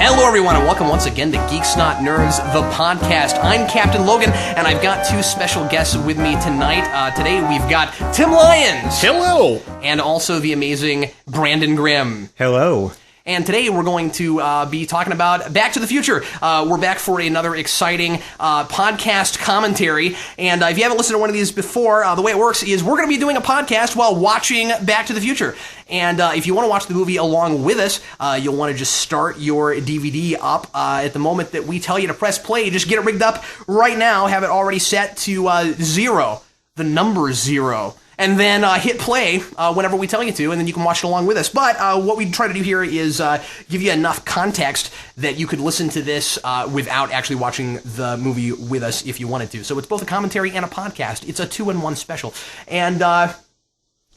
Hello, everyone, and welcome once again to Geeks Not Nerds, the podcast. I'm Captain Logan, and I've got two special guests with me tonight. Today, we've got Tim Lyons. Hello. And also the amazing Brandon Grimm. Hello. And today we're going to be talking about Back to the Future. We're back for another exciting podcast commentary. And if you haven't listened to one of these before, the way it works is we're going to be doing a podcast while watching Back to the Future. And if you want to watch the movie along with us, you'll want to just start your DVD up at the moment that we tell you to press play. Just get it rigged up right now. Have it already set to 0, the number 0. And then hit play whenever we tell you to, and then you can watch it along with us. But what we try to do here is give you enough context that you could listen to this without actually watching the movie with us if you wanted to. So it's both a commentary and a podcast. It's a 2-in-1 special. And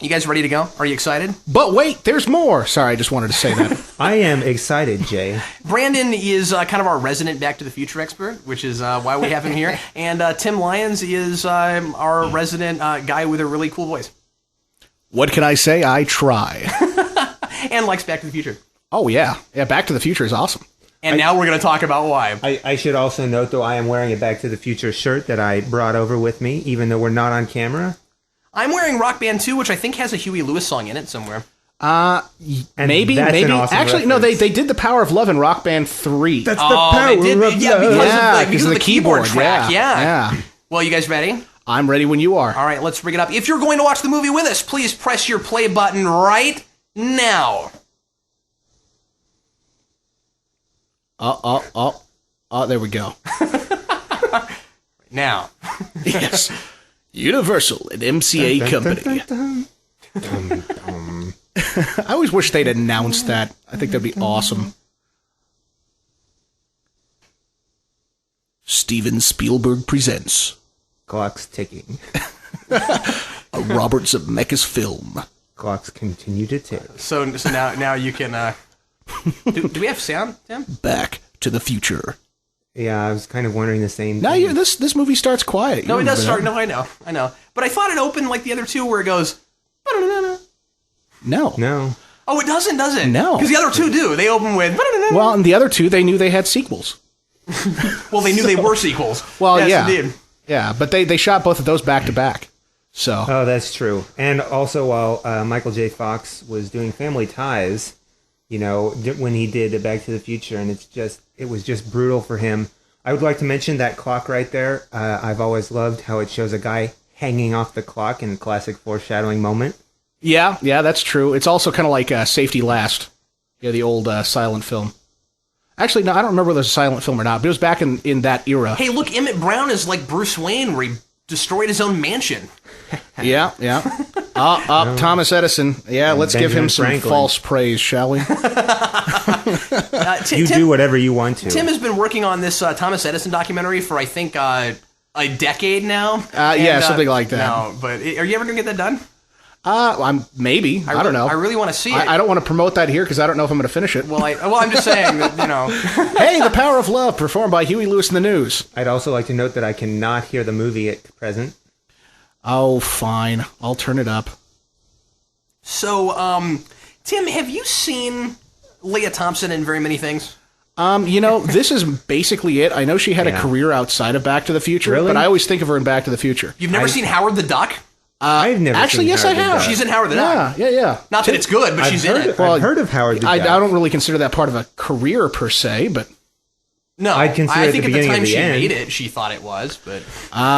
you guys ready to go? Are you excited? But wait, there's more. Sorry, I just wanted to say that. I am excited, Jay. Brandon is kind of our resident Back to the Future expert, which is why we have him here. And Tim Lyons is our resident guy with a really cool voice. What can I say? I try. And likes Back to the Future. Oh, yeah. Yeah, Back to the Future is awesome. And now we're going to talk about why. I should also note, though, I am wearing a Back to the Future shirt that I brought over with me, even though we're not on camera. I'm wearing Rock Band 2, which I think has a Huey Lewis song in it somewhere. Maybe. Awesome Actually, no, they did The Power of Love in Rock Band 3. That's the power of love. Because of the keyboard track. Yeah. Well, you guys ready? I'm ready when you are. All right, let's bring it up. If you're going to watch the movie with us, please press your play button right now. There we go. Now. Yes. Universal, an MCA company. I always wish they'd announce that. I think that'd be awesome. Steven Spielberg presents Clock's ticking. a Robert Zemeckis film. Clocks continue to tick. So now you can... do we have sound, Tim? Back to the Future. Yeah, I was kind of wondering the same No, thing. this movie starts quiet. No, it does start. No, I know. But I thought it opened like the other two where it goes... No. Oh, it doesn't, does it? No. Because the other two do. They open with... Well, and the other two, they knew they had sequels. Well, they knew they were sequels. Well, yes, yeah. Indeed. Yeah, but they shot both of those back to back. So. Oh, that's true. And also, while Michael J. Fox was doing Family Ties, you know, when he did Back to the Future, and it was just brutal for him. I would like to mention that clock right there. I've always loved how it shows a guy hanging off the clock in a classic foreshadowing moment. Yeah, that's true. It's also kind of like Safety Last. Yeah, the old silent film. Actually, no, I don't remember whether it was a silent film or not, but it was back in that era. Hey, look, Emmett Brown is like Bruce Wayne, where he destroyed his own mansion. Yeah. Thomas Edison. Yeah, let's Benjamin give him some Franklin. False praise, shall we? You do whatever you want to. Tim has been working on this Thomas Edison documentary for, I think, a decade now. Yeah, something like that. No, but are you ever going to get that done? Maybe. I don't know. I really want to see it. I don't want to promote that here because I don't know if I'm going to finish it. Well, I'm just saying that, Hey, The Power of Love, performed by Huey Lewis in the News. I'd also like to note that I cannot hear the movie at present. Oh, fine. I'll turn it up. So, Tim, have you seen Leah Thompson in very many things? This is basically it. I know she had a career outside of Back to the Future, Really? but I always think of her in Back to the Future. You've never seen Howard the Duck? I've never actually, seen yes, Howard I the have. Duck. She's in Howard the Duck. Yeah. Not that it's good, but she's in it. I've heard of Howard the Duck. I don't really consider that part of a career per se, but No, I'd consider it think the at the beginning time of the she end. made it, she thought it was, but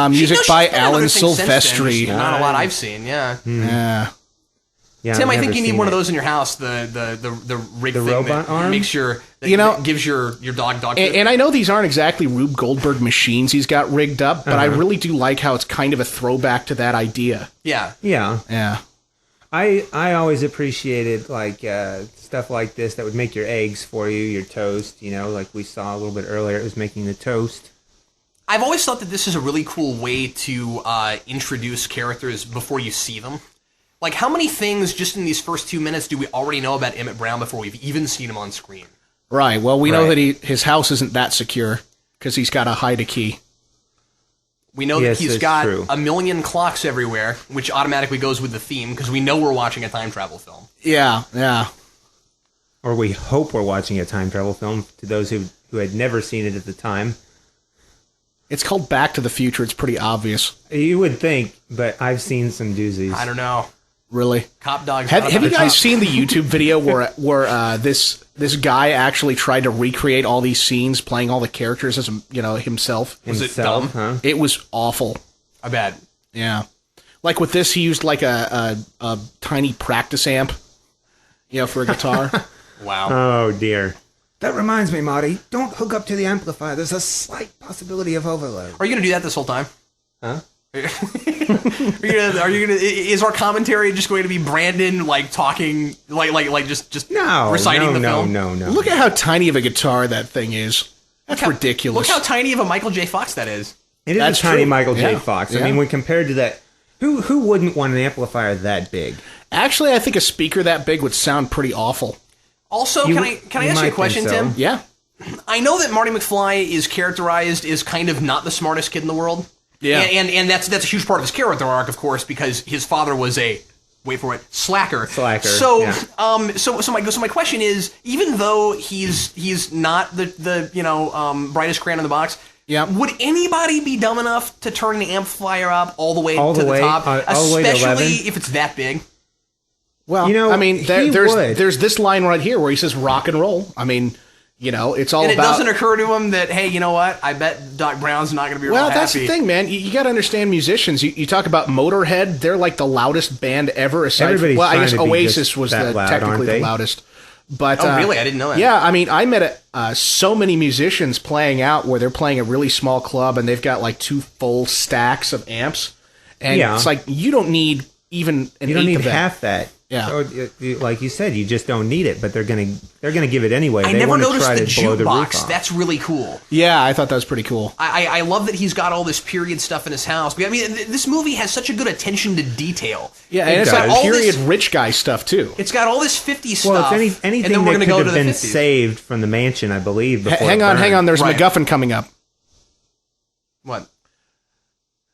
music by she's done Alan other things since then, Silvestri. just not a lot I've seen. Yeah, Yeah, Tim, I've I think never you need seen one of it. those in your house. The rig The thing robot that arm? makes sure that that gives your dog food. And I know these aren't exactly Rube Goldberg machines he's got rigged up, but I really do like how it's kind of a throwback to that idea. Yeah. I always appreciated stuff like this that would make your eggs for you, your toast. Like we saw a little bit earlier, it was making the toast. I've always thought that this is a really cool way to introduce characters before you see them. Like, how many things just in these first 2 minutes do we already know about Emmett Brown before we've even seen him on screen? Right. Well, we know that his house isn't that secure because he's got to hide a key. We know that he's got a million clocks everywhere, which automatically goes with the theme, because we know we're watching a time travel film. Yeah, yeah. or we hope we're watching a time travel film. To those who had never seen it at the time, It's called Back to the Future. It's pretty obvious. you would think, but I've seen some doozies. I don't know. Really? Cop dogs. Have you guys seen the YouTube video where this guy actually tried to recreate all these scenes, playing all the characters as himself? Was it dumb? Huh? It was awful. I bet. Yeah, like with this, he used like a tiny practice amp, for a guitar. Wow. Oh dear. That reminds me, Marty. Don't hook up to the amplifier. There's a slight possibility of overload. Are you going to do that this whole time? Huh? Are you gonna? Is our commentary just going to be Brandon talking just reciting the film? No. Look at how tiny of a guitar that thing is. That's ridiculous. Look how tiny of a Michael J. Fox that is. It is That's a tiny true. Michael J. Yeah. Fox. Yeah. I mean, when compared to that, who wouldn't want an amplifier that big? Actually, I think a speaker that big would sound pretty awful. Also, can I ask you a might question, think so. Tim? Yeah. I know that Marty McFly is characterized as kind of not the smartest kid in the world. Yeah. And that's a huge part of his character arc, of course, because his father was a slacker. So yeah. So my question is, even though he's not the brightest crayon in the box, yeah, would anybody be dumb enough to turn the amplifier up all the way to the top, all the way to 11? especially if it's that big? Well, I mean, he there's would. there's this line right here where he says rock and roll. I mean, it's all And it about. doesn't occur to him that, hey, you know what? I bet Doc Brown's not going to be real Well, happy. that's the thing, man. You got to understand musicians. You talk about Motorhead; they're like the loudest band ever. Aside Everybody's from, I trying guess to be Oasis just was that loud, technically aren't the they? loudest. But Oh, really? I didn't know that. Yeah, I mean, I met so many musicians playing out where they're playing a really small club and they've got like 2 full stacks of amps, and Yeah. it's like you don't need even an You don't eighth need of that. half that. Yeah. So, like you said, you just don't need it, but they're gonna give it anyway. I They never want to noticed try the to blow the roof jukebox. off. That's really cool. Yeah, I thought that was pretty cool. I love that he's got all this period stuff in his house. I mean, this movie has such a good attention to detail. Yeah, and it's does. like All period this- rich guy stuff too. It's got all this 50s stuff. Well, it's and anything then we're that gonna could go have to the been 50s. saved from the mansion, I believe. Before Hang on. There's Right. MacGuffin coming up. What?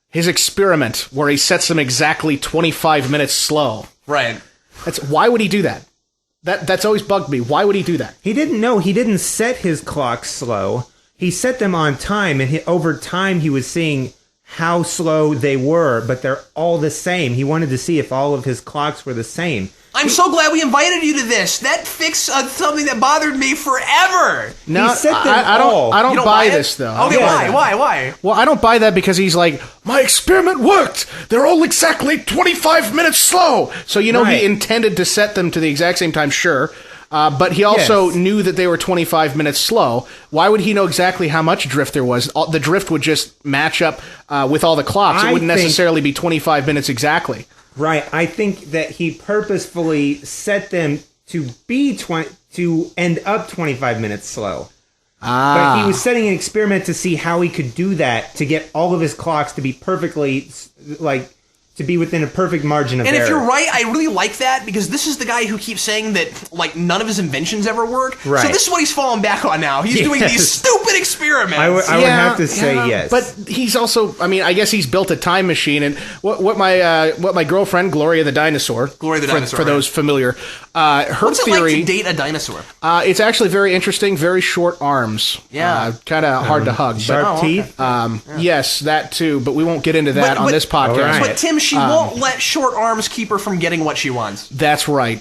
His experiment where he sets them exactly 25 minutes slow. Right. Why would he do that? That's always bugged me. Why would he do that? He didn't know. He didn't set his clocks slow. He set them on time, and over time he was seeing how slow they were, but they're all the same. He wanted to see if all of his clocks were the same. I'm so glad we invited you to this. That fixed something that bothered me forever. No, set them I all. don't You don't buy it? this though. I Okay, don't buy that. why? Well, I don't buy that because he's like, my experiment worked. They're all exactly 25 minutes slow. So Right. he intended to set them to the exact same time, sure. But he also Yes. knew that they were 25 minutes slow. Why would he know exactly how much drift there was? The drift would just match up with all the clocks. It I wouldn't think- necessarily be 25 minutes exactly. Right. I think that he purposefully set them to to end up 25 minutes slow. But he was setting an experiment to see how he could do that to get all of his clocks to be perfectly to be within a perfect margin of And error. if you're right, I really like that because this is the guy who keeps saying that none of his inventions ever work. Right. So this is what he's falling back on now. He's doing Yes. these stupid experiments. I would have to say yes. But he's also, I guess he's built a time machine. And what my girlfriend, Gloria the Dinosaur, Gloria the Dinosaur, for those familiar, her What's it theory, like to date a dinosaur? it's actually very interesting, very short arms. Yeah. Kind of hard to hug. sharp okay. teeth. Yes, that too, but we won't get into that on this podcast. All right. But Tim, she won't let short arms keep her from getting what she wants. That's right.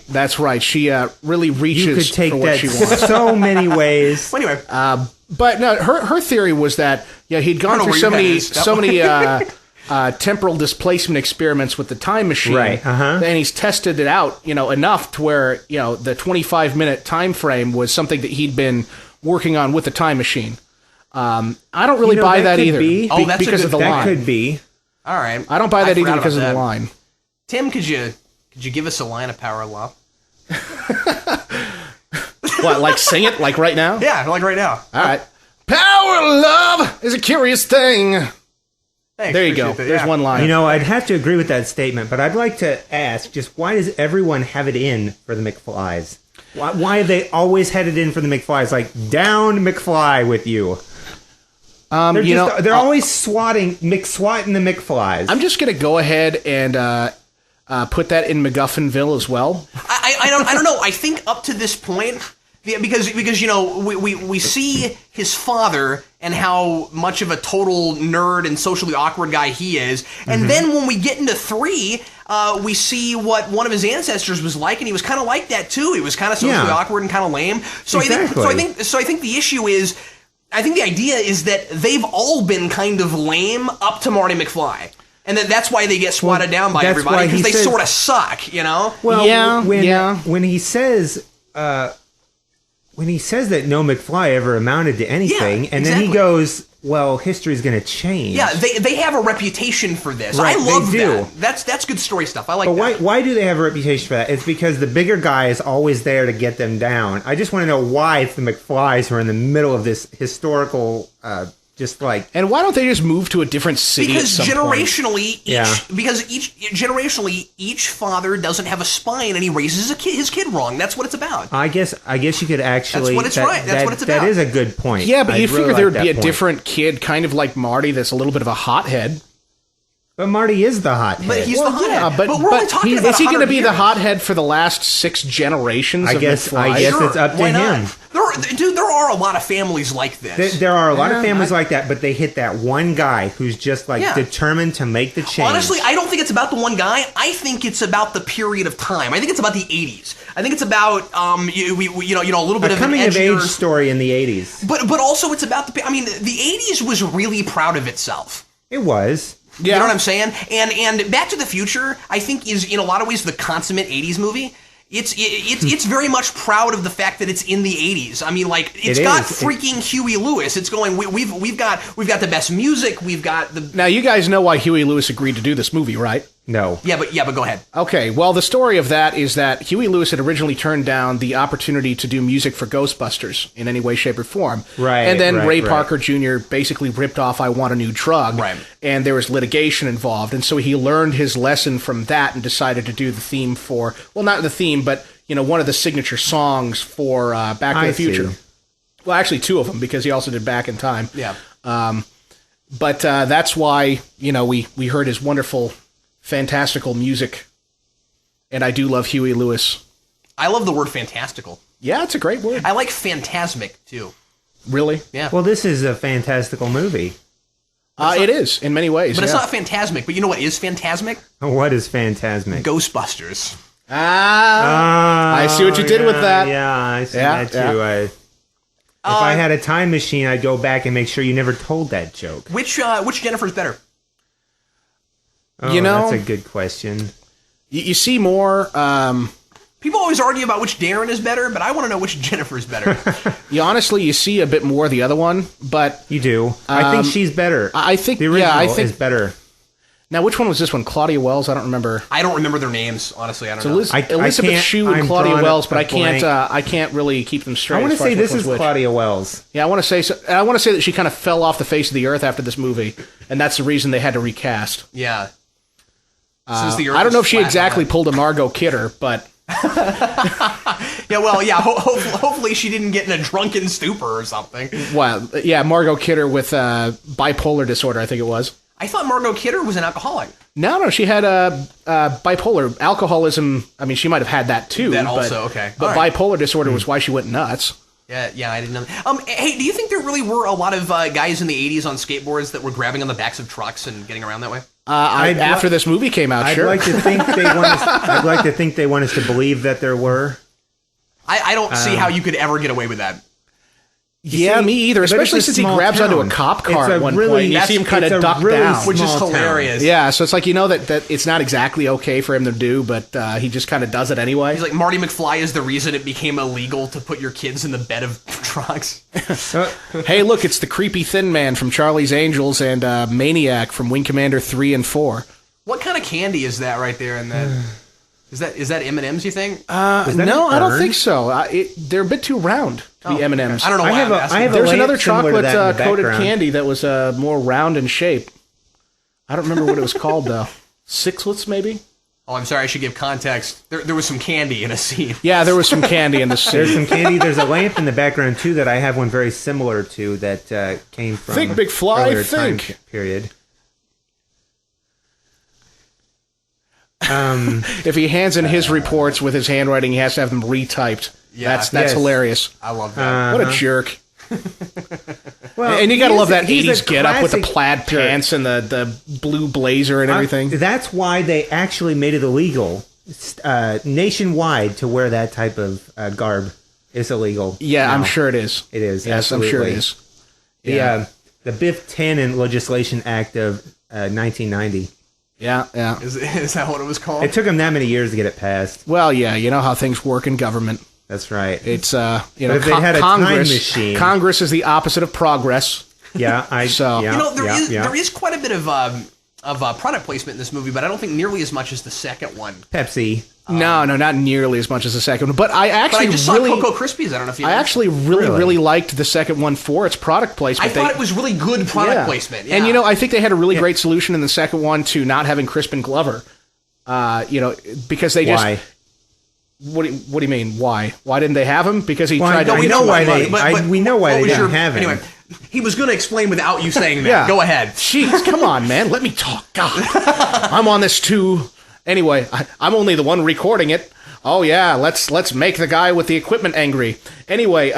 She really reaches You could take for what that she wants. so many ways. Well, anyway, But no, her theory was that he'd gone I don't know through where so your head is. many temporal displacement experiments with the time machine, Right, uh-huh. and he's tested it out, enough to where the 25-minute time frame was something that he'd been working on with the time machine. I don't really buy that could either be. Oh, that's a because good- of the That line. could be. all right. I don't buy that either forgot because of about the that. line. Tim, could you give us a line of Power of Love? What, like sing it, like right now? Yeah, like right now. All right. Power of love is a curious thing. Thanks, There you go. appreciate that, There's yeah. one line. I'd have to agree with that statement, but I'd like to ask, just why does everyone have it in for the McFlys? Why have they always had it in for the McFlys? Like, down McFly with you. They're always swatting the McFlys. I'm just gonna go ahead and put that in MacGuffinville as well. I don't know. I think up to this point, Yeah, because we see his father and how much of a total nerd and socially awkward guy he is, and then when we get into 3, we see what one of his ancestors was like, and he was kind of like that too. He was kind of socially awkward and kind of lame. So exactly. I think the issue is, I think the idea is that they've all been kind of lame up to Marty McFly. And that's why they get swatted down by everybody, because they sort of suck, you know? Well, when he says that no McFly ever amounted to anything, and then he goes, well, history's going to change. Yeah, they have a reputation for this. Right, I love they do. that. That's good story stuff. I like that. But why do they have a reputation for that? It's because the bigger guy is always there to get them down. I just want to know why it's the McFlys who are in the middle of this historical... And why don't they just move to a different city? Because at some generationally, point? each father doesn't have a spine, and he raises his kid wrong. That's what it's about. I guess you could actually. That's what it's about. That is a good point. Yeah, but you figure there would be a point. different kid, kind of like Marty, that's a little bit of a hothead. But Marty is the hothead. But he's the hothead. Yeah, but we're only talking about is he going to be the years. hothead for the last 6 generations? I guess it's up to him. There are a lot of families like this. There are a lot of families like that, but they hit that one guy who's just determined to make the change. Honestly, I don't think it's about the one guy. I think it's about the period of time. I think it's about the 80s. I think it's about a little bit of coming an of age story in the 80s. But also it's about the 80s was really proud of itself. It was. Yeah. You know what I'm saying? And Back to the Future, I think, is in a lot of ways the consummate 80s movie. It's very much proud of the fact that it's in the 80s. I mean, like, it's got freaking Huey Lewis. It's going, we've got the best music. We've got the... Now, you guys know why Huey Lewis agreed to do this movie, right? No. Yeah, but go ahead. Okay, well, the story of that is that Huey Lewis had originally turned down the opportunity to do music for Ghostbusters in any way, shape, or form. Right. And then Ray Parker Jr. basically ripped off I Want a New Drug. Right. And there was litigation involved. And so he learned his lesson from that and decided to do the theme for, well, not the theme, but, one of the signature songs for Back to the Future. See. Well, actually, 2 of them, because he also did Back in Time. Yeah. But that's why, we heard his wonderful... fantastical music, and I do love Huey Lewis. I love the word fantastical. Yeah, it's a great word. I like phantasmic, too. Really? Yeah. Well, this is a fantastical movie. It is, in many ways. But it's not phantasmic. But you know what is phantasmic? What is phantasmic? Ghostbusters. I see what you did with that. Yeah, I see that too. If I had a time machine, I'd go back and make sure you never told that joke. Which Jennifer's better? Oh, that's a good question. You see more... People always argue about which Darren is better, but I want to know which Jennifer's better. Honestly, you see a bit more of the other one, but... You do. I think she's better. I think the original is better. Now, which one was this one? Claudia Wells? I don't remember. I don't remember their names, honestly. I don't know. Elizabeth Shue and Claudia Wells, but I can't really keep them straight. I want to say this is Claudia Wells. Yeah, I want to say so. I want to say that she kind of fell off the face of the earth after this movie, and that's the reason they had to recast. Yeah. I don't know if she exactly pulled a Margot Kidder, but... hopefully she didn't get in a drunken stupor or something. Well, yeah, Margot Kidder with bipolar disorder, I think it was. I thought Margot Kidder was an alcoholic. No, she had bipolar alcoholism. I mean, she might have had that too. That also, okay. But bipolar disorder was why she went nuts. Yeah, I didn't know. Hey, do you think there really were a lot of guys in the 80s on skateboards that were grabbing on the backs of trucks and getting around that way? After this movie came out, sure. I'd like to think they want us to believe that there were. I don't see how you could ever get away with that. Me either. Especially since he grabs onto a cop car at one point. You see him kind of duck down, which is hilarious. Yeah, so it's like that it's not exactly okay for him to do, but he just kind of does it anyway. He's like, Marty McFly is the reason it became illegal to put your kids in the bed of trucks. Hey, look, it's the creepy thin man from Charlie's Angels and Maniac from Wing Commander 3 and 4. What kind of candy is that right there in that? Is that M&M's, you think? No, I don't think so. They're a bit too round to be M&M's. I don't know why There's another chocolate coated candy that was more round in shape. I don't remember what it was called, though. Sixlets, maybe? Oh, I'm sorry. I should give context. There was some candy in a scene. Yeah, there was some candy in the scene. There's some candy. There's a lamp in the background, too, that I have one very similar to that came from Think, Big Fly, earlier think. time period. If he hands in his reports with his handwriting, he has to have them retyped. Yeah. That's hilarious. I love that. What a jerk. Well, And you got to love that he's a 80s get up with the classic plaid jerk. pants and the blue blazer and everything. That's why they actually made it illegal nationwide to wear that type of garb. It's illegal. Yeah, now. I'm sure it is. It is. Yes, absolutely. I'm sure it is. The Biff Tannen Legislation Act of 1990. Yeah. Is that what it was called? It took them that many years to get it passed. Well, yeah, you know how things work in government. That's right. It's But if they had a time Congress. machine- Congress is the opposite of progress. Yeah, there is quite a bit of product placement in this movie, but I don't think nearly as much as the second one. Pepsi. No, not nearly as much as the second one. But I But actually I just really, saw Cocoa Krispies. I don't know if you. I know. actually really liked the second one for its product placement. I thought it was really good product placement. Yeah. And I think they had a really great solution in the second one to not having Crispin Glover. Because they just. Why? What do you mean? Why? Why didn't they have him? Because he Well, tried. we know why we know why they didn't have him. Anyway, he was going to explain without you saying that. Yeah. Go ahead. Jeez, come on, man. Let me talk. God, I'm on this too. Anyway, I'm only the one recording it. Oh yeah, let's make the guy with the equipment angry. Anyway,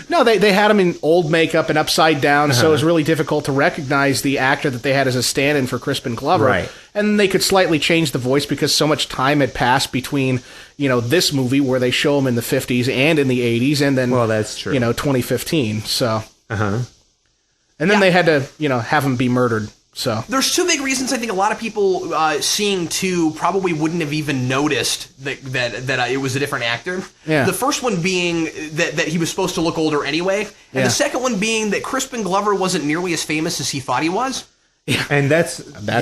no, they had him in old makeup and upside down, so it was really difficult to recognize the actor that they had as a stand-in for Crispin Glover. Right. And they could slightly change the voice because so much time had passed between, this movie where they show him in the 50s and in the 80s, and then, that's true. 2015. So, and then they had to, have him be murdered. So there's two big reasons I think a lot of people seeing 2 probably wouldn't have even noticed that it was a different actor. Yeah. The first one being that he was supposed to look older anyway, and the second one being that Crispin Glover wasn't nearly as famous as he thought he was. And that's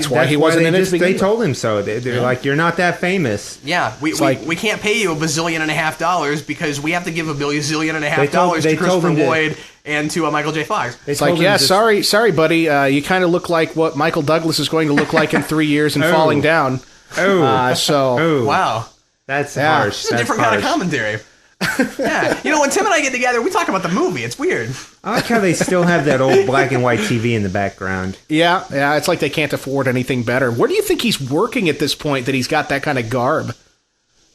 why he wasn't in it to begin They with. told him so. They're like, you're not that famous. Yeah, we can't pay you $1.5 billion because we have to give $1.5 billion to Christopher Lloyd and to Michael J. Fox. it's like, sorry, buddy. You kind of look like what Michael Douglas is going to look like in 3 years and falling down. Wow, that's harsh. This is a different kind of commentary. Yeah, when Tim and I get together, we talk about the movie. It's weird. I like how they still have that old black and white TV in the background. Yeah, it's like they can't afford anything better. Where do you think he's working at this point that he's got that kind of garb?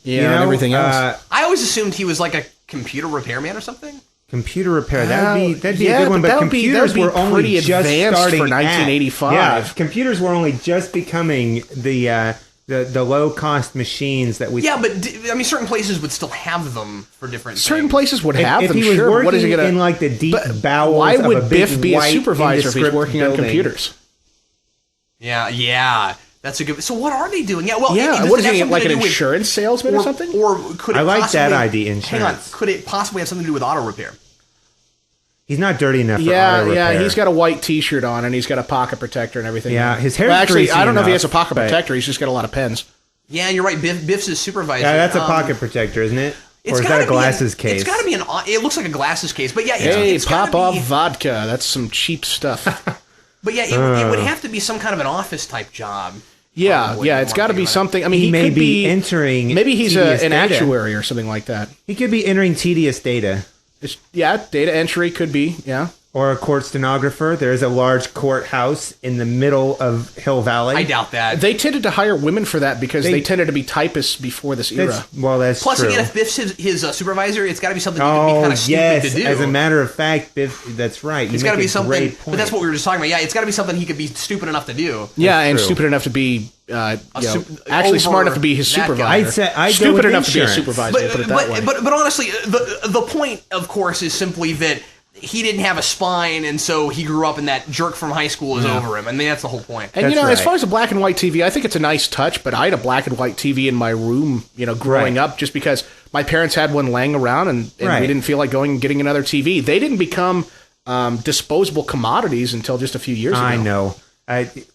And everything else. I always assumed he was like a computer repairman or something. Computer repair. That'd be a good one, but computers were only pretty just advanced starting for 1985. Yeah, computers were only just becoming the low cost machines that we. Yeah, but certain places would still have them for different. Certain things. places would have if them. he was Sure, working what is he gonna in like the deep bowels? Why of would a big Biff be a white, supervisor if he's indescript working on building? computers? Yeah. That's a good. So what are they doing? Yeah, well, what is it have he, something like to an do with- insurance salesman or something? Or could it I like possibly, that idea, Hang on, insurance. could it possibly have something to do with auto repair? He's not dirty enough for auto repair. He's got a white T-shirt on and he's got a pocket protector and everything. Yeah, his hair's Well, actually, greasy I don't know if he has a enough, pocket but- protector. He's just got a lot of pens. Yeah, you're right. Biff's his supervisor. Yeah, that's a pocket protector, isn't it? Or is that a glasses case? It's got to be it looks like a glasses case, but yeah, Hey, it's gotta pop off be- vodka. That's some cheap stuff. But yeah, it would have to be some kind of an office type job. Yeah, Probably, yeah, it's got to be something. I mean, he may could be entering Maybe he's tedious an data. actuary or something like that. He could be entering tedious data. Data entry could be. Yeah. Or a court stenographer. There's a large courthouse in the middle of Hill Valley. I doubt that. They tended to hire women for that because they tended to be typists before this era. That's Plus, true. again, if Biff's his supervisor, it's got to be something that could be kind of stupid yes. to do. As a matter of fact, Biff, that's right. It's got to be something. Great But that's what we were just talking about. Yeah, it's got to be something he could be stupid enough to do. Yeah, and true. stupid enough to be actually over smart enough to be his that guy. supervisor. I'd go stupid with enough to be a insurance. supervisor. To put it that way. But honestly, the point, of course, is simply that he didn't have a spine, and so he grew up, and that jerk from high school is over him. I mean, that's the whole point. And, That's as right. far as a black and white TV, I think it's a nice touch, but I had a black and white TV in my room, growing up, just because my parents had one laying around, and Right. we didn't feel like going and getting another TV. They didn't become disposable commodities until just a few years ago. I know.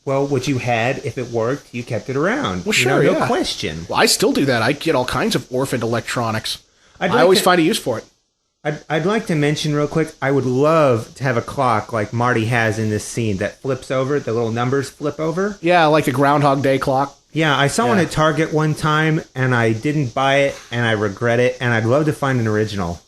What you had, if it worked, you kept it around. Well, sure, no yeah. question. Well, I still do that. I get all kinds of orphaned electronics. I'd I like always to- find a use for it. I'd like to mention real quick, I would love to have a clock like Marty has in this scene that flips over, the little numbers flip over. Yeah, like the Groundhog Day clock. Yeah, I saw one at Target one time, and I didn't buy it, and I regret it, and I'd love to find an original.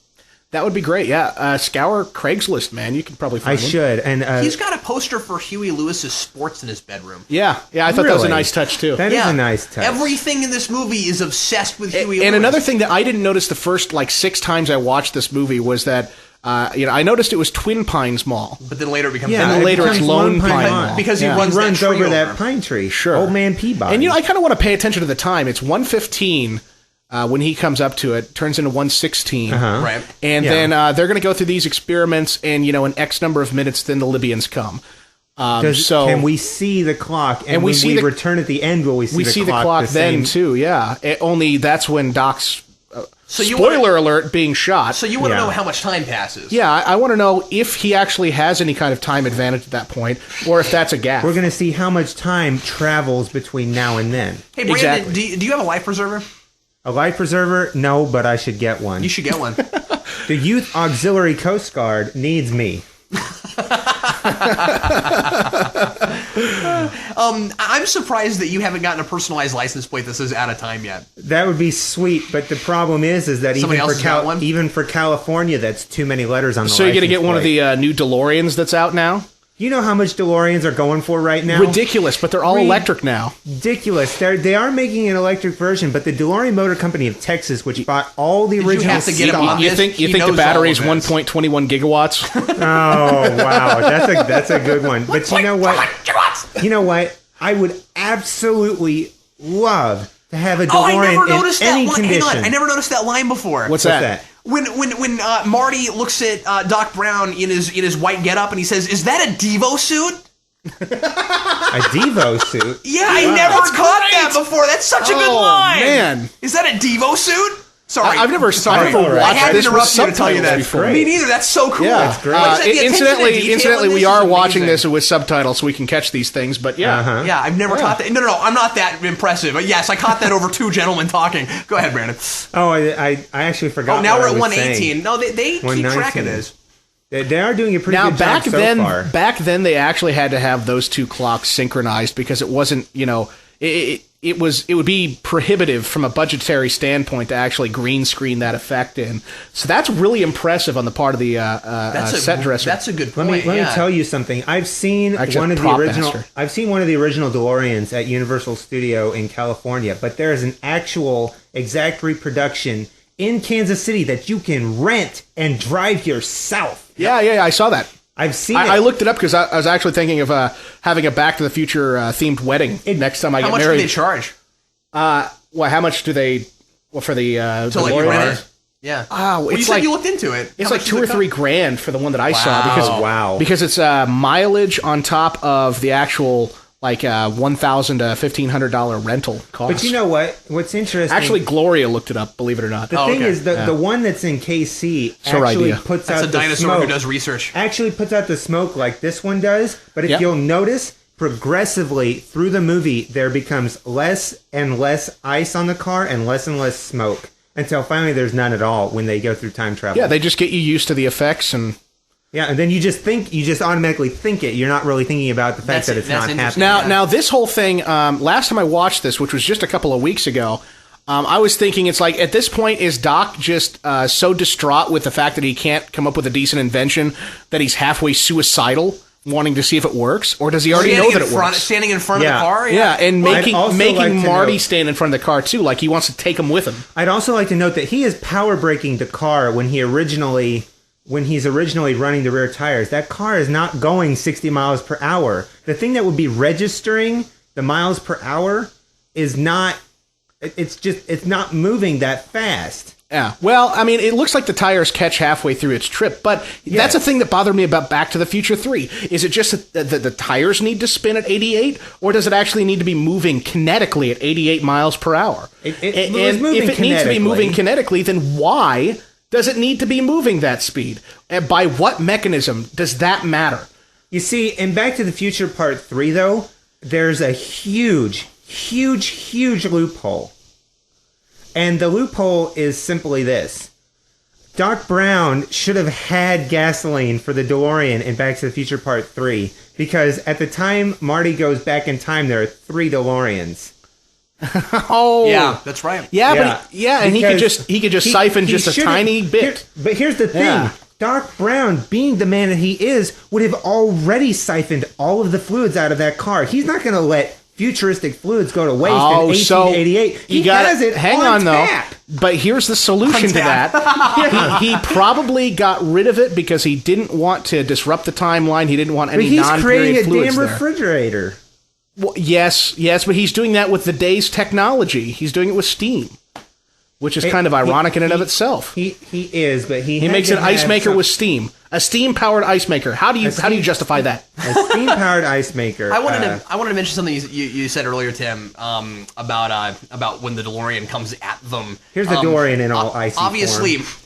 That would be great, yeah. Scour Craigslist, man. You could probably find I one. should. And He's got a poster for Huey Lewis's sports in his bedroom. Yeah, I thought that was a Really? nice touch, too. That is a nice touch. Everything in this movie is obsessed with Huey Lewis. And another thing that I didn't notice the first, 6 times I watched this movie was that, I noticed it was Twin Pines Mall. But then later it becomes... And then later it's becomes Lone Pine Mall. Mall. Because he Yeah. runs, He runs that tree over that pine tree. Sure. Old Man Peabody. And, I kind of want to pay attention to the time. It's 1:15 when he comes up to it, turns into 1:16. Right. And then they're going to go through these experiments, and, in X number of minutes, then the Libyans come. Can we see the clock? And when we return at the end, will we see the clock? Then, too, yeah. Only that's when Doc's... spoiler alert, being shot. So you want to know how much time passes. Yeah, I want to know if he actually has any kind of time advantage at that point, or if that's a gap. We're going to see how much time travels between now and then. Hey, Brandon, Exactly. do you have a life preserver? A life preserver? No, but I should get one. You should get one. The Youth Auxiliary Coast Guard needs me. I'm surprised that you haven't gotten a personalized license plate that says out of time yet. That would be sweet, but the problem is that Somebody else has got one? even for California, that's too many letters on the So you're going to license get one of plate. the new DeLoreans that's out now? You know how much DeLoreans are going for right now? Ridiculous, but they're all electric now. Ridiculous. They are making an electric version, but the DeLorean Motor Company of Texas, which bought all the you original have to get him stock- on You this? think He the knows battery is all of this. 1.21 gigawatts? Oh wow, that's a good one. But you know what? You know what? I would absolutely love to have a Oh, I never DeLorean noticed in that any line. condition. Hang on, I never noticed that line before. What's What's that? that? When Marty looks at Doc Brown in his white getup and he says, "Is that a Devo suit?" A Devo suit. Yeah, I never caught that before. That's such a good line. Man. Is that a Devo suit? Sorry, I've never sorry. watched I had to this with interrupt you to tell you subtitles that. before. Me neither. That's so cool. Yeah, That's great. Like I said, the attention to detail incidentally, in we this are is watching amazing. this with subtitles so we can catch these things. But yeah, Uh-huh. Yeah, I've never caught that. No, I'm not that impressive. But yes, I caught that over two gentlemen talking. Go ahead, Brandon. Oh, I actually forgot. Oh, now what we're I at was 118. saying. No, they keep track of 119. this. They are doing a pretty now good back job so then, far. back then they actually had to have those two clocks synchronized because it wasn't, it would be prohibitive from a budgetary standpoint to actually green screen that effect in. So that's really impressive on the part of the set dresser. That's a good Let point. me tell you something. I've seen Actually, one of the prop original. master. I've seen one of the original DeLoreans at Universal Studio in California, but there is an actual exact reproduction in Kansas City that you can rent and drive yourself. Yeah, I saw that. I've seen I it. looked it up because I was actually thinking of having a Back to the Future themed wedding next time I How get much married. do they charge? Well, how much do they? Well, for the To let you DeLorean? rent it? Yeah. Oh, you it's said like you looked into it. It's How like much $2 does or it $3 cost? grand for the one that I saw Wow. because it's mileage on top of the actual like $1,000 to $1,500 rental cost. But you know what? What's interesting? actually, Gloria looked it up. Believe it or not. the Oh, thing okay. is the one that's in KC her actually idea. puts That's out a the dinosaur smoke. who does research. Actually puts out the smoke like this one does. But if Yep. you'll notice, progressively through the movie, there becomes less and less ice on the car and less smoke until finally there's none at all when they go through time travel. Yeah, they just get you used to the effects and. Yeah, and then you just automatically think it. You're not really thinking about the fact that it's That's not interesting. happening. Now this whole thing. Last time I watched this, which was just a couple of weeks ago, I was thinking it's like at this point is Doc just so distraught with the fact that he can't come up with a decent invention that he's halfway suicidal, wanting to see if it works, or does he already know that it works? Standing in front Yeah. of the car? Yeah, and I'd also like making to Marty note- stand in front of the car too, like he wants to take him with him. I'd also like to note that he is power braking the car when he's originally running the rear tires. That car is not going 60 miles per hour. The thing that would be registering the miles per hour is not. It's not moving that fast. Yeah. Well, I mean, it looks like the tires catch halfway through its trip, but that's a thing that bothered me about Back to the Future 3. Is it just that the tires need to spin at 88, or does it actually need to be moving kinetically at 88 miles per hour? It and was moving if it needs to be kinetically. moving kinetically, then why does it need to be moving that speed? And by what mechanism does that matter? You see, in Back to the Future Part 3, though, there's a huge loophole. And the loophole is simply this. Doc Brown should have had gasoline for the DeLorean in Back to the Future Part 3, because at the time Marty goes back in time, there are 3 DeLoreans. Oh, Yeah, that's right. Yeah, Yeah. but and Because he could just siphon just a should've- tiny bit. But here's the thing. Yeah. Doc Brown, being the man that he is, would have already siphoned all of the fluids out of that car. He's not going to let futuristic fluids go to waste in 1888. He has it hang on tap. though. But here's the solution to that. He probably got rid of it because he didn't want to disrupt the timeline. He didn't want But any he's non-period creating a fluids damn there. refrigerator. Well, yes, but he's doing that with the day's technology. He's doing it with steam, which is kind of ironic in and of itself. He is, but he Makes an ice maker with steam. A steam-powered ice maker. How do you justify that? a steam-powered ice maker. I wanted to mention something you said earlier, Tim, about when the DeLorean comes at them. Here's the DeLorean in all icy obviously. form.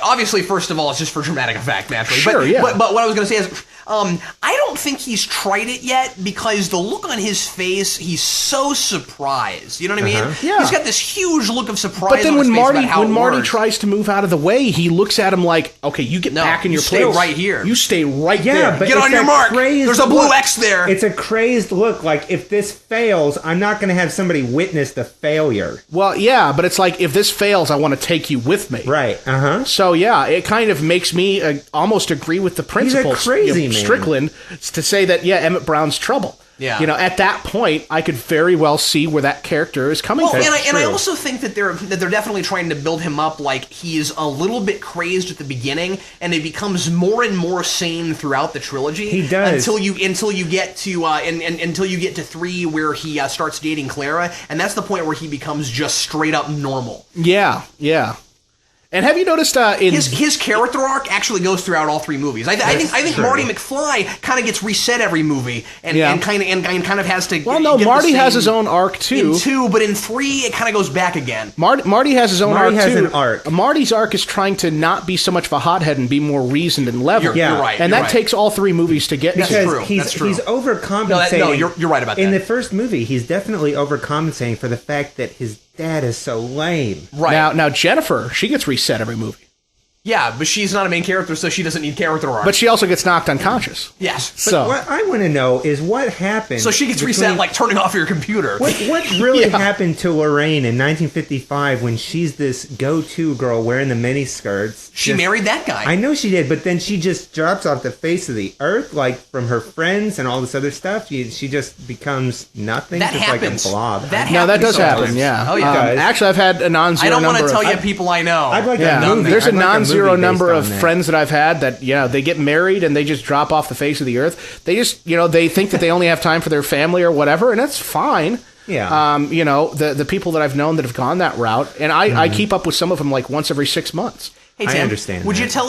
Obviously, first of all, it's just for dramatic effect, naturally. Sure, but, yeah. But what I was going to say is, I don't think he's tried it yet because the look on his face, he's so surprised. You know what I mean? Yeah. He's got this huge look of surprise. But then on his when face about how it Marty works. tries to move out of the way, he looks at him like, "Okay, you get back in you your stay place. right here. You stay right Yeah, there." but Get it's on your that mark. crazed There's a blue look. X there. It's a crazed look. Like, if this fails, I'm not going to have somebody witness the failure. Well, yeah, but it's like, if this fails, I want to take you with me. Right. Uh-huh. So yeah, it kind of makes me almost agree with the principles. crazy man. Strickland, to say that Emmett Brown's trouble. Yeah. At that point, I could very well see where that character is coming Well, from. and I true. also think that they're definitely trying to build him up like he's a little bit crazed at the beginning, and it becomes more and more sane throughout the trilogy. He does until you get to until you get to 3, where he starts dating Clara, and that's the point where he becomes just straight up normal. Yeah. And have you noticed in His character arc actually goes throughout all 3 movies. I think true. Marty McFly kind of gets reset every movie, and kind of has to. Well, no, get the Marty has same his own arc too. in 2, but in 3 it kind of goes back again. Marty has his own Marty arc has too. an arc. Marty's arc is trying to not be so much of a hothead and be more reasoned and level. You're right. And you're that right. takes all 3 movies to get That's to. Because true. he's That's true. he's overcompensating. No, you're right about In that. the first movie, he's definitely overcompensating for the fact that his dad is so lame. Right. Now Jennifer, she gets reset every movie. Yeah, but she's not a main character, so she doesn't need character arc. But she also gets knocked unconscious. yes. So What I want to know is what happened. So she gets between- reset like turning off your computer. What really happened to Lorraine in 1955 when she's this go-to girl wearing the mini skirts? She married that guy. I know she did, but then she just drops off the face of the earth, like from her friends and all this other stuff. She just becomes nothing. That just happens. like a blob. no, that does sometimes. happen. Yeah. Oh yeah. Guys. Actually, I've had a non-zero I don't number. want to tell of, you people I know. I'd like Yeah, a movie. there's a I'd like non-zero movie number based of on that. friends that I've had that they get married and they just drop off the face of the earth. They just they think that they only have time for their family or whatever, and that's fine. Yeah. The people that I've known that have gone that route, and I keep up with some of them like once every 6 months. Hey, I Tim, understand Would that. you tell?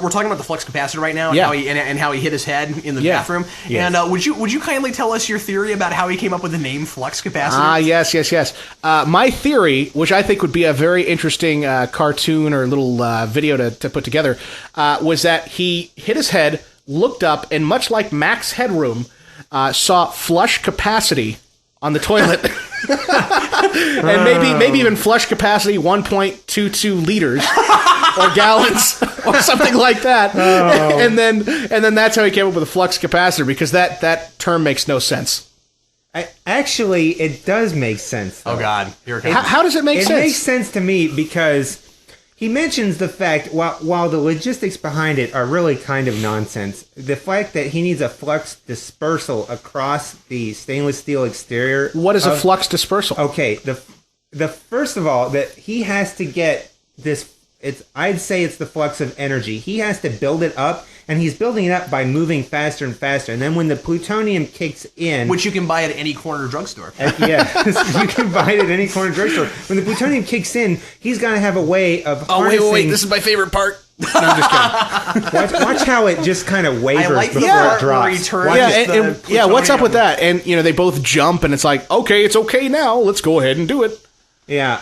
We're talking about the flux capacitor right now, and Yeah. how he hit his head in the Yeah. bathroom. Yes. And would you kindly tell us your theory about how he came up with the name flux capacitor? Yes. My theory, which I think would be a very interesting cartoon or little video to put together, was that he hit his head, looked up, and much like Max Headroom, saw flush capacity on the toilet. And maybe even flush capacity 1.22 liters or gallons or something like that. Oh. And then that's how he came up with a flux capacitor, because that term makes no sense. Actually, it does make sense. Though. Oh God, here it comes. How does it make sense? It makes sense to me because he mentions the fact, while the logistics behind it are really kind of nonsense, the fact that he needs a flux dispersal across the stainless steel exterior. What is a flux dispersal? Okay, the first of all, that he has to get this. I'd say it's the flux of energy. He has to build it up, and he's building it up by moving faster and faster. And then when the plutonium kicks in, Which you can buy at any corner drugstore. yeah, you can buy it at any corner drugstore. When the plutonium kicks in, he's got to have a way of Oh harnessing. wait! This is my favorite part. No, I'm just kidding. watch how it just kind of wavers I like the before part it where drops. he turns. Watch it. What's up plutonium. with that? And they both jump, and it's like, okay, it's okay now. Let's go ahead and do it. Yeah.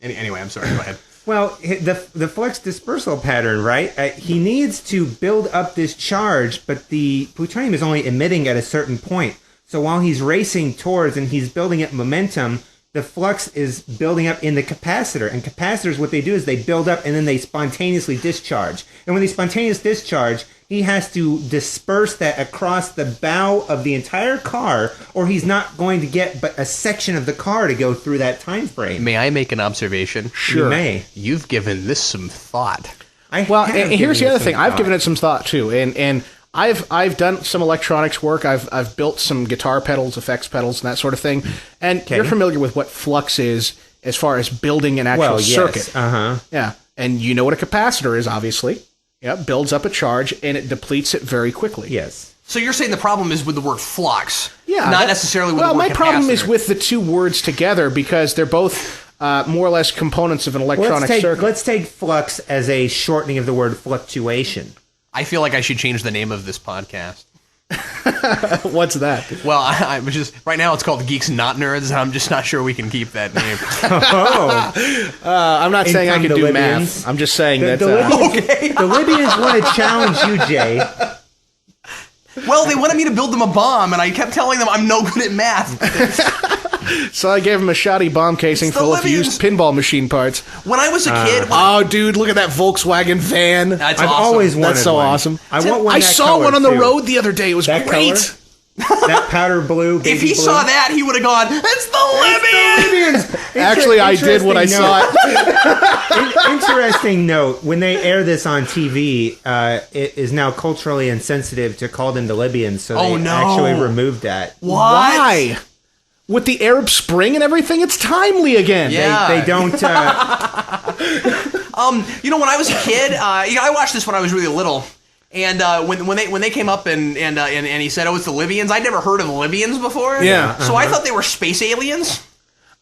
Anyway, I'm sorry. Go ahead. Well, the flux dispersal pattern, right? He needs to build up this charge, but the plutonium is only emitting at a certain point. So while he's racing towards and he's building up momentum, the flux is building up in the capacitor. And capacitors, what they do is they build up and then they spontaneously discharge. And when they spontaneously discharge, he has to disperse that across the bow of the entire car, or he's not going to get but a section of the car to go through that time frame. May I make an observation? Sure. You may. You've given this some thought. Well, and here's the other thing. I've given it some thought too, and I've done some electronics work. I've built some guitar pedals, effects pedals, and that sort of thing. And you're familiar with what Flux is as far as building an actual circuit. Yeah, and you know what a capacitor is, obviously. Yeah, builds up a charge and it depletes it very quickly. Yes. So you're saying the problem is with the word flux, yeah, not necessarily with the word my capacitor. problem is with the two words together because they're both more or less components of an electronic circuit. Let's take flux as a shortening of the word fluctuation. I feel like I should change the name of this podcast. What's that? Well, I was just right now it's called Geeks Not Nerds, and I'm just not sure we can keep that name. I'm not saying I can do Libyans. math. I'm just saying that. The Libyans want to challenge you, Jay. Well, they wanted me to build them a bomb, and I kept telling them I'm no good at math. So I gave him a shoddy bomb casing full of used pinball machine parts. When I was a kid... Oh, dude, look at that Volkswagen van. That's I've awesome. always wanted That's so one. awesome. I want one. I that saw color, one on the too. road the other day. It was That great. color? That powder blue, baby If he blue. saw that, he would have gone, it's the Libyans! Actually, I did when I saw it. Interesting note, when they air this on TV, it is now culturally insensitive to call them the Libyans, so they actually removed that. What? Why? With the Arab Spring and everything, it's timely again. Yeah. They don't... You know, when I was a kid, I watched this when I was really little. And when they came up and he said, "Oh, it's the Libyans," I'd never heard of Libyans before. Yeah. So I thought they were space aliens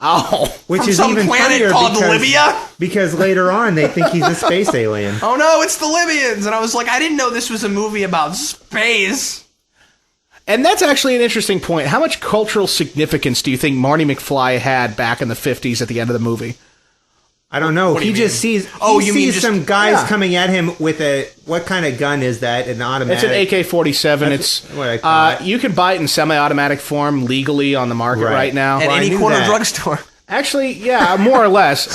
Oh. Which from is some even planet funnier called because, Libya. because later on they think he's a space alien. Oh no, it's the Libyans! And I was like, I didn't know this was a movie about space. And that's actually an interesting point. How much cultural significance do you think Marty McFly had back in the 50s at the end of the movie? I don't know. What do He you just mean? sees. Oh, He you mean sees just- some guys Yeah. coming at him with a. What kind of gun is that? An automatic. It's an AK-47. That's what I thought. You can buy it in semi-automatic form legally on the market right now. At Well, I any knew corner that. drugstore. Actually, yeah, more or less.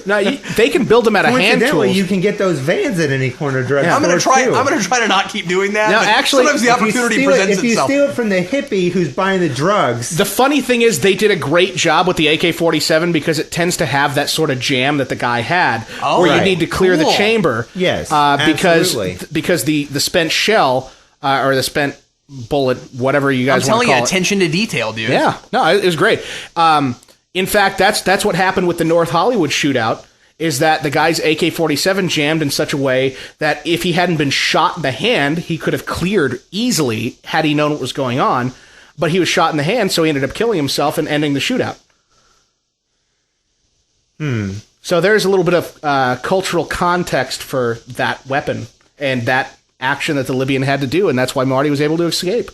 No, they can build them at a hand Coincidentally, tool. you can get those vans at any corner drugstore. I'm gonna try. Too. I'm gonna try to not keep doing that. Now, but actually, sometimes the If you opportunity steal it- presents If you itself. steal it from the hippie who's buying the drugs, The funny thing is they did a great job with the AK-47 because it tends to have that sort of jam that the guy had, Oh, where you right. need to clear Cool. the chamber. Yes, because the spent shell or the spent bullet, whatever you I'm guys want telling to you, call it. attention to detail, dude. Yeah, no, it was great. In fact, that's what happened with the North Hollywood shootout. Is that the guy's AK-47 jammed in such a way that if he hadn't been shot in the hand, he could have cleared easily had he known what was going on. But he was shot in the hand, so he ended up killing himself and ending the shootout. So there's a little bit of cultural context for that weapon and that action that the Libyan had to do, and that's why Marty was able to escape.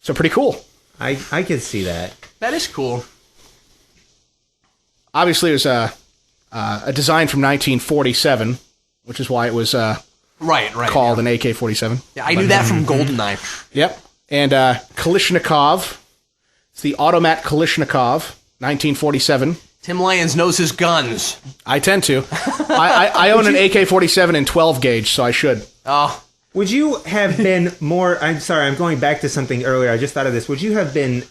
So pretty cool. I could see that. That is cool. Obviously, it was a design from 1947, which is why it was Right. called an AK-47. Yeah, I knew that from GoldenEye. Yep. And Kalishnikov. It's the Automat Kalishnikov, 1947. Tim Lyons knows his guns. I tend to. I own an AK-47 in 12 gauge, so I should. Oh, Would you have been more? I'm sorry, I'm going back to something earlier. I just thought of this. Would you have been?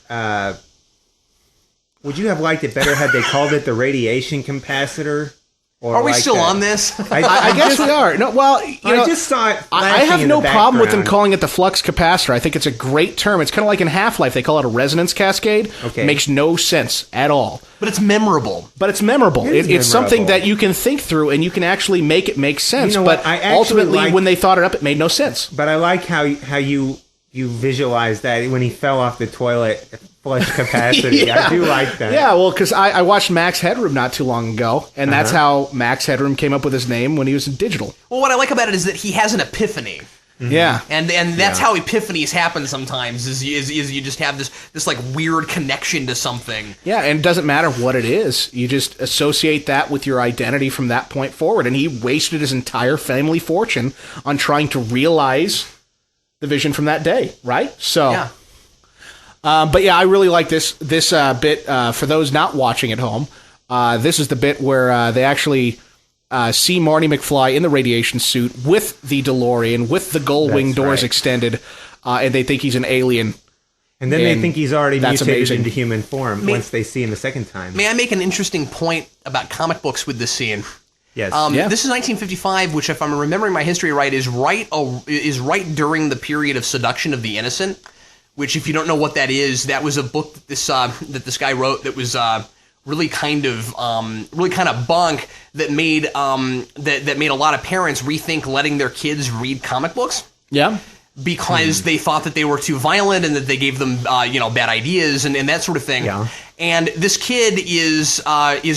Would you have liked it better had they called it the radiation capacitor? Or are we like still that? on this? I guess we are. No, well, I just saw it. I have flashing in no the problem with them background. calling it the flux capacitor. I think it's a great term. It's kind of like in Half-Life. They call it a resonance cascade. Okay. Makes no sense at all. But it's memorable. But it's memorable. It is It's something memorable. that you can think through and you can actually make it make sense. You know but what? I actually ultimately, like- when they thought it up, it made no sense. But I like how you visualize that when he fell off the toilet, flush capacity. I do like that. Yeah, well, because I watched Max Headroom not too long ago, and that's how Max Headroom came up with his name when he was in digital. Well, what I like about it is that he has an epiphany. Yeah. And that's how epiphanies happen sometimes, is you just have this like weird connection to something. Yeah, and it doesn't matter what it is. You just associate that with your identity from that point forward. And he wasted his entire family fortune on trying to realize the vision from that day, right? So, Yeah. but yeah, I really like this bit. For those not watching at home, this is the bit where they actually see Marty McFly in the radiation suit with the DeLorean, with the gull wing doors extended, and they think he's an alien. And then they think he's already mutated amazing. into human form once they see him the second time. May I make an interesting point about comic books with this scene? Yes. This is 1955, which, if I'm remembering my history right, is right during the period of seduction of the innocent. Which, if you don't know what that is, that was a book that this guy wrote that was really kind of bunk that made that made a lot of parents rethink letting their kids read comic books. Yeah. Because they thought that they were too violent and that they gave them, bad ideas and that sort of thing. Yeah. And this kid is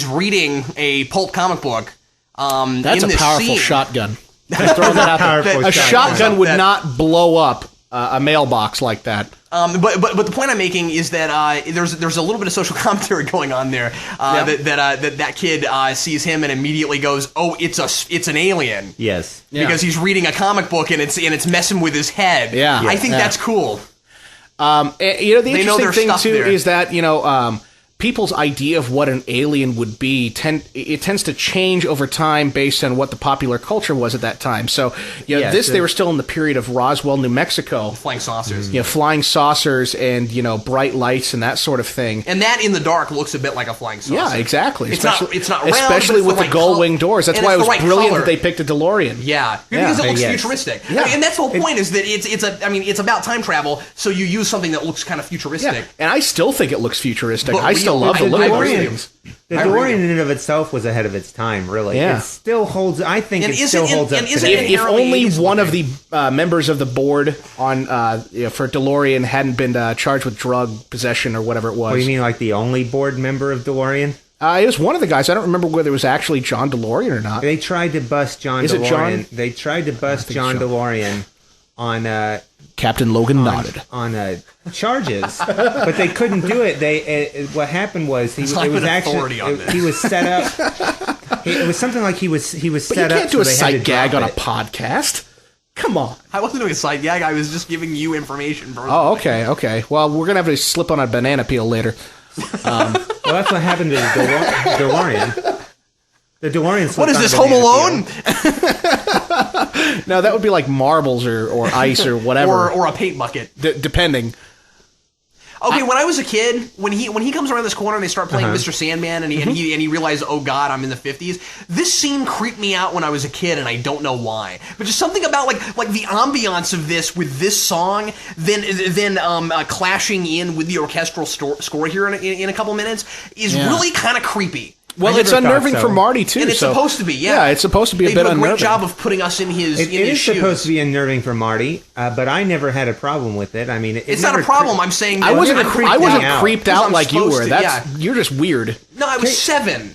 reading a pulp comic book. That's in a this powerful scene. shotgun. Just throwing that out there. A shotgun would not blow up a mailbox like that. But the point I'm making is that there's a little bit of social commentary going on there. That kid sees him and immediately goes, "Oh, it's an alien." Yes, because he's reading a comic book and it's messing with his head. Yeah, I think that's cool. The interesting thing too there. is that people's idea of what an alien would be tends to change over time based on what the popular culture was at that time. So, they were still in the period of Roswell, New Mexico. Flying saucers. Flying saucers and, bright lights and that sort of thing. And that in the dark looks a bit like a flying saucer. Yeah, exactly. It's not round, especially with the gull wing doors. That's why it was brilliant that they picked a DeLorean. Yeah, because it looks futuristic. Yeah. And that's the whole point is that it's about time travel, so you use something that looks kind of futuristic. Yeah. And I still think it looks futuristic. But I still love the look of those. The DeLorean in and of itself was ahead of its time, really. Yeah. It still holds, I think it still holds up today. If only one of the members of the board on for DeLorean hadn't been charged with drug possession or whatever it was. What do you mean, like the only board member of DeLorean? It was one of the guys. I don't remember whether it was actually John DeLorean or not. They tried to bust John Is DeLorean. It John? They tried to bust John DeLorean on... Captain Logan nodded. On charges, but they couldn't do it. What happened was he was set up. It was something like he was set up. But you can't do a sight gag on a podcast. Come on. I wasn't doing a sight gag. I was just giving you information. Oh, okay. Well, we're gonna have to slip on a banana peel later. Well, that's what happened to the DeLorean. The DeLorean. What is this, Home Alone? No, that would be like marbles or ice or whatever, or a paint bucket, depending. Okay, when I was a kid, when he comes around this corner and they start playing Mr. Sandman and he realizes, oh God, I'm in the 50s. This scene creeped me out when I was a kid, and I don't know why. But just something about like the ambiance of this with this song, then clashing in with the orchestral score here in a couple minutes is really kind of creepy. Well, it's unnerving for Marty, too. And it's supposed to be, Yeah, it's supposed to be a bit unnerving. They do a great job of putting us in his shoes. It is supposed to be unnerving for Marty, but I never had a problem with it. I mean, it's not a problem. I'm saying I wasn't creeped out like you were. You're just weird. No, I was 7.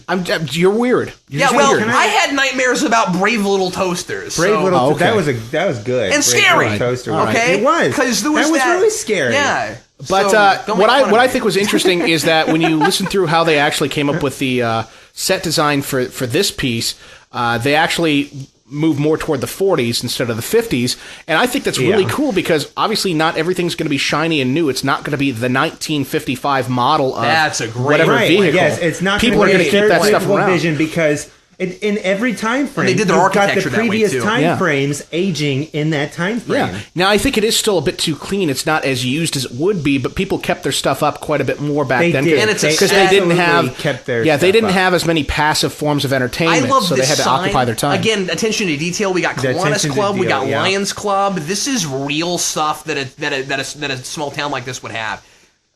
You're weird. Weird. I had nightmares about brave little toasters. That was good. And scary. Toaster. Okay, it was because that was really scary. Yeah. But what I think was interesting is that when you listen through how they actually came up with the set design for this piece, they actually move more toward the 40s instead of the 50s, and I think that's really cool because obviously not everything's going to be shiny and new. It's not going to be the 1955 model of whatever vehicle. Yes, it's not. People are going to keep that stuff around. Vision because. In every time frame, they did their architecture got the previous time frames aging in that time frame. Yeah. Now, I think it is still a bit too clean. It's not as used as it would be, but people kept their stuff up quite a bit more back then. Because they didn't have they didn't have as many passive forms of entertainment, so they had to occupy their time. Again, attention to detail. We got Kiwanis Club, we got Lyons Club. This is real stuff that a small town like this would have.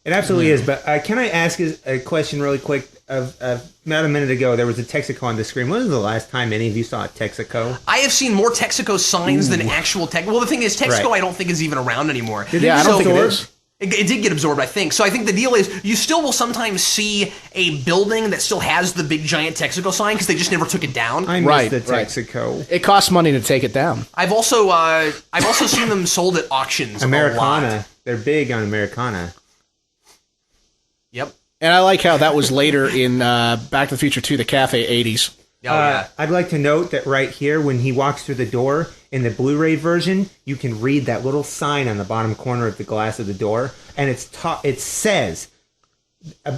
It absolutely is. But can I ask a question really quick? About a minute ago, there was a Texaco on the screen. When was the last time any of you saw a Texaco? I have seen more Texaco signs than actual Texaco. Well, the thing is, Texaco I don't think is even around anymore. I don't think it is. It did get absorbed, I think. So I think the deal is you still will sometimes see a building that still has the big giant Texaco sign because they just never took it down. I miss the Texaco. It costs money to take it down. I've also seen them sold at auctions. Americana. They're big on Americana. Yep. And I like how that was later in Back to the Future 2, the Cafe 80s. I'd like to note that right here, when he walks through the door, in the Blueray version, you can read that little sign on the bottom corner of the glass of the door, and it says,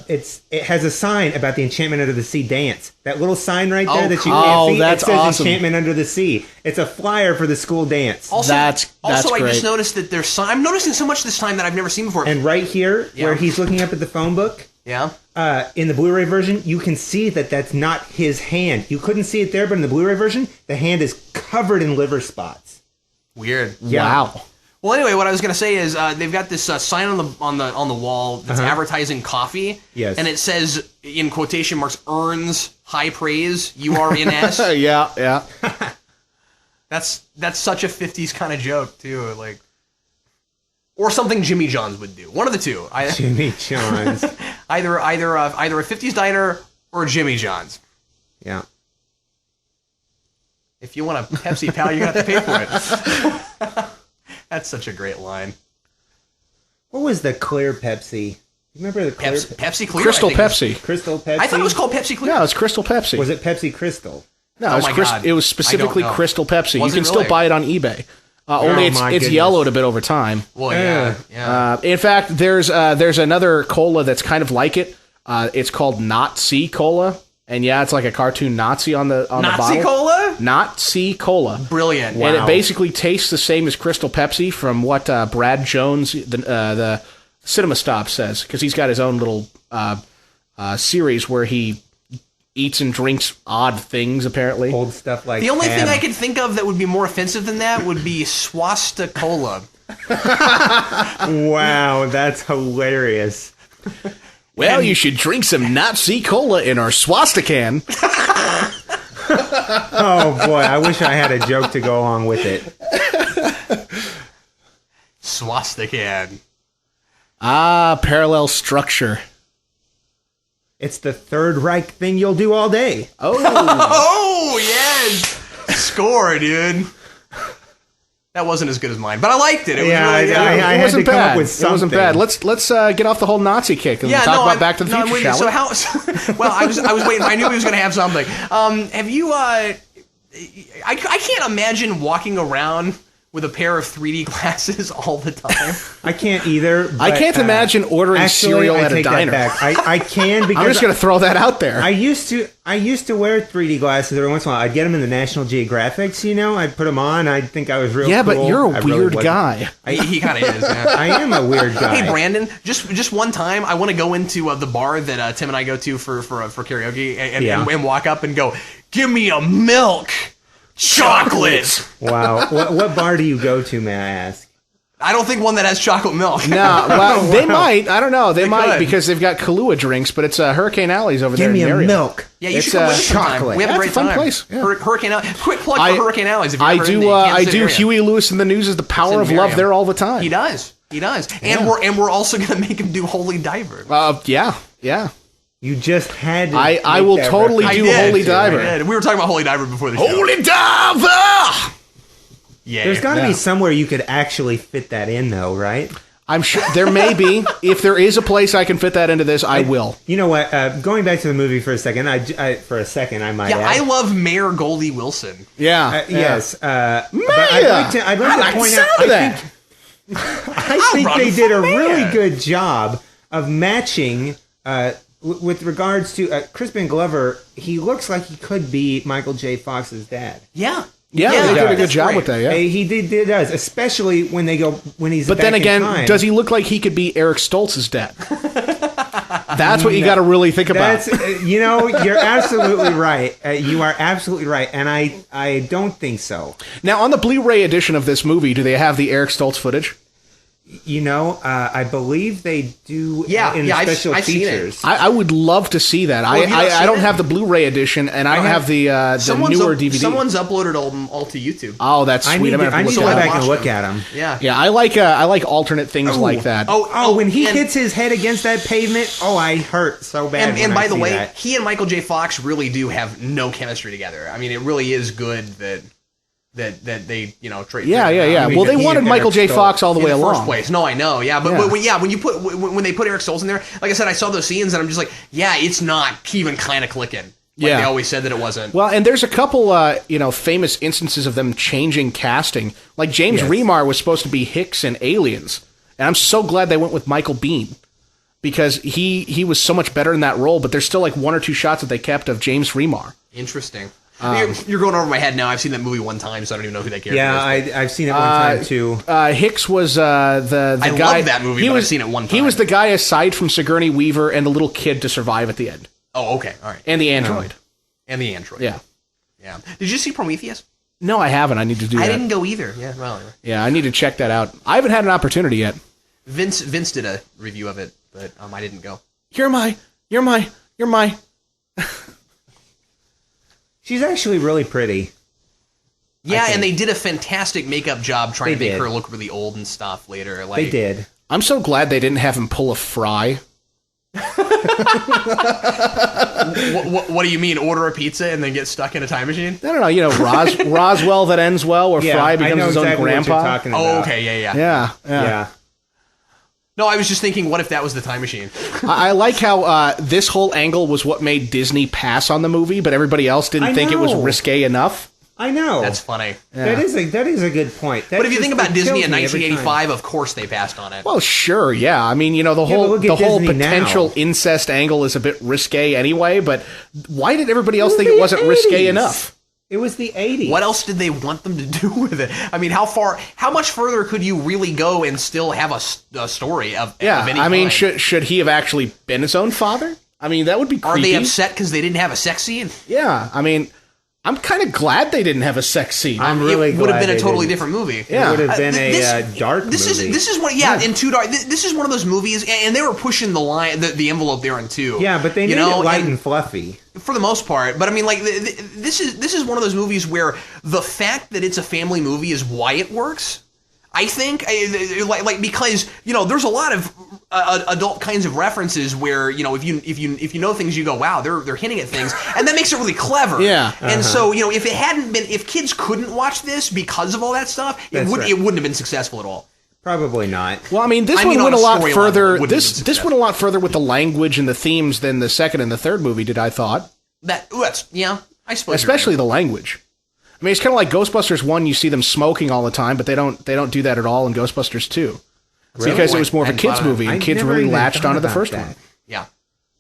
it has a sign about the Enchantment Under the Sea dance. That little sign right there that you cool. can't see. That's it says awesome. Enchantment Under the Sea. It's a flyer for the school dance. Also, That's I great. just noticed that there's I'm noticing so much this time that I've never seen before. And right here, where he's looking up at the phone book, yeah. In the Blu-ray version, you can see that that's not his hand. You couldn't see it there, but in the Blu-ray version, the hand is covered in liver spots. Weird. Yeah. Wow. Well, anyway, what I was going to say is they've got this sign on the wall that's advertising coffee. Yes. And it says in quotation marks earns high praise. URNS. Yeah. That's such a 50s kind of joke too, like, or something Jimmy John's would do. One of the two. Jimmy John's. either a 50s diner or Jimmy John's. Yeah. If you want a Pepsi, pal, you're gonna have to pay for it. That's such a great line. What was the clear Pepsi? You remember the clear Pepsi Clear? Crystal I think Pepsi. Crystal Pepsi? I thought it was called Pepsi Clear. No, it's Crystal Pepsi. Was it Pepsi Crystal? No, Oh it's my God. it was I specifically don't know. Crystal Pepsi. Was You it can still really? buy it on eBay. Only it's my goodness. yellowed a bit over time. Well, yeah. In fact, there's another cola that's kind of like it. It's called Nazi Cola, and yeah, it's like a cartoon Nazi on the Nazi bottle. Cola? Nazi Cola. Brilliant. And it basically tastes the same as Crystal Pepsi from what Brad Jones, the Cinema Stop, says, because he's got his own little series where he eats and drinks odd things, apparently. Old stuff like The only Tab. thing I could think of that would be more offensive than that would be Swasta Cola. Wow, that's hilarious. Well, you should drink some Nazi Cola in our swastican. Oh boy, I wish I had a joke to go along with it. Swastican. Parallel structure. It's the Third Reich thing you'll do all day. Oh, yes! Score, dude. That wasn't as good as mine, but I liked it. It was really good. I It had wasn't to come bad. up with It something. wasn't bad. Let's get off the whole Nazi kick and talk about Back to the Future, I'm with you. shall So we? how? Well, I was waiting. I knew he was going to have something. Have you? I can't imagine walking around with a pair of 3D glasses all the time. I can't either. But, I can't imagine ordering actually, cereal I at a take that diner. back. I can because I'm just going to throw that out there. I used to wear 3D glasses every once in a while. I'd get them in the National Geographics, you know. I'd put them on. I'd think I was real yeah, cool. but you're a I really weird wasn't. guy. He kind of is. Yeah. I am a weird guy. Hey Brandon, just one time, I want to go into the bar that Tim and I go to for karaoke and walk up and go, "Give me a milk chocolate." Wow. What bar do you go to, may I ask? I don't think one that has chocolate milk. No, well, they might. I don't know. They might could. because they've got Kahlua drinks, but it's Hurricane Alley's over there. Give me in the a area. milk. Yeah, you It's, should come with us sometime. chocolate. We have a Yeah, great it's a fun time. place, yeah. Hurricane Alley. Quick plug for Hurricane Alleys. If you're I ever in do. the Kansas I City do. area. Huey Lewis in the News is the power of in love Miriam. there all the time. He does. And we're also gonna make him do Holy Diver. Yeah. You just had to I make will that totally reference. do Holy Diver. I did. We were talking about Holy Diver before the show. Holy Diver. Yeah. There's got to Yeah. be somewhere you could actually fit that in, though, right? I'm sure there may be. If there is a place I can fit that into this, I will. You know what? Going back to the movie for a second, I might Yeah, add. I love Mayor Goldie Wilson. Yeah. Yes. Maya! But I'd like to point out. I think run they for did a mayor. really good job of matching with regards to Crispin Glover. He looks like he could be Michael J. Fox's dad. Yeah. Yeah, they did a good that's job great. with that. Yeah. He does, especially when he's. But back then in again, time. does he look like he could be Eric Stoltz's dad? That's what you got to really think about. That's you're absolutely right. You are absolutely right, and I don't think so. Now, on the Blu-ray edition of this movie, do they have the Eric Stoltz footage? I believe they do. Yeah, in yeah, the special I've seen it. features. I would love to see that. have you not I seen don't it? have the Blu-ray edition, and I have the newer DVD. Someone's uploaded them all to YouTube. Oh, that's I sweet. need I'm to, gonna I have need to to look go at back that. and look at them. Yeah. Yeah, I like alternate things like that. Oh, when he and- hits his head against that pavement, I hurt so bad. And when by I the see way, that. he and Michael J. Fox really do have no chemistry together. I mean, it really is good that they trade. Yeah. I mean, Well, they he wanted and Michael J. Eric Fox all the in way the along. first place. No, I know. Yeah, but Yeah. when you put when they put Eric Stoltz in there, like I said, I saw those scenes and I'm just like, yeah, it's not even kind of clicking. Like Yeah. they always said that it wasn't. Well, and there's a couple, famous instances of them changing casting. Like James Yes. Remar was supposed to be Hicks in Aliens, and I'm so glad they went with Michael Biehn. because he was so much better in that role, but there's still like one or two shots that they kept of James Remar. Interesting. You're going over my head now. I've seen that movie one time, so I don't even know who that character is. Yeah, I've seen it one time, too. Hicks was the I guy... love that movie, but I've seen it one time. He was the guy aside from Sigourney Weaver and the little kid to survive at the end. Oh, okay. All right. And the android. And the android. Yeah. Yeah. Did you see Prometheus? No, I haven't. I need to do that. I didn't go either. Yeah, well, anyway. Yeah, I need to check that out. I haven't had an opportunity yet. Vince did a review of it, but I didn't go. You're my... She's actually really pretty. Yeah, and they did a fantastic makeup job trying to make her look really old and stuff later. They did. I'm so glad they didn't have him pull a Fry. What do you mean? Order a pizza and then get stuck in a time machine? I don't know. You know, Roswell that ends well, where Fry becomes his own grandpa. Oh, okay, Yeah. No, I was just thinking, what if that was the time machine? I like how this whole angle was what made Disney pass on the movie, but everybody else didn't think it was risque enough. I know. That's funny. Yeah. That is a good point. But if you think about Disney in 1985, of course they passed on it. Well, sure, yeah. I mean, you know, the whole potential incest angle is a bit risque anyway, but why did everybody else think it wasn't risque enough? It was the 80s. What else did they want them to do with it? I mean, how much further could you really go and still have a story of any I mean, kind? should he have actually been his own father? I mean, that would be creepy. Are they upset because they didn't have a sex scene? Yeah, I mean, I'm kind of glad they didn't have a sex scene. I'm really glad it would have been a totally different movie. Yeah. It would have been a dark movie. This is what, in Two Dark. This is one of those movies, and they were pushing the envelope there in Two. Yeah, but they made it light and fluffy for the most part. But I mean, like this is one of those movies where the fact that it's a family movie is why it works. I think, because there's a lot of adult kinds of references where if you know things, you go, wow, they're hinting at things, and that makes it really clever. Yeah. And so if kids couldn't watch this because of all that stuff, it wouldn't have been successful at all. Probably not. Well, I mean, this one went a lot further. This went a lot further with the language and the themes than the second and the third movie did. I thought I suppose, especially the language. I mean, it's kind of like Ghostbusters 1, you see them smoking all the time, but they don't do that at all in Ghostbusters 2. Really? Because it was more of a kids movie, and kids really latched onto the first one. Yeah.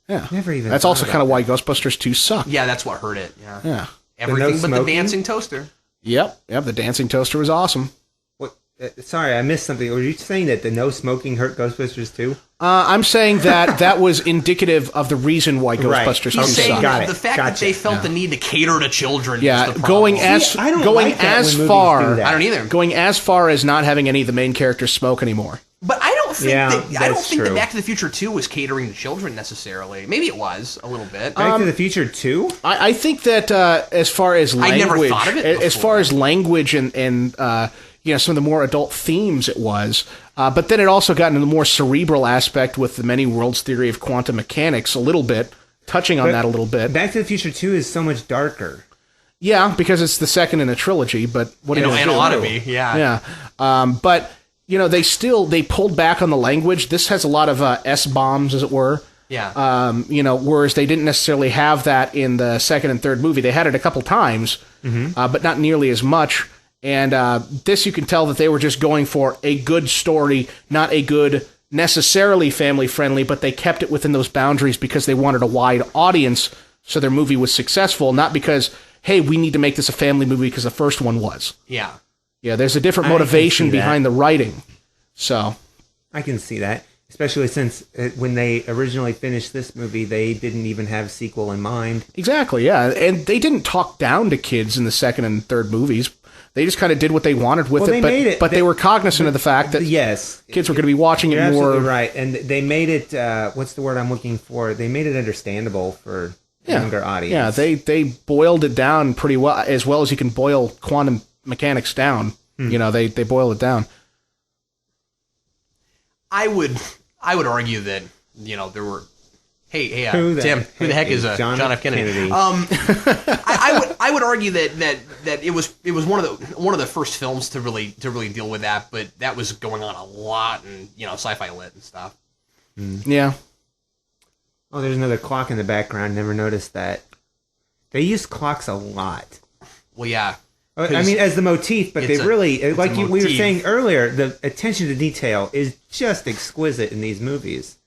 Yeah. Never even That's also kind of why Ghostbusters 2 sucked. Yeah, that's what hurt it. Yeah. Yeah. Everything but the dancing toaster. Yep, the dancing toaster was awesome. What? Sorry, I missed something. Were you saying that the no smoking hurt Ghostbusters 2? I'm saying that was indicative of the reason why Ghostbusters 2 He's saying sucked. the fact that they felt the need to cater to children. Yeah, was the problem. I don't like that when movies do that. I don't either. Going as far as not having any of the main characters smoke anymore. But I don't think that true. Back to the Future 2 was catering to children necessally. Maybe it was a little bit. Back to the Future 2? I think that as far as language, I never thought of it before. As far as language and some of the more adult themes, it was. But then it also got into the more cerebral aspect with the many worlds theory of quantum mechanics a little bit, touching on that a little bit. Back to the Future 2 is so much darker. Yeah, because it's the second in a trilogy, but what do you do? And it ought to be, yeah. Yeah. But, they pulled back on the language. This has a lot of S-bombs, as it were. Yeah. Whereas they didn't necessarily have that in the second and third movie. They had it a couple times, but not nearly as much. And this, you can tell that they were just going for a good story, not a good, necessarily family-friendly, but they kept it within those boundaries because they wanted a wide audience, so their movie was successful, not because, hey, we need to make this a family movie because the first one was. Yeah. Yeah, there's a different motivation behind the writing. So I can see that, especially since when they originally finished this movie, they didn't even have a sequel in mind. Exactly, yeah. And they didn't talk down to kids in the second and third movies. They just kind of did what they wanted with it, but they were cognizant of the fact that kids were going to be watching it more. You're absolutely right, and they made it, what's the word I'm looking for? They made it understandable for younger audience. Yeah, they boiled it down pretty well as you can boil quantum mechanics down. They boiled it down. I would argue that, there were... Hey, Tim, who the heck is John F. Kennedy? I would argue that it was one of the first films to really deal with that, but that was going on a lot in sci-fi lit and stuff. Yeah. Oh, there's another clock in the background. Never noticed that. They use clocks a lot. Well, yeah. I mean, as the motif, but they really, like we were saying earlier, the attention to detail is just exquisite in these movies.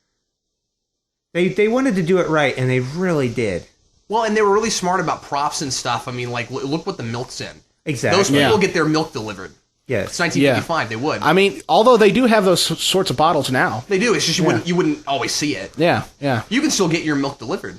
They wanted to do it right, and they really did. Well, and they were really smart about props and stuff. I mean, like, look what the milk's in. Exactly. Those people get their milk delivered. Yes. It's 1955. They would. I mean, although they do have those sorts of bottles now. They do. It's just you wouldn't always see it. Yeah, yeah. You can still get your milk delivered.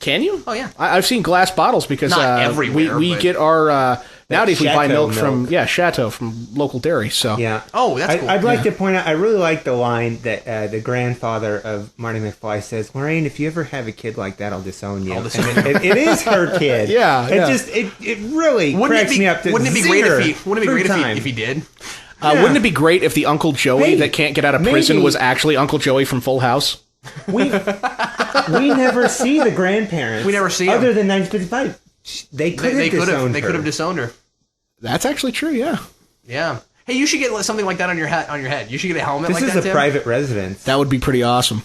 Can you? Oh, yeah. I've seen glass bottles because Not everywhere, we but- get our nowadays we buy Chateau milk from milk. Chateau from local dairy. So Yeah. Oh, that's cool. I'd like to point out, I really like the line that the grandfather of Marty McFly says, Lorraine, if you ever have a kid like that, I'll disown you. I'll disown And it is her kid. Yeah, yeah. It really cracks me up to Wouldn't it be great if he did? Wouldn't it be great if the Uncle Joey that can't get out of prison maybe. was actually Uncle Joey from Full House? We never see the grandparents. We never see them. Other than 1955. They could have disowned her. They could have disowned her. That's actually true. Yeah, Yeah. Hey, you should get something like that on your head. You should get a helmet This like is that, a Tim. private residence. that would be pretty awesome.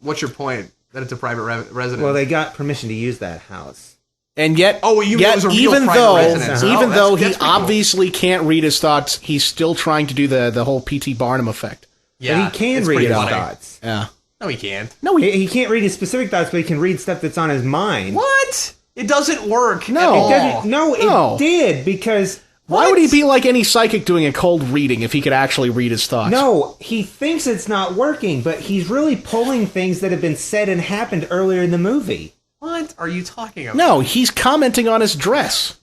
What's your point? That it's a private residence. Well, they got permission to use that house. And yet, Oh, you mean it was a real even private though residence. even Oh, that's- though that's he pretty cool. obviously can't read his thoughts, he's still trying to do the whole P.T. Barnum effect. yeah, But he can it's read pretty his funny. thoughts. Yeah. No, he can't. No, He can't read his specific thoughts, but he can read stuff that's on his mind. What? It doesn't work. No. at It all. Doesn't- no, No. it did, because... why would he be like any psychic doing a cold reading if he could actually read his thoughts? No, he thinks it's not working, but he's really pulling things that have been said and happened earlier in the movie. What are you talking about? No, he's commenting on his dress.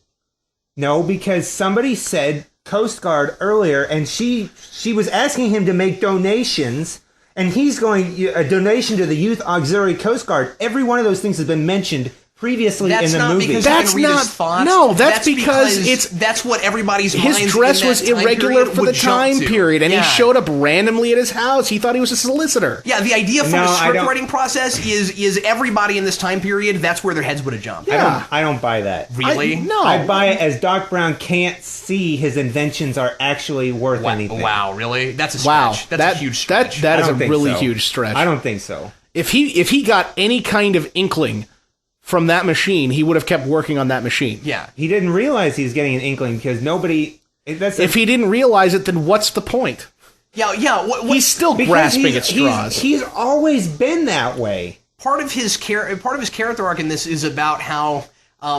No, because somebody said Coast Guard earlier, and she was asking him to make donations, and he's going, a donation to the Youth Auxiliary Coast Guard. Every one of those things has been mentioned previously That's in the not movie. because That's he can read not- his thoughts. no, that's because that's what everybody's His minds dress in that was time irregular period for the would jump time to. period, and Yeah. he showed up randomly at his house. He thought he was a solicitor. Yeah, the idea from No, a I script don't- writing process is everybody in this time period. That's where their heads would have jumped. Yeah. I don't buy that. Really? No. I buy it as Doc Brown can't see his inventions are actually worth anything. Wow, really? That's a Wow, stretch. That's a huge stretch. That I is a don't think really so. huge stretch. I don't think so. If he got any kind of inkling from that machine, he would have kept working on that machine. Yeah. He didn't realize he was getting an inkling because nobody... If he didn't realize it, then what's the point? Yeah. What, He's still because grasping at straws. He's always been that way. part of his character arc in this is about how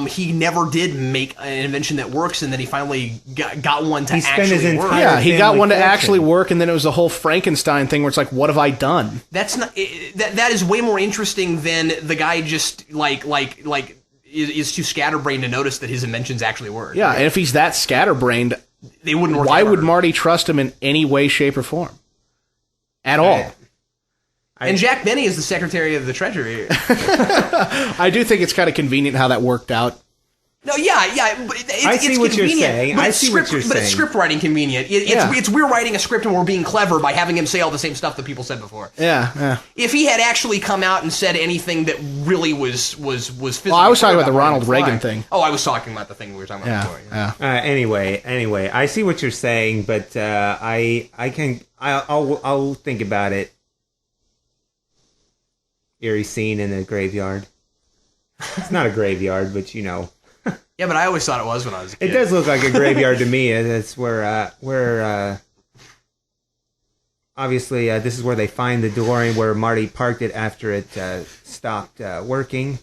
he never did make an invention that works, and then he finally got one to He spent his actually work. entire- Yeah, he got family one to fortune. actually work, and then it was the whole Frankenstein thing where it's like, what have I done? That's not that is way more interesting than the guy just is too scatterbrained to notice that his inventions actually work. Yeah, and if he's that scatterbrained, They wouldn't work. why ever. would Marty trust him in any way, shape, or form? At all. And Jack Benny is the Secretary of the Treasury. I do think it's kind of convenient how that worked out. No, yeah, but I see it's what you're convenient, saying. but I it's see what you're But it's saying. script writing convenient. Yeah. It's we're writing a script and we're being clever by having him say all the same stuff that people said before. Yeah. If he had actually come out and said anything that really was physically Well, I was talking about the Marty Ronald McFly. Reagan thing. Oh, I was talking about the thing we were talking about before. Yeah. Anyway, I see what you're saying, but I'll think about it. Eerie scene in a graveyard. It's not a graveyard, but you know, Yeah, but I always thought it was when I was a it kid. does look like a graveyard to me. That's where obviously this is where they find the DeLorean where Marty parked it after it stopped working.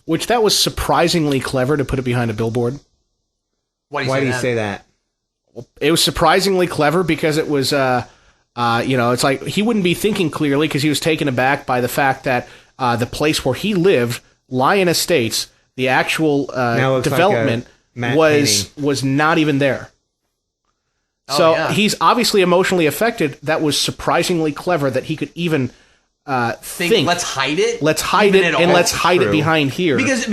Which that was surprisingly clever to put it behind a billboard. Why Why do you say that? It was surprisingly clever because it was, it's like he wouldn't be thinking clearly because he was taken aback by the fact that the place where he lived, Lyon Estates, the actual Now looks like development a matte was not even there. Oh, So yeah. he's obviously emotionally affected. That was surprisingly clever that he could even think. Let's hide it. Let's hide even it at and all. let's hide it True. behind here. because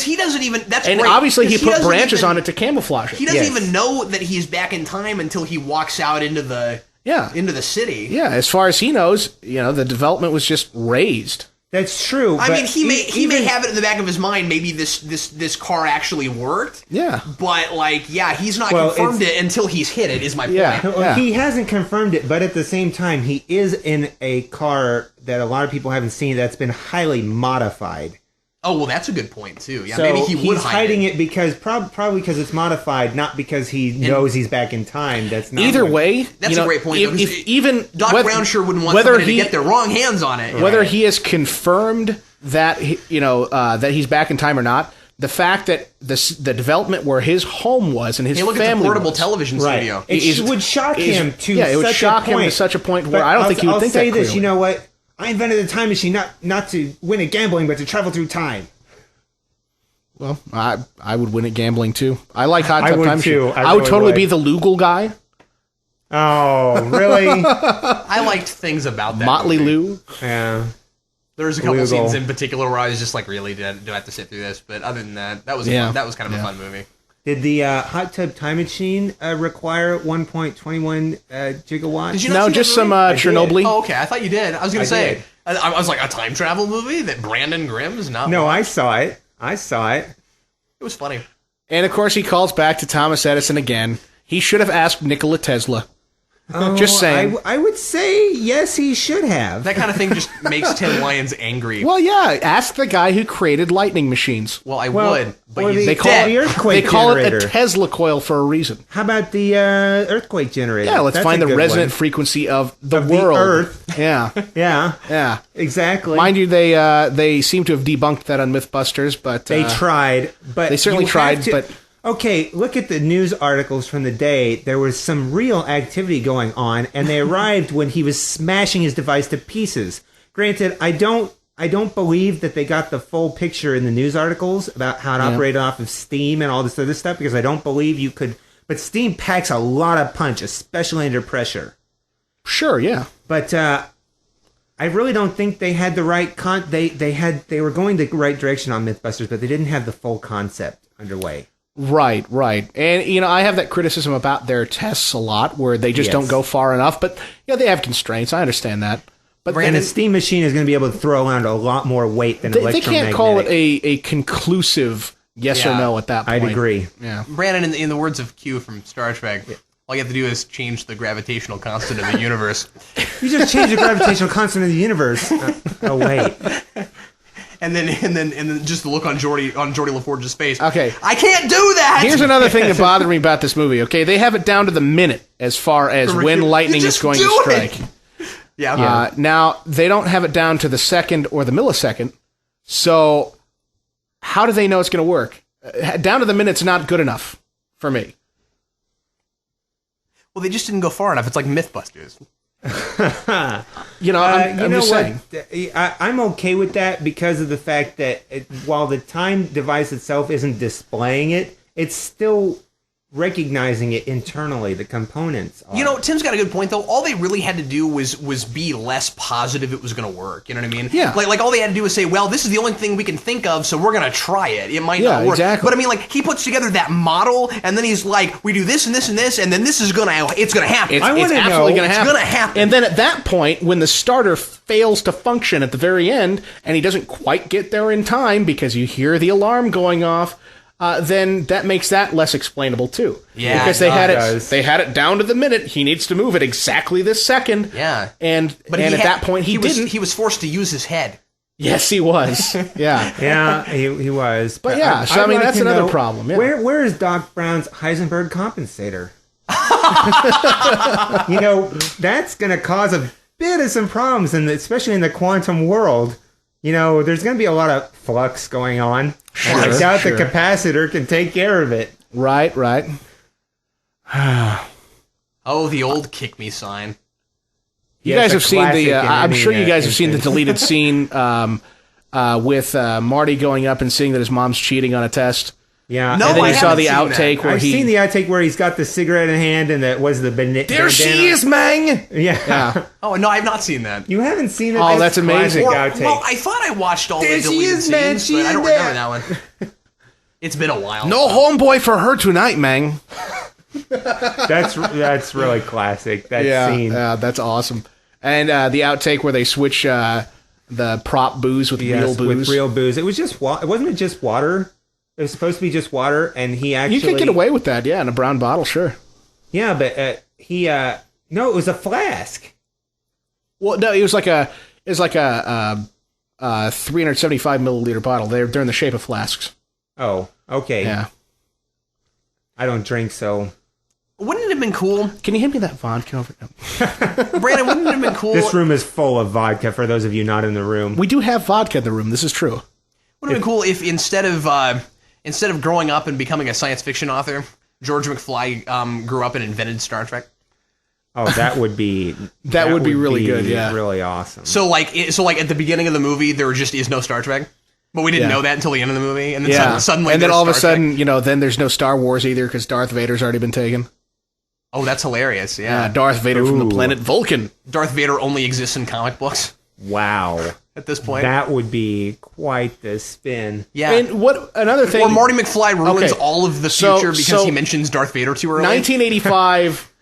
he doesn't even. That's and great, obviously he because put doesn't branches even- on it to camouflage it. He doesn't Yes. even know that he's back in time until he walks out into the city. Yeah, as far as he knows, the development was just raised. That's true. I but mean, he may even- have it in the back of his mind. Maybe this car actually worked. Yeah. But he's not Well, confirmed it until he's hit it. Is my point. Yeah. Well, he hasn't confirmed it, but at the same time, he is in a car that a lot of people haven't seen that's been highly modified. Oh, well, that's a good point, too. Yeah, So maybe he would he's hide hiding it because probably because it's modified, not because he knows he's back in time. That's not Either what- way, That's a great point. Even Doc Brown sure wouldn't want whether somebody to get their wrong hands on it. whether he has confirmed that that he's back in time or not, the fact that the development where his home was and his Hey, look at the family portable was, television studio. It would shock him to it would such shock a point. him to such a point where But I don't think he would I'll think say that this. clearly. You know what? I invented a time machine not to win at gambling, but to travel through time. Well, I would win at gambling too. I like Hot Tub would Time too. Machine. I would really totally would. be the Lugal guy, Oh, really? I liked things about that Motley movie. Lou. Yeah. There was a couple Lugal. scenes in particular where I was just like, really, do I have to sit through this? But other than that, that was kind of a fun movie. Did the Hot Tub Time Machine require 1.21 gigawatts? Did you not No, see that just some movie? Chernobyl. Oh, okay. I thought you did. I was going I to say. did. I was like, a time travel movie that Brandon Grimm is not. No, watched? I saw it. It was funny. And of course, he calls back to Thomas Edison again. He should have asked Nikola Tesla. Just saying. I would say yes, he should have. That kind of thing just makes Tim Lyons angry. Well, yeah, ask the guy who created lightning machines. Well, I Well, would, but or he's They call dead. the earthquake they call it a generator. Tesla coil for a reason. How about the earthquake generator? Yeah, let's That's find a the good resonant one. frequency of the Of the world. Earth. Yeah, Yeah, yeah. exactly. Mind you, they seem to have debunked that on MythBusters, but They tried, but they certainly you have tried, to- but- okay, look at the news articles from the day. There was some real activity going on, and they arrived when he was smashing his device to pieces. Granted, I don't believe that they got the full picture in the news articles about how it operated off of Steam and all this other stuff, because I don't believe you could. But Steam packs a lot of punch, especially under pressure. sure, yeah. But I really don't think they had the right they were going the right direction on MythBusters, but they didn't have the full concept underway. Right. And, I have that criticism about their tests a lot, where they just Yes. don't go far enough, but, they have constraints. I understand that. But And a steam machine is going to be able to throw around a lot more weight than they electromagnetic. can't call it a conclusive yes or Yeah. no at that point. I'd agree. Yeah. Brandon, in the words of Q from Star Trek, all you have to do is change the gravitational constant of the universe. You just change the gravitational constant of the universe. Oh wait. And then just the look on Geordie LaForge's face. Okay. I can't do that. Here's another thing that bothered me about this movie, okay? They have it down to the minute as far as when lightning is Just going do to it. strike. Yeah. Now, they don't have it down to the second or the millisecond, so how do they know it's going to work? Down to the minute's not good enough for me. Well, they just didn't go far enough. It's like MythBusters. I'm You just know saying. what? I'm okay with that because of the fact that while the time device itself isn't displaying it, it's still recognizing it internally. The components are. Tim's got a good point though. All they really had to do was be less positive it was going to work. You know what I mean? Yeah. Like all they had to do was say, well, this is the only thing we can think of, so we're going to try it. It might not work. Exactly. But I mean, like he puts together that model, and then he's like, we do this and this and this, and then this is it's going to happen. It's wanna absolutely know- going to happen. It's gonna happen. And then at that point, when the starter fails to function at the very end, and he doesn't quite get there in time because you hear the alarm going off, then that makes that less explainable too. Yeah, because it does. they had it down to the minute. He needs to move it exactly this second. Yeah. But he at had- that point he didn't. He was forced to use his head. Yes, he was. Yeah. Yeah, he was. But yeah, so, I'd I mean, like that's to another know, problem, yeah. Where is Doc Brown's Heisenberg compensator? That's going to cause a bit of some problems, especially in the quantum world. There's going to be a lot of flux going on. And I doubt the capacitor can take care of it. Right. Oh, the old kick me sign. You Yeah, guys it's have a seen the. classic in I'm any, sure you guys have seen the instance. deleted scene with Marty going up and seeing that his mom's cheating on a test. Yeah. No, And then I you saw haven't the seen outtake that. where I've seen the outtake where he's got the cigarette in hand and that was the There she is, Mang. Yeah. Oh no, I've not seen that. You haven't seen it? Oh, that's amazing. classic outtake. Well, I thought I watched all There the she deleted is, man. scenes, She but I don't is remember there. that one. It's been a while. No homeboy for her tonight, Mang. That's really classic. That scene. Yeah, that's awesome. And the outtake where they switch the prop booze with real booze. With real booze. It was just wasn't it just water? It was supposed to be just water, and he actually You could get away with that, yeah, in a brown bottle, sure. Yeah, but no, it was a flask. Well, no, it was like a 375 milliliter bottle. They're in the shape of flasks. Oh, okay. Yeah. I don't drink, so... Wouldn't it have been cool? Can you hand me that vodka over? No. Brandon, wouldn't it have been cool? This room is full of vodka, for those of you not in the room. We do have vodka in the room. This is true. Would have been cool if instead of growing up and becoming a science fiction author, George McFly grew up and invented Star Trek. Oh, that would be... that would be really good, yeah. Really awesome. So like at the beginning of the movie, there just is no Star Trek. But we didn't know that until the end of the movie. And then suddenly and then all of a Star sudden, Trek. then there's no Star Wars either because Darth Vader's already been taken. Oh, that's hilarious, yeah. Darth Vader from the planet Vulcan. Darth Vader only exists in comic books Wow. at this point. That would be quite the spin. Yeah. And what another thing... Or Marty McFly ruins Okay. all of the So- future because so- he mentions Darth Vader too early. 1985,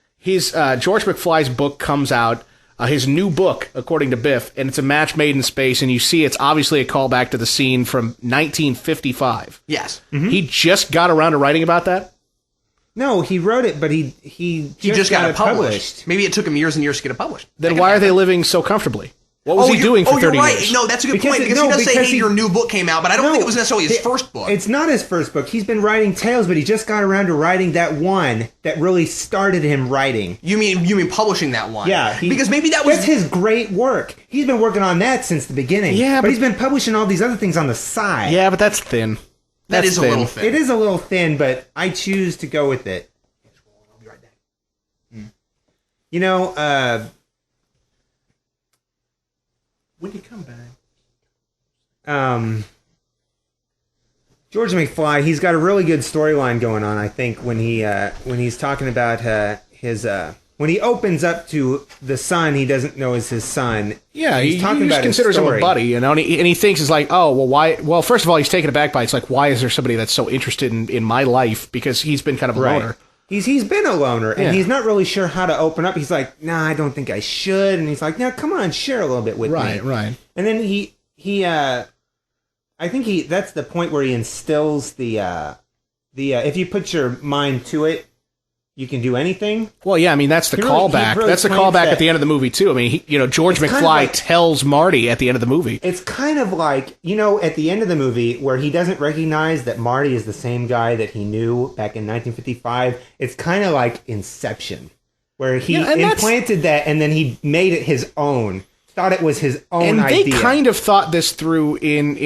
George McFly's book comes out, his new book, according to Biff, and it's a match made in space, and you see it's obviously a callback to the scene from 1955. Yes. He just got around to writing about that? No, he wrote it, but he He just got it published. Maybe it took him years and years to get it published. Then why are they living so comfortably? What was he doing for 30 you're right. years? No, that's a good Because point. it- Because no, he does say, because hey, he- your new book came out, but I don't think it was necessarily his first book. It's not his first book. He's been writing tales, but he just got around to writing that one that really started him writing. You mean publishing that one? Yeah. Because maybe that was... That's his great work. He's been working on that since the beginning. Yeah, but but- he's been publishing all these other things on the side. Yeah, but that's thin. That That's is a little thin. It is a little thin, but I choose to go with it. I'll be right back. You know, When you come back. George McFly, he's got a really good storyline going on, I think, when he's talking about his when he opens up to the son he doesn't know is his son. Yeah, he's he talking just about his considers him a story. buddy, and he thinks it's like, oh, well, why? Well, first of all, he's taken aback by it's like, why is there somebody that's so interested in my life? Because he's been kind of a loner. He's been a loner, and Yeah. he's not really sure how to open up. He's like, nah, I don't think I should. And he's like, nah, come on, share a little bit with me. Right. And then I think that's the point where he instills the if you put your mind to it, you can do anything. Well, yeah, I mean, that's the He really- callback. he really That's the claims callback that- at the end of the movie, too. I mean, George It's kind McFly of like- tells Marty at the end of the movie. It's kind of like, at the end of the movie where he doesn't recognize that Marty is the same guy that he knew back in 1955. It's kind of like Inception, where he Yeah, and that's- implanted that and then he made it his own. Thought it was his own And they idea. kind of thought this through in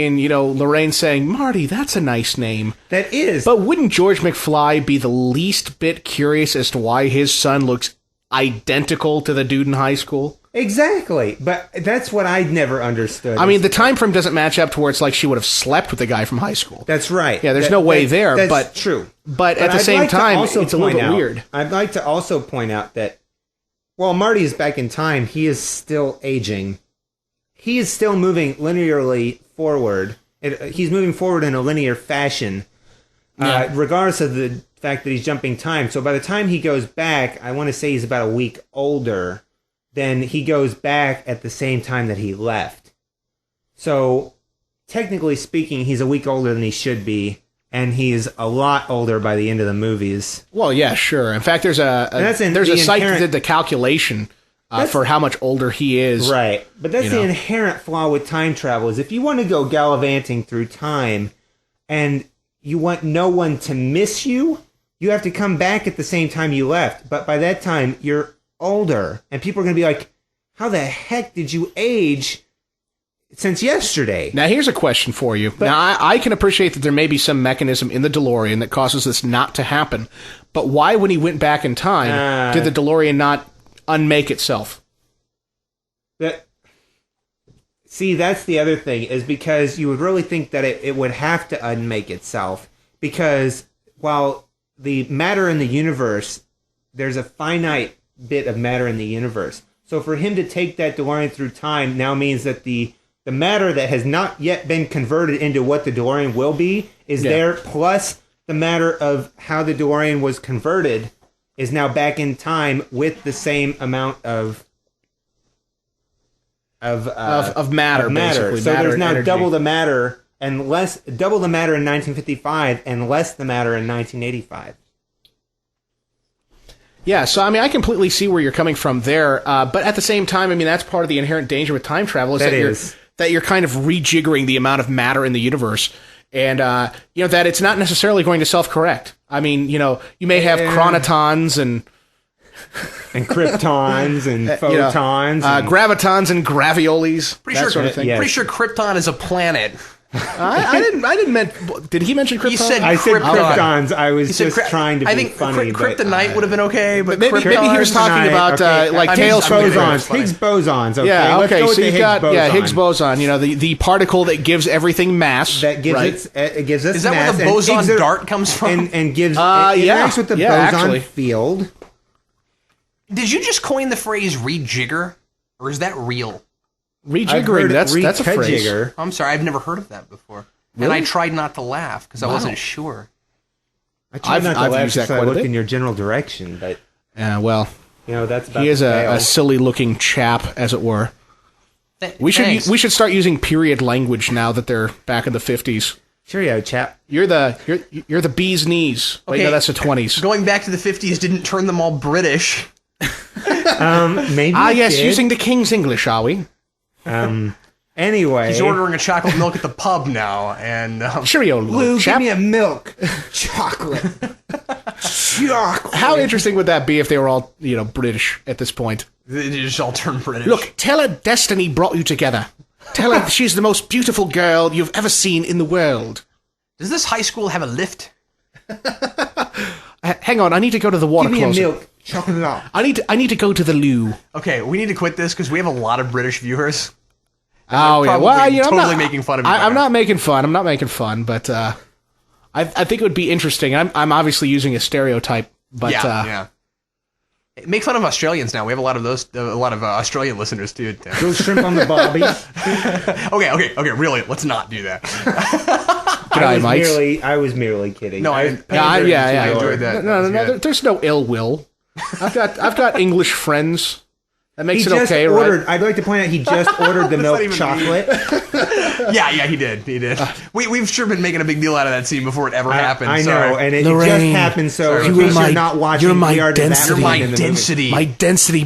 Lorraine saying, Marty, that's a nice name. That is. But wouldn't George McFly be the least bit curious as to why his son looks identical to the dude in high school? Exactly. But that's what I'd never understood. I mean, the time frame doesn't match up to where it's like she would have slept with the guy from high school. That's right. Yeah, there's no way there, That's but- true. But at the I'd same like to time, also it's a little point bit out- weird. I'd like to also point out that while Marty is back in time, he is still aging. He is still moving linearly forward. He's moving forward in a linear fashion, regardless of the fact that he's jumping time. So by the time he goes back, I want to say he's about a week older. Then he goes back at the same time that he left. So technically speaking, he's a week older than he should be. And he's a lot older by the end of the movies. Well, yeah, sure. In fact, there's a that's in there's the a site that inherent- did the calculation for how much older he is. Right. But that's the inherent flaw with time travel is if you want to go gallivanting through time and you want no one to miss you, you have to come back at the same time you left. But by that time, you're older. And people are going to be like, how the heck did you age since yesterday? Now, here's a question for you. Now, I can appreciate that there may be some mechanism in the DeLorean that causes this not to happen. But why, when he went back in time, did the DeLorean not unmake itself? See, that's the other thing, is because you would really think that it would have to unmake itself. Because while the matter in the universe, there's a finite bit of matter in the universe. So for him to take that DeLorean through time now means that the matter that has not yet been converted into what the DeLorean will be is there, plus the matter of how the DeLorean was converted is now back in time with the same amount of matter, basically. So matter there's and now energy. double the matter in 1955 and less the matter in 1985. Yeah, so I mean, I completely see where you're coming from there, but at the same time, I mean, that's part of the inherent danger with time travel is That that is. that you're kind of rejiggering the amount of matter in the universe. And, that it's not necessarily going to self-correct. I mean, you may have chronotons and kryptons and photons, and gravitons and graviolis, sort of thing. Pretty sure Krypton is a planet. I didn't did he mention Krypton? He said I said Krypton. kryptons. I was just trying to be I think funny. Kryptonite would have been okay, but maybe he was talking about Tales from the bosons, Higgs bosons. Okay, yeah, let's okay. go with So the you've Higgs got boson. Higgs boson. The particle that gives everything mass. That gives it gives us Is that mass where the boson dart comes from? and gives interacts with the boson actually. field. Did you just coin the phrase rejigger, or is that real? Rejiggering. That's a phrase. I'm sorry, I've never heard of that before. Really? And I tried not to laugh because I wasn't sure. I tried not to laugh used that because I quite a looked bit. in your general direction, but well, that's about he is to a fail. silly-looking chap, as it were. We should start using period language now that they're back in the 50s. Cheerio, chap. You're the bee's knees. Wait, Okay. no, that's the 20s. Going back to the 50s didn't turn them all British. Maybe. Yes, using the King's English, are we? Anyway, He's ordering a chocolate milk at the pub now, and Cheerio, Lou, chap. give me a milk, chocolate. Chocolate. How interesting would that be if they were all, British at this point? they just all turn British. Look, tell her destiny brought you together. Tell her she's the most beautiful girl you've ever seen in the world. Does this high school have a lift? Hang on, I need to go to the water Give me closet. a milk, chocolate. I need to go to the loo. Okay, we need to quit this because we have a lot of British viewers. Oh yeah, probably well, totally I'm not making fun of you. I'm not making fun. I'm not making fun, but I think it would be interesting. I'm obviously using a stereotype, but yeah. Make fun of Australians now. We have a lot of Australian listeners too. Go shrimp on the barbie. Okay. Really, let's not do that. I was merely kidding. No, I enjoyed that. No. There's no ill will. I've got English friends. That makes He it just okay, ordered. right? I'd like to point out he just ordered the milk chocolate. Yeah, he did. We've sure been making a big deal out of that scene before it ever happened. I know, Sorry. and it Lorraine, just happened. So in case you're not watching, you're my we are density. You're my in the movie. density. My density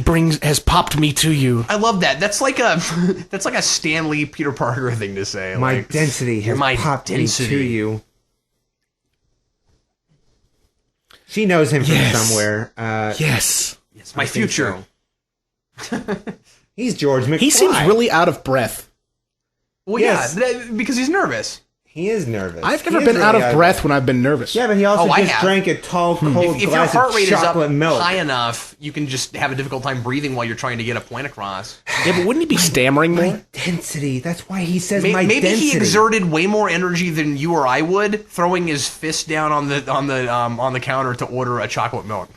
has popped me to you. I love that. That's like a Stan Lee Peter Parker thing to say. My like, density has my popped density. me to you. She knows him from somewhere. Yes. It's my future. He's George McFly. He seems really out of breath. Well, Yes. because he's nervous. He is nervous. I've never He been is out really of breath when I've been nervous. Yeah, but he also I just have. drank a tall, cold If your glass heart of rate is up chocolate milk. high enough, you can just have a difficult time breathing while you're trying to get a point across. Yeah, but wouldn't he be stammering more? My density. That's why he says my Maybe density. he exerted way more energy than you or I would, throwing his fist down on the counter to order a chocolate milk.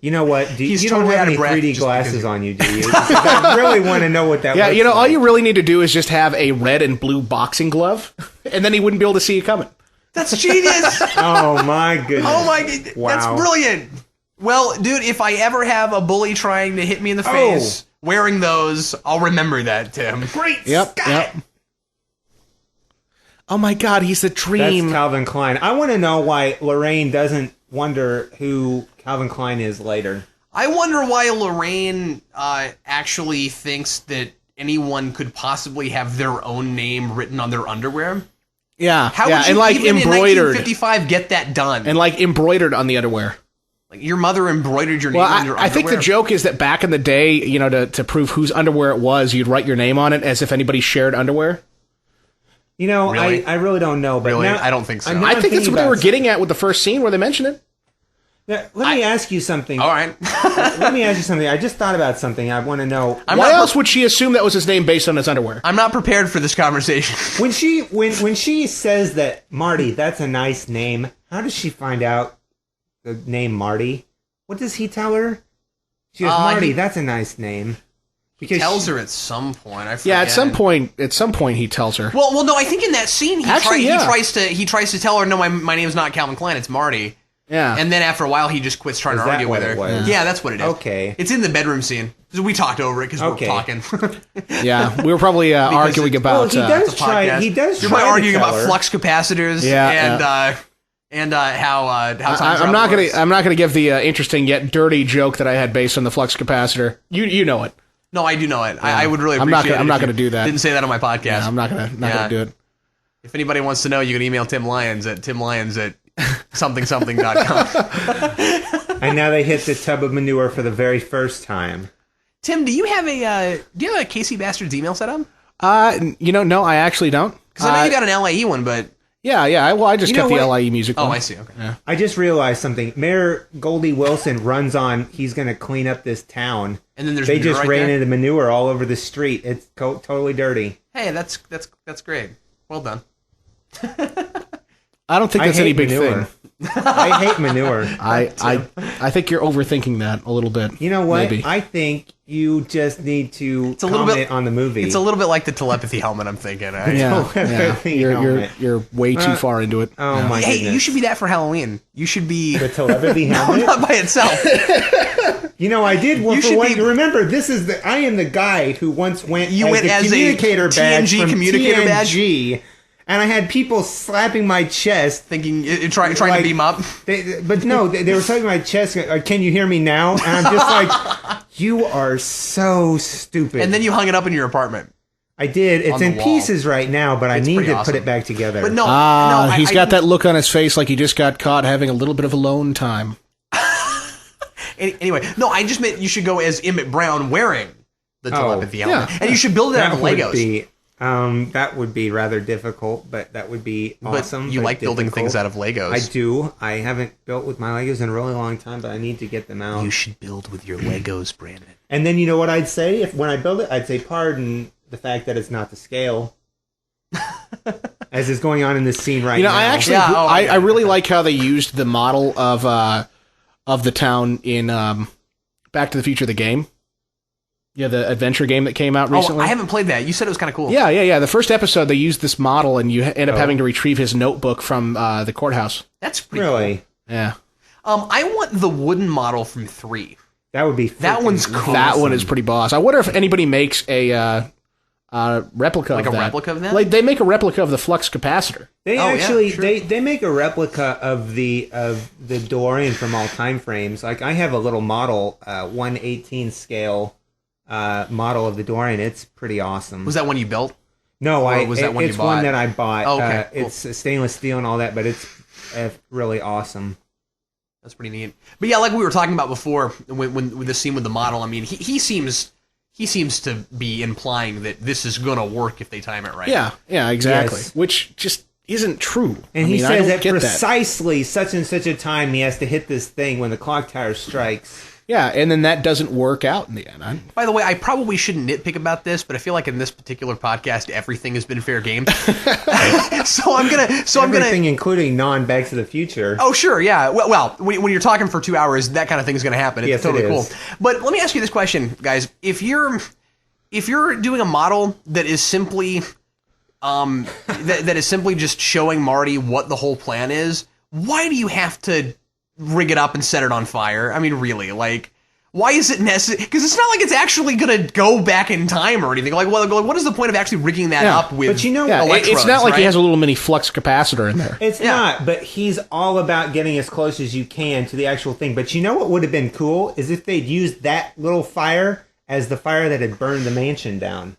You know what? He's You don't totally have out of any breath 3D just glasses because- on you, do you? Because I really want to know what that Yeah, looks all like. you really need to do is just have a red and blue boxing glove, and then he wouldn't be able to see you coming. That's genius! Oh, my goodness. Oh my god, Wow. that's brilliant. Well, dude, if I ever have a bully trying to hit me in the face wearing those, I'll remember that, Tim. Great Yep. Oh my God, he's the dream. That's Calvin Klein. I want to know why Lorraine doesn't wonder who Calvin Klein is later. I wonder why Lorraine actually thinks that anyone could possibly have their own name written on their underwear. Yeah, How yeah, would you and like even embroidered, in 1955 get that done? and like embroidered on the underwear. Like your mother embroidered your name Well, on your I think the underwear? joke is that back in the day, to prove whose underwear it was, you'd write your name on it as if anybody shared underwear. You know, Really? I really don't know. But Really? now- I don't think so. now I I'm think that's thinking what they were about- getting at with the first scene where they mention it. Now, let me ask you something. All right. Let me ask you something. I just thought about something. I want to know. Why else would she assume that was his name based on his underwear? I'm not prepared for this conversation. When she says that Marty, that's a nice name. How does she find out the name Marty? What does he tell her? She goes, Marty, that's a nice name. Because Tells her at some point. I forget. Yeah, at some point he tells her. Well, no. I think in that scene he Actually, he tries to tell her, no, my name's not Calvin Klein, it's Marty. Yeah. And then after a while, he just quits trying Is to that argue what with her. it was? Yeah, that's what it is. Okay. It's in the bedroom scene. We talked over it because Okay. we're talking. Yeah, we were probably arguing about. he does the try. podcast. He does. You're try probably to arguing tell about her. flux capacitors. Yeah, And how time I'm not travel works. gonna give the interesting yet dirty joke that I had based on the flux capacitor. You know it. No, I do know it. I would really appreciate it. I'm not going to do that. Didn't say that on my podcast. Yeah, I'm not going to do it. If anybody wants to know, you can email Tim Lyons at timlyons@something.com. And now they hit the tub of manure for the very first time. Tim, do you have a Casey Bastards email set up? No, I actually don't. Because I know you got an LIE one, but... Yeah. I just kept the LIE music one. Oh, I see. Okay. Yeah. I just realized something. Mayor Goldie Wilson runs on, he's going to clean up this town. And then they just ran into manure all over the street. It's totally dirty. Hey, that's great. Well done. I don't think that's any big thing. I hate manure. I think you're overthinking that a little bit. You know what? Maybe. I think you just need to comment on the movie. It's a little bit like the telepathy helmet, I'm thinking. You're way too far into it. Oh my goodness. Hey, you should be that for Halloween. You should be... The telepathy helmet? No, not by itself. I did. Well, remember, I am the guy who once went as a communicator badge TNG from communicator TNG, badge. And I had people slapping my chest. Thinking, trying to beam up. They were slapping my chest. Can you hear me now? And I'm just like, you are so stupid. And then you hung it up in your apartment. I did. It's in pieces right now, but I need to put it back together. But he's got that look on his face like he just got caught having a little bit of alone time. Anyway, no, I just meant you should go as Emmett Brown wearing the telepathy helmet. Yeah. And you should build it out of Legos. That would be rather difficult, but that would be awesome. But you like building things out of Legos. I do. I haven't built with my Legos in a really long time, but I need to get them out. You should build with your Legos, Brandon. And then you know what I'd say? When I build it, I'd say, pardon the fact that it's not to scale. As is going on in this scene right now. I really like how they used the model of the town in Back to the Future, the game. Yeah, the adventure game that came out recently. I haven't played that. You said it was kind of cool. Yeah. The first episode, they used this model, and you end up having to retrieve his notebook from the courthouse. That's pretty cool. Yeah. I want the wooden model from 3. That would be that one's cool. That one is pretty boss. I wonder if anybody makes a replica of that. Like a replica of that? Like, they make a replica of the Flux capacitor. They they make a replica of the DeLorean from all time frames. Like, I have a little model, 1/18 scale model of the DeLorean. It's pretty awesome. Was that one you built? No, was that one you bought? It's one that I bought. Oh, okay, cool. It's stainless steel and all that, but it's really awesome. That's pretty neat. But yeah, like we were talking about before, when with the scene with the model, I mean, he seems to be implying that this is going to work if they time it right. Yeah, exactly. Yes. Which just isn't true. And he says at precisely such and such a time he has to hit this thing when the clock tower strikes. Yeah, and then that doesn't work out in the end. By the way, I probably shouldn't nitpick about this, but I feel like in this particular podcast, everything has been fair game. Everything, including non-Back to the Future. Oh, sure, yeah. Well, when you're talking for 2 hours, that kind of thing is going to happen. It's totally cool. But let me ask you this question, guys: if you're doing a model that is simply that is simply just showing Marty what the whole plan is, why do you have to rig it up and set it on fire? I mean, really, like, why is it necessary? Because it's not like it's actually going to go back in time or anything. Like, what is the point of actually rigging that up with electrodes, it's not like he has a little mini flux capacitor in there. It's not, but he's all about getting as close as you can to the actual thing. But you know what would have been cool is if they'd used that little fire as the fire that had burned the mansion down.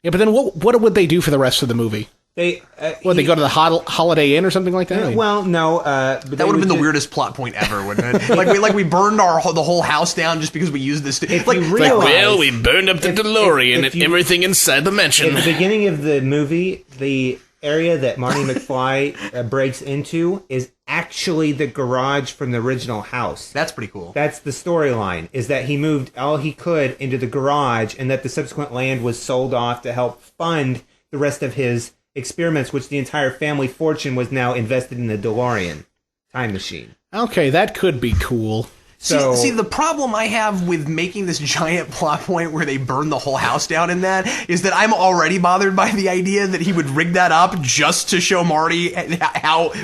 Yeah, but then what would they do for the rest of the movie? They go to the Holiday Inn or something like that? Well, no. But that would have been the weirdest plot point ever, wouldn't it? like we burned the whole house down just because we used this. We burned up the DeLorean and everything inside the mansion. At the beginning of the movie, the area that Marty McFly breaks into is actually the garage from the original house. That's pretty cool. That's the storyline, is that he moved all he could into the garage and that the subsequent land was sold off to help fund the rest of his experiments, which the entire family fortune was now invested in the DeLorean time machine. Okay, that could be cool. See, the problem I have with making this giant plot point where they burn the whole house down in that is that I'm already bothered by the idea that he would rig that up just to show Marty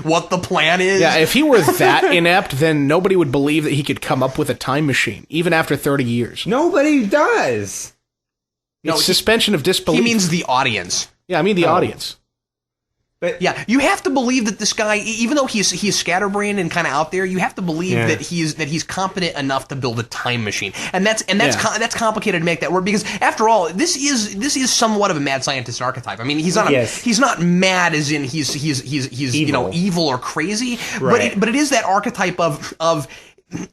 what the plan is. Yeah, if he were that inept, then nobody would believe that he could come up with a time machine, even after 30 years. Nobody does. It's suspension of disbelief. He means the audience. Yeah, I mean the audience. But yeah, you have to believe that this guy, even though he's scatterbrained and kind of out there, you have to believe that he's competent enough to build a time machine, and that's complicated to make that work, because after all, this is somewhat of a mad scientist archetype. I mean, he's not mad as in he's evil or crazy, right. but it is that archetype of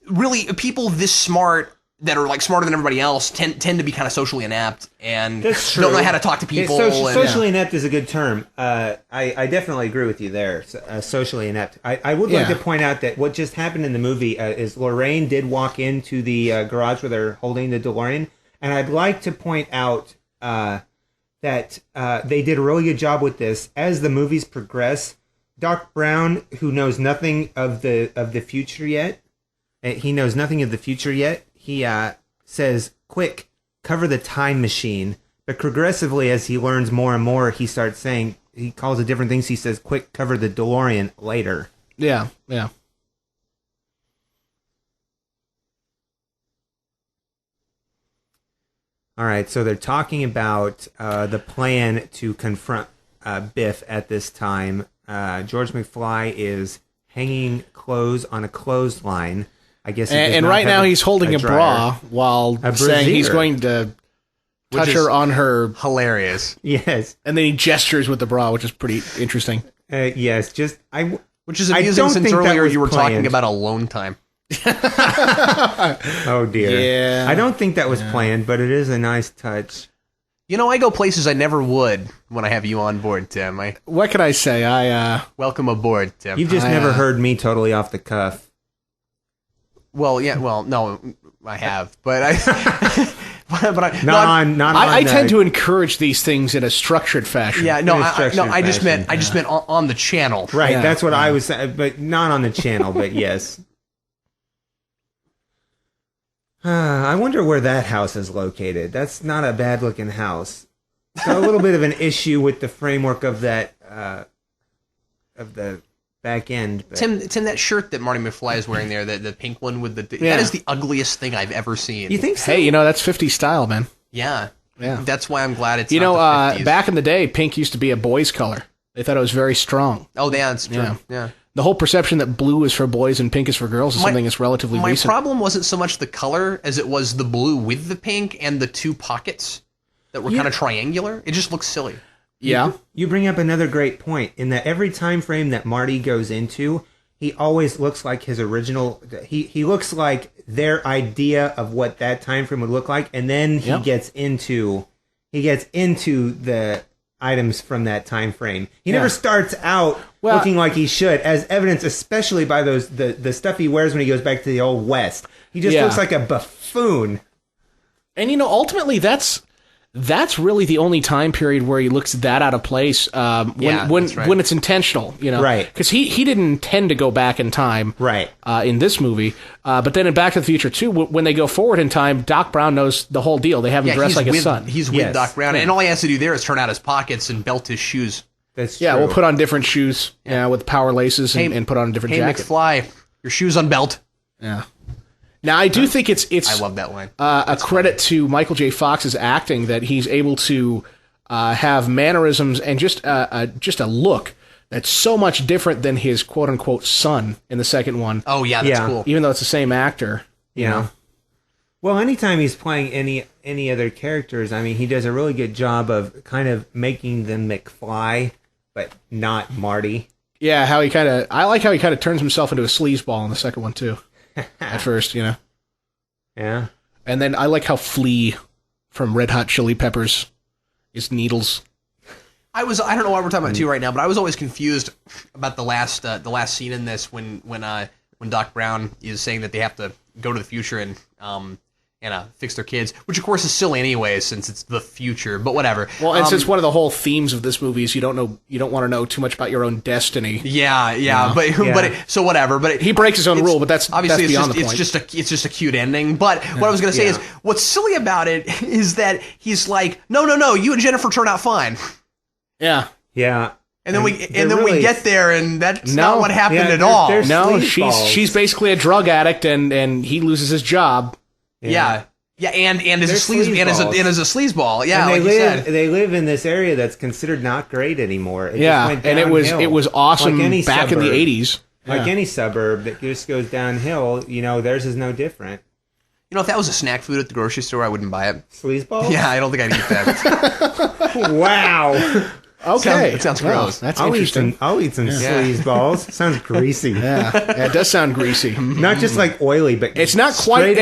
really people this smart, that are like smarter than everybody else, tend to be kind of socially inept and don't know how to talk to people. Socially inept is a good term. I definitely agree with you there. Socially inept. I would like to point out that what just happened in the movie is Lorraine did walk into the garage where they're holding the DeLorean, and I'd like to point out that they did a really good job with this. As the movies progress, Doc Brown, who knows nothing of the future yet, he says, "Quick, cover the time machine." But progressively, as he learns more and more, he starts saying, he calls it different things. He says, "Quick, cover the DeLorean later." Yeah. All right, so they're talking about the plan to confront Biff at this time. George McFly is hanging clothes on a clothesline. I guess, and right now he's holding a bra while saying he's going to touch her on her. Hilarious. Yes. And then he gestures with the bra, which is pretty interesting. Yes, which is amusing, since earlier you were talking about alone time. Oh dear. Yeah. I don't think that was planned, but it is a nice touch. You know, I go places I never would when I have you on board, Tim. What can I say? Welcome aboard, Tim. You've just never heard me totally off the cuff. Well, yeah. Well, no, I have, but I tend to encourage these things in a structured fashion. Yeah, no, I just meant on the channel. Right, that's what I was saying, but not on the channel. But yes. I wonder where that house is located. That's not a bad looking house. It's got a little bit of an issue with the framework of that of the back end. But. Tim, that shirt that Marty McFly is wearing there, the pink one with that is the ugliest thing I've ever seen. You think so? Hey, that's 50s style, man. Yeah. Yeah. That's why I'm glad it's not the 50s. Back in the day, pink used to be a boy's color. They thought it was very strong. Oh, yeah, that's true. Yeah. The whole perception that blue is for boys and pink is for girls is something that's relatively recent. My problem wasn't so much the color as it was the blue with the pink and the two pockets that were kind of triangular. It just looks silly. Yeah. You bring up another great point in that every time frame that Marty goes into, he always looks like his original. He looks like their idea of what that time frame would look like, and then he gets into the items from that time frame. He never starts out looking like he should, as evidenced especially by the stuff he wears when he goes back to the old West. He just looks like a buffoon. And ultimately that's really the only time period where he looks that out of place when it's intentional, Right. Because he didn't intend to go back in time right. In this movie. But then in Back to the Future 2, when they go forward in time, Doc Brown knows the whole deal. They have him dressed like his son. He's with Doc Brown, and all he has to do there is turn out his pockets and belt his shoes. That's true. Yeah, we'll put on different shoes with power laces and put on a different jacket. Hey, McFly, your shoes unbelt. Yeah. Now, I do think it's I love that line. A credit to Michael J. Fox's acting that he's able to have mannerisms and just a look that's so much different than his quote-unquote son in the second one. Oh, yeah, that's cool. Even though it's the same actor, you know. Well, anytime he's playing any other characters, I mean, he does a really good job of kind of making them McFly, but not Marty. Yeah, I like how he kind of turns himself into a sleazeball in the second one, too. At first, Yeah. And then I like how Flea from Red Hot Chili Peppers is Needles. I don't know what we're talking about too right now, but I was always confused about the last scene in this when Doc Brown is saying that they have to go to the future and fix their kids, which of course is silly anyway since it's the future, but whatever. Well, and since one of the whole themes of this movie is you don't want to know too much about your own destiny. So whatever. But he breaks his own rule, but that's obviously beyond the point. It's just a cute ending. But what I was going to say is what's silly about it is that he's like, no, you and Jennifer turn out fine. Yeah. Yeah. And then we get there, and that's not what happened at all. No, she's basically a drug addict, and he loses his job. Yeah. Yeah, and as a sleazeball. Yeah, and like you said. they live in this area that's considered not great anymore. It Yeah, just went and it was awesome like any back in the suburb. 80s. Like Yeah. any suburb that just goes downhill, theirs is no different. You know, if that was a snack food at the grocery store, I wouldn't buy it. Sleazeball? Yeah, I don't think I'd eat that. Wow. Okay. It sounds Well, gross. that's I'll interesting. eat some sleazeballs. Sounds greasy. Yeah, it does sound greasy. Not just like oily, but It's not quite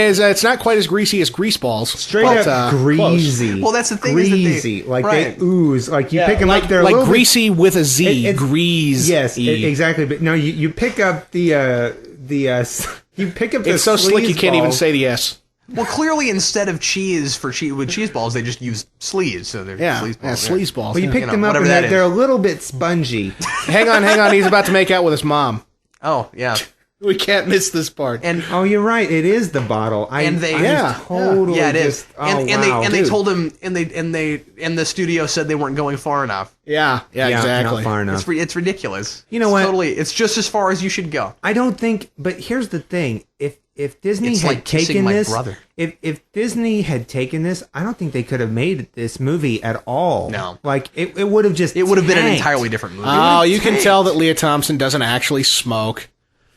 as greasy as grease balls. straight but, up close. greasy. Well, that's the thing is that Greasy. Like right. they ooze. Like you Yeah, pick them like, up, they're a like little greasy with a Z. It's- Grease. Yes, exactly. But no, you pick up you pick up the It's so slick you can't even sleazeball. say the S. Well, clearly, instead of cheese with cheese balls, they just use sleeves. So they're Yeah, sleaze balls. yeah, sleaze balls. Well, you yeah. pick them up whatever and that they're a is. little bit spongy. Hang on. He's about to make out with his mom. Oh, yeah. We can't miss this part. And Oh, you're right. It is the bottle. And they- I Yeah, totally yeah, it is. just, oh, And wow. they Dude. told him, and the studio said they weren't going far enough. yeah, exactly. Not far enough. It's ridiculous. You know It's what? Totally, it's just as far as you should go. I don't think. But here's the thing: if Disney It's had like kissing taken my this, brother. if Disney had taken this, I don't think they could have made this movie at all. No. like it would have just. It would have been an tanked. entirely different movie. Oh, you can tell that Leah Thompson doesn't actually smoke.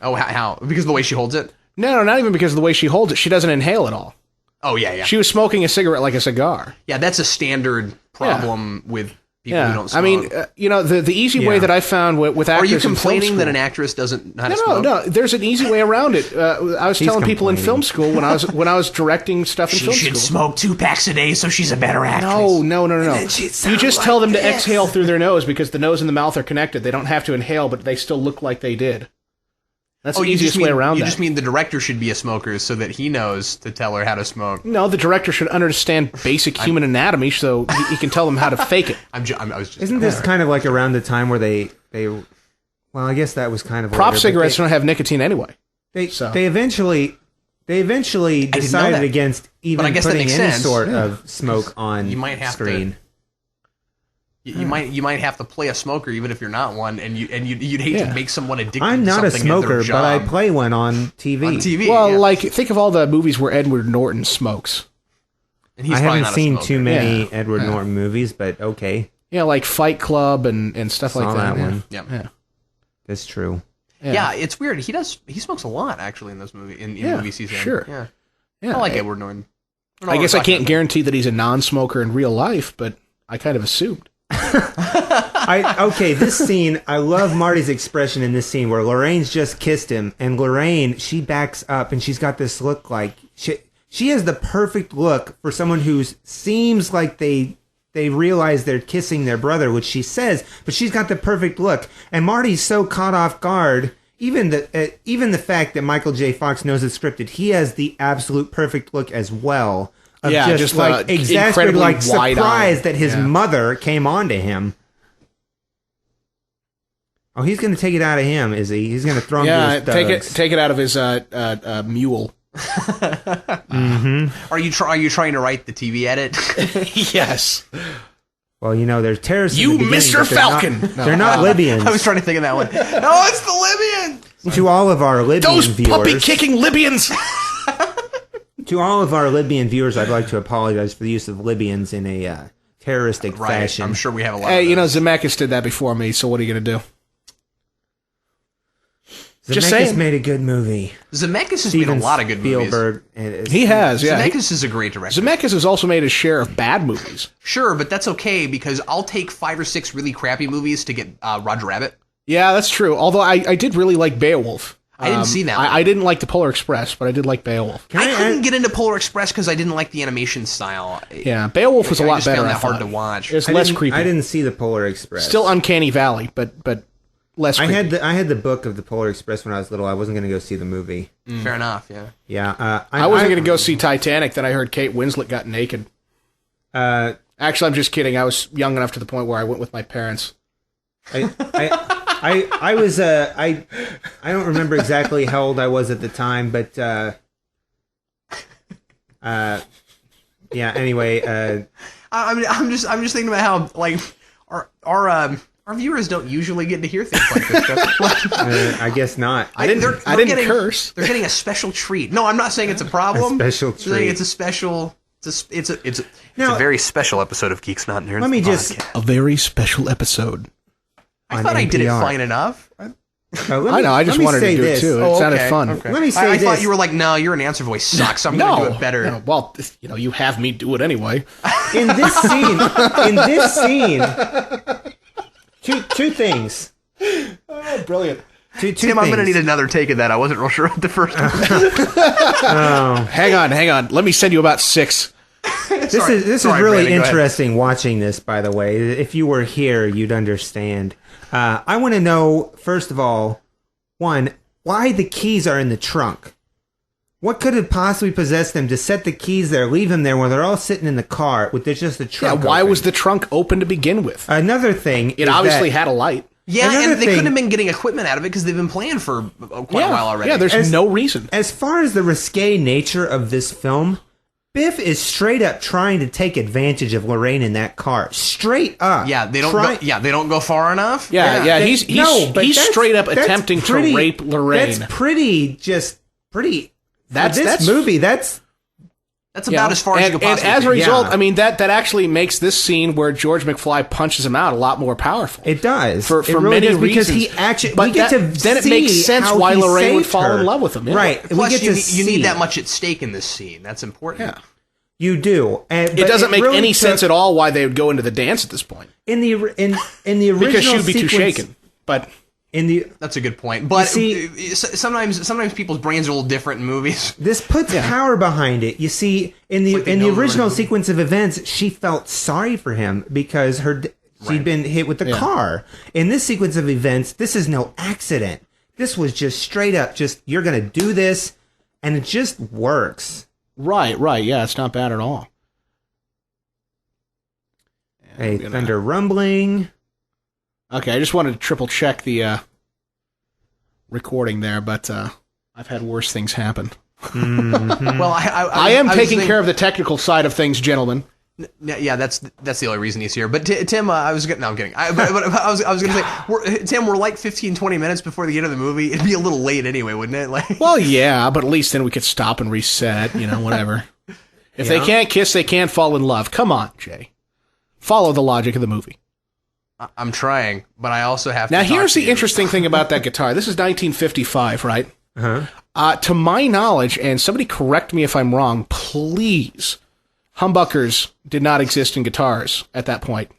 Oh, how? Because of the way she holds it? No, not even because of the way she holds it. She doesn't inhale at all. Oh, yeah. She was smoking a cigarette like a cigar. Yeah, that's a standard problem with people who don't smoke. I mean, the easy way Yeah. that I found with Are actors you in film complaining that school- an actress doesn't know how to No, smoke? no. There's an easy way around it. I was telling people in complaining. film school when I was directing stuff in She film should school. smoke 2 packs a day so she's a better actress. No. then she'd You sound just like tell them to this. exhale through their nose because the nose and the mouth are connected. They don't have to inhale, but they still look like they did. That's the easiest way around You that. just mean the director should be a smoker so that he knows to tell her how to smoke. No, the director should understand basic human anatomy so he can tell them how to fake it. I was just. Isn't this kind of like around the time where they? Well, I guess that was kind of Prop later, but cigarettes don't have nicotine anyway. They eventually didn't know decided that. against even But I guess that putting makes any sense. sort of smoke on You might have screen. You might have to play a smoker even if you're not one, and you'd hate Yeah. to make someone addicted. I'm to not a something at their smoker, job. but I play one on TV. on TV. Well, yeah. like, think of all the movies where Edward Norton smokes. And he's I probably haven't not a seen smoker. too many Yeah. Edward Norton movies, but okay, Yeah, like Fight Club and stuff saw like that. that yeah. one. Yeah. Yeah. That's true. Yeah, it's weird. He smokes a lot actually in those movies. In Yeah, movies he's in. sure. Yeah. Yeah. I like Edward Norton. I guess I can't guarantee that he's a non-smoker in real life, but I kind of assumed. This scene, I love Marty's expression in this scene where Lorraine's just kissed him, and Lorraine, she backs up and she's got this look like she has the perfect look for someone who seems like they realize they're kissing their brother, which she says, but she's got the perfect look, and Marty's so caught off guard. Even the fact that Michael J. Fox knows it's scripted, he has the absolute perfect look as well. Of Yeah, just just like the exasperated, incredibly like wide-eyed. surprised that his Yeah. mother came on to him. Oh, he's going to take it out of him, is he? He's going to throw him to Yeah, his thugs. take it out of his mule. Are you trying to write the TV edit? Yes. Well, there's terrorists. in You, the beginning, Mr. but they're not- Falcon! They're not Libyans. I was trying to think of that one. No, it's the Libyans. To all of our Libyan Those viewers, puppy-kicking Libyans! to all of our Libyan viewers, I'd like to apologize for the use of Libyans in a terroristic Right. fashion. I'm sure we have a lot. Hey, of those. Zemeckis did that before me, so what are you going to do? Just Zemeckis saying. made a good movie. Zemeckis has made a lot of good Spielberg, He has, yeah. Zemeckis is a great director. Zemeckis has also made his share of bad movies. Sure, but that's okay because I'll take 5 or 6 really crappy movies to get Roger Rabbit. Yeah, that's true. Although I did really like Beowulf. I didn't see that one. I didn't like the Polar Express, but I did like Beowulf. I couldn't get into Polar Express because I didn't like the animation style. Yeah, Beowulf was a I lot just better. found I that hard thought. to watch. It was I less didn't- creepy. I didn't see the Polar Express. Still Uncanny Valley, but less creepy. I had the book of the Polar Express when I was little. I wasn't going to go see the movie. Fair enough, yeah. Yeah, I wasn't going to go see Titanic. Then I heard Kate Winslet got naked. Uh, Actually, I'm just kidding. I was young enough to the point where I went with my parents. I was I don't remember exactly how old I was at the time, but yeah. Anyway, I'm just thinking about how like our Our viewers don't usually get to hear things like this stuff. I guess not. I didn't curse. They're getting a special treat. No, I'm not saying it's a problem. A special I'm saying treat. it's a special. It's a Now- very special episode of Geeks Not Nerds. Let me the just- podcast. A very special episode. I thought I did it NPR. fine enough. I know. I just let me wanted to say do this. it too. It Oh, sounded okay, fun. okay. Let me say I thought this. you were like, no, your announcer voice sucks. I'm going to do it better. No. Well, you have me do it anyway. In this scene, two things. Oh, brilliant. Two Tim, I'm going to things. need another take of that. I wasn't real sure what the first one. Hang on. Let me send you about 6. This is Sorry, really Brandon, go ahead. interesting watching this, by the way. If you were here, you'd understand. I want to know, first of all, one, why the keys are in the trunk. What could have possibly possessed them to set the keys there, leave them there when they're all sitting in the car with just the Yeah, trunk why open? was the trunk open to begin with? Another thing It obviously had a light. Yeah, Another and they thing- couldn't have been getting equipment out of it because they've been playing for quite a while already. Yeah, there's no reason. As far as the risque nature of this film, Biff is straight up trying to take advantage of Lorraine in that car. Straight up. Yeah, they don't. Try- They don't go far enough. Yeah. They- He's but he's that's- straight up that's attempting pretty- to rape Lorraine. That's pretty. That's this movie. That's That's about as far as you could possibly. And as a take. result, Yeah. I mean that actually makes this scene where George McFly punches him out a lot more powerful. it does For It really many does, because reasons. he actually. But we get that- to then it see makes sense how why he Lorraine would saved fall her. in love with him, yeah. Right. Plus, we get you, to you need see- that much at stake in this scene. That's important. Yeah. You do. And, It doesn't make really any took- sense at all why they would go into the dance at this point. in the original Because she would be too sequence- shaken. But In the That's a good point. But see- sometimes people's brains are a little different in movies. This puts power behind it. You see, in the like they in the know the original right- sequence of events, she felt sorry for him because she'd been hit with the car. In this sequence of events, this is no accident. This was just straight up, just you're gonna do this, and it just works. right, yeah, it's not bad at all. Hey, thunder rumbling. Okay, I just wanted to triple check the recording there, but I've had worse things happen. Well, I am taking care of the technical side of things, gentlemen. Yeah, that's the only reason he's here. But Tim, I was no, I'm kidding. But I was going to say, Tim, we're like 15, 20 minutes before the end of the movie. It'd be a little late anyway, wouldn't it? Like, Well, yeah, but at least then we could stop and reset, whatever. If they can't kiss, they can't fall in love. Come on, Jay. Follow the logic of the movie. I'm trying, but I also have to. Now, talk here's to the you. interesting thing about that guitar. This is 1955, right? Uh-huh. To my knowledge, and somebody correct me if I'm wrong, please, humbuckers did not exist in guitars at that point.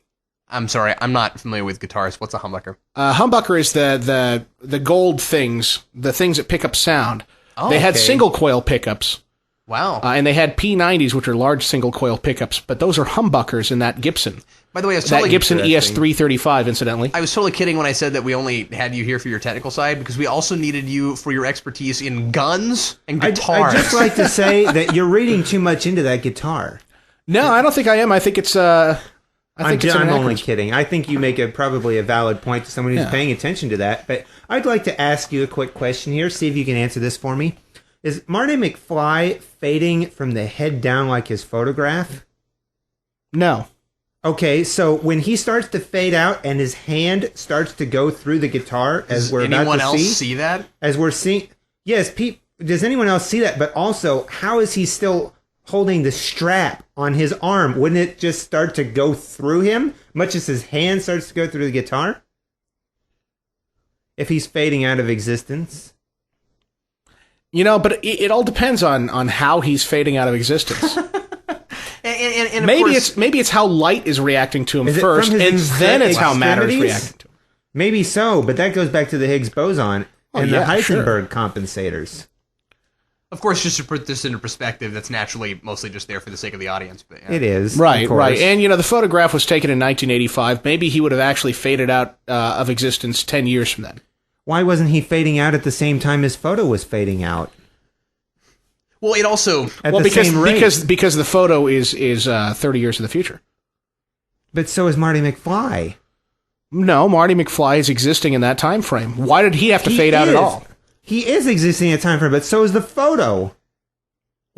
I'm sorry, I'm not familiar with guitars. What's a humbucker? Humbucker is the gold things, the things that pick up sound. Oh, they had okay. single coil pickups, Wow. and they had P90s, which are large single coil pickups, but those are humbuckers in that Gibson. By the way, I was That totally Gibson ES335, incidentally. I was totally kidding when I said that we only had you here for your technical side because we also needed you for your expertise in guns and guitars. I'd just like to say that you're reading too much into that guitar. No, I don't think I am. I think it's I think it's an I'm only anachronism. kidding. I think you make probably a valid point to someone who's paying attention to that. But I'd like to ask you a quick question here. See if you can answer this for me. Is Marty McFly fading from the head down like his photograph? No. Okay, so when he starts to fade out and his hand starts to go through the guitar, as Does we're about anyone to else see, see that? as we're seeing, yes, Pete. Does anyone else see that? But also, how is he still holding the strap on his arm? Wouldn't it just start to go through him, much as his hand starts to go through the guitar? If he's fading out of existence. But it all depends on how he's fading out of existence. And of maybe course, it's how light is reacting to him Is it from first, his and then it's how matter is extremities? reacting to him. Maybe so, but that goes back to the Higgs boson and the Heisenberg compensators. of course, just to put this into perspective, that's naturally mostly just there for the sake of the audience. But yeah. It is. Right, of course. right. And, the photograph was taken in 1985. Maybe he would have actually faded out of existence 10 years from then. Why wasn't he fading out at the same time his photo was fading out? Well, it also At the same rate. because the photo is 30 years in the future. But so is Marty McFly. No, Marty McFly is existing in that time frame. Why did he have to fade out at all? He is existing at time frame, but so is the photo.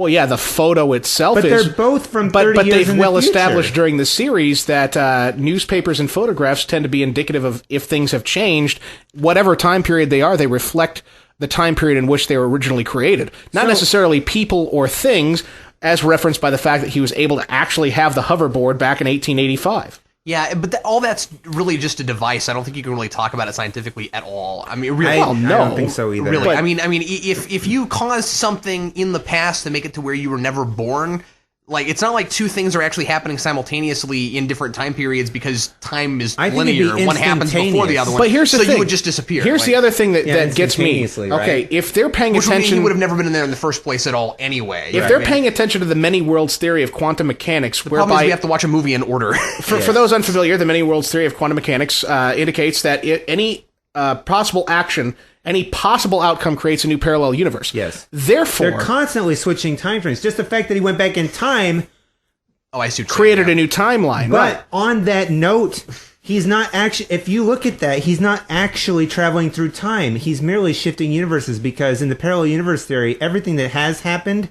Well, yeah, the photo itself But is... they're both from 30 But years they've in the well future. established during the series that newspapers and photographs tend to be indicative of if things have changed. Whatever time period they are, they reflect the time period in which they were originally created. Not necessarily people or things, as referenced by the fact that he was able to actually have the hoverboard back in 1885. Yeah, but all that's really just a device. I don't think you can really talk about it scientifically at all. I mean, really, I don't think so either. really. But- I mean, if you caused something in the past to make it to where you were never born, like it's not like two things are actually happening simultaneously in different time periods because time is I think it'd be linear. One happens before the other one. But here's the so thing. you would just disappear. Here's the other thing that gets me. instantaneously, right? Okay, if they're paying Which would mean attention... he would have never been in there in the first place at all anyway. If they're paying attention to the many worlds theory of quantum mechanics, the problem is whereby... we have to watch a movie in order. For those unfamiliar, the many worlds theory of quantum mechanics indicates that any possible action, any possible outcome creates a new parallel universe. Yes. Therefore, They're constantly switching time frames. Just the fact that he went back in time, Oh, I see. What you're created saying, a new timeline. but Right. on that note, he's not actually, if you look at that, he's not actually traveling through time. He's merely shifting universes because in the parallel universe theory, everything that has happened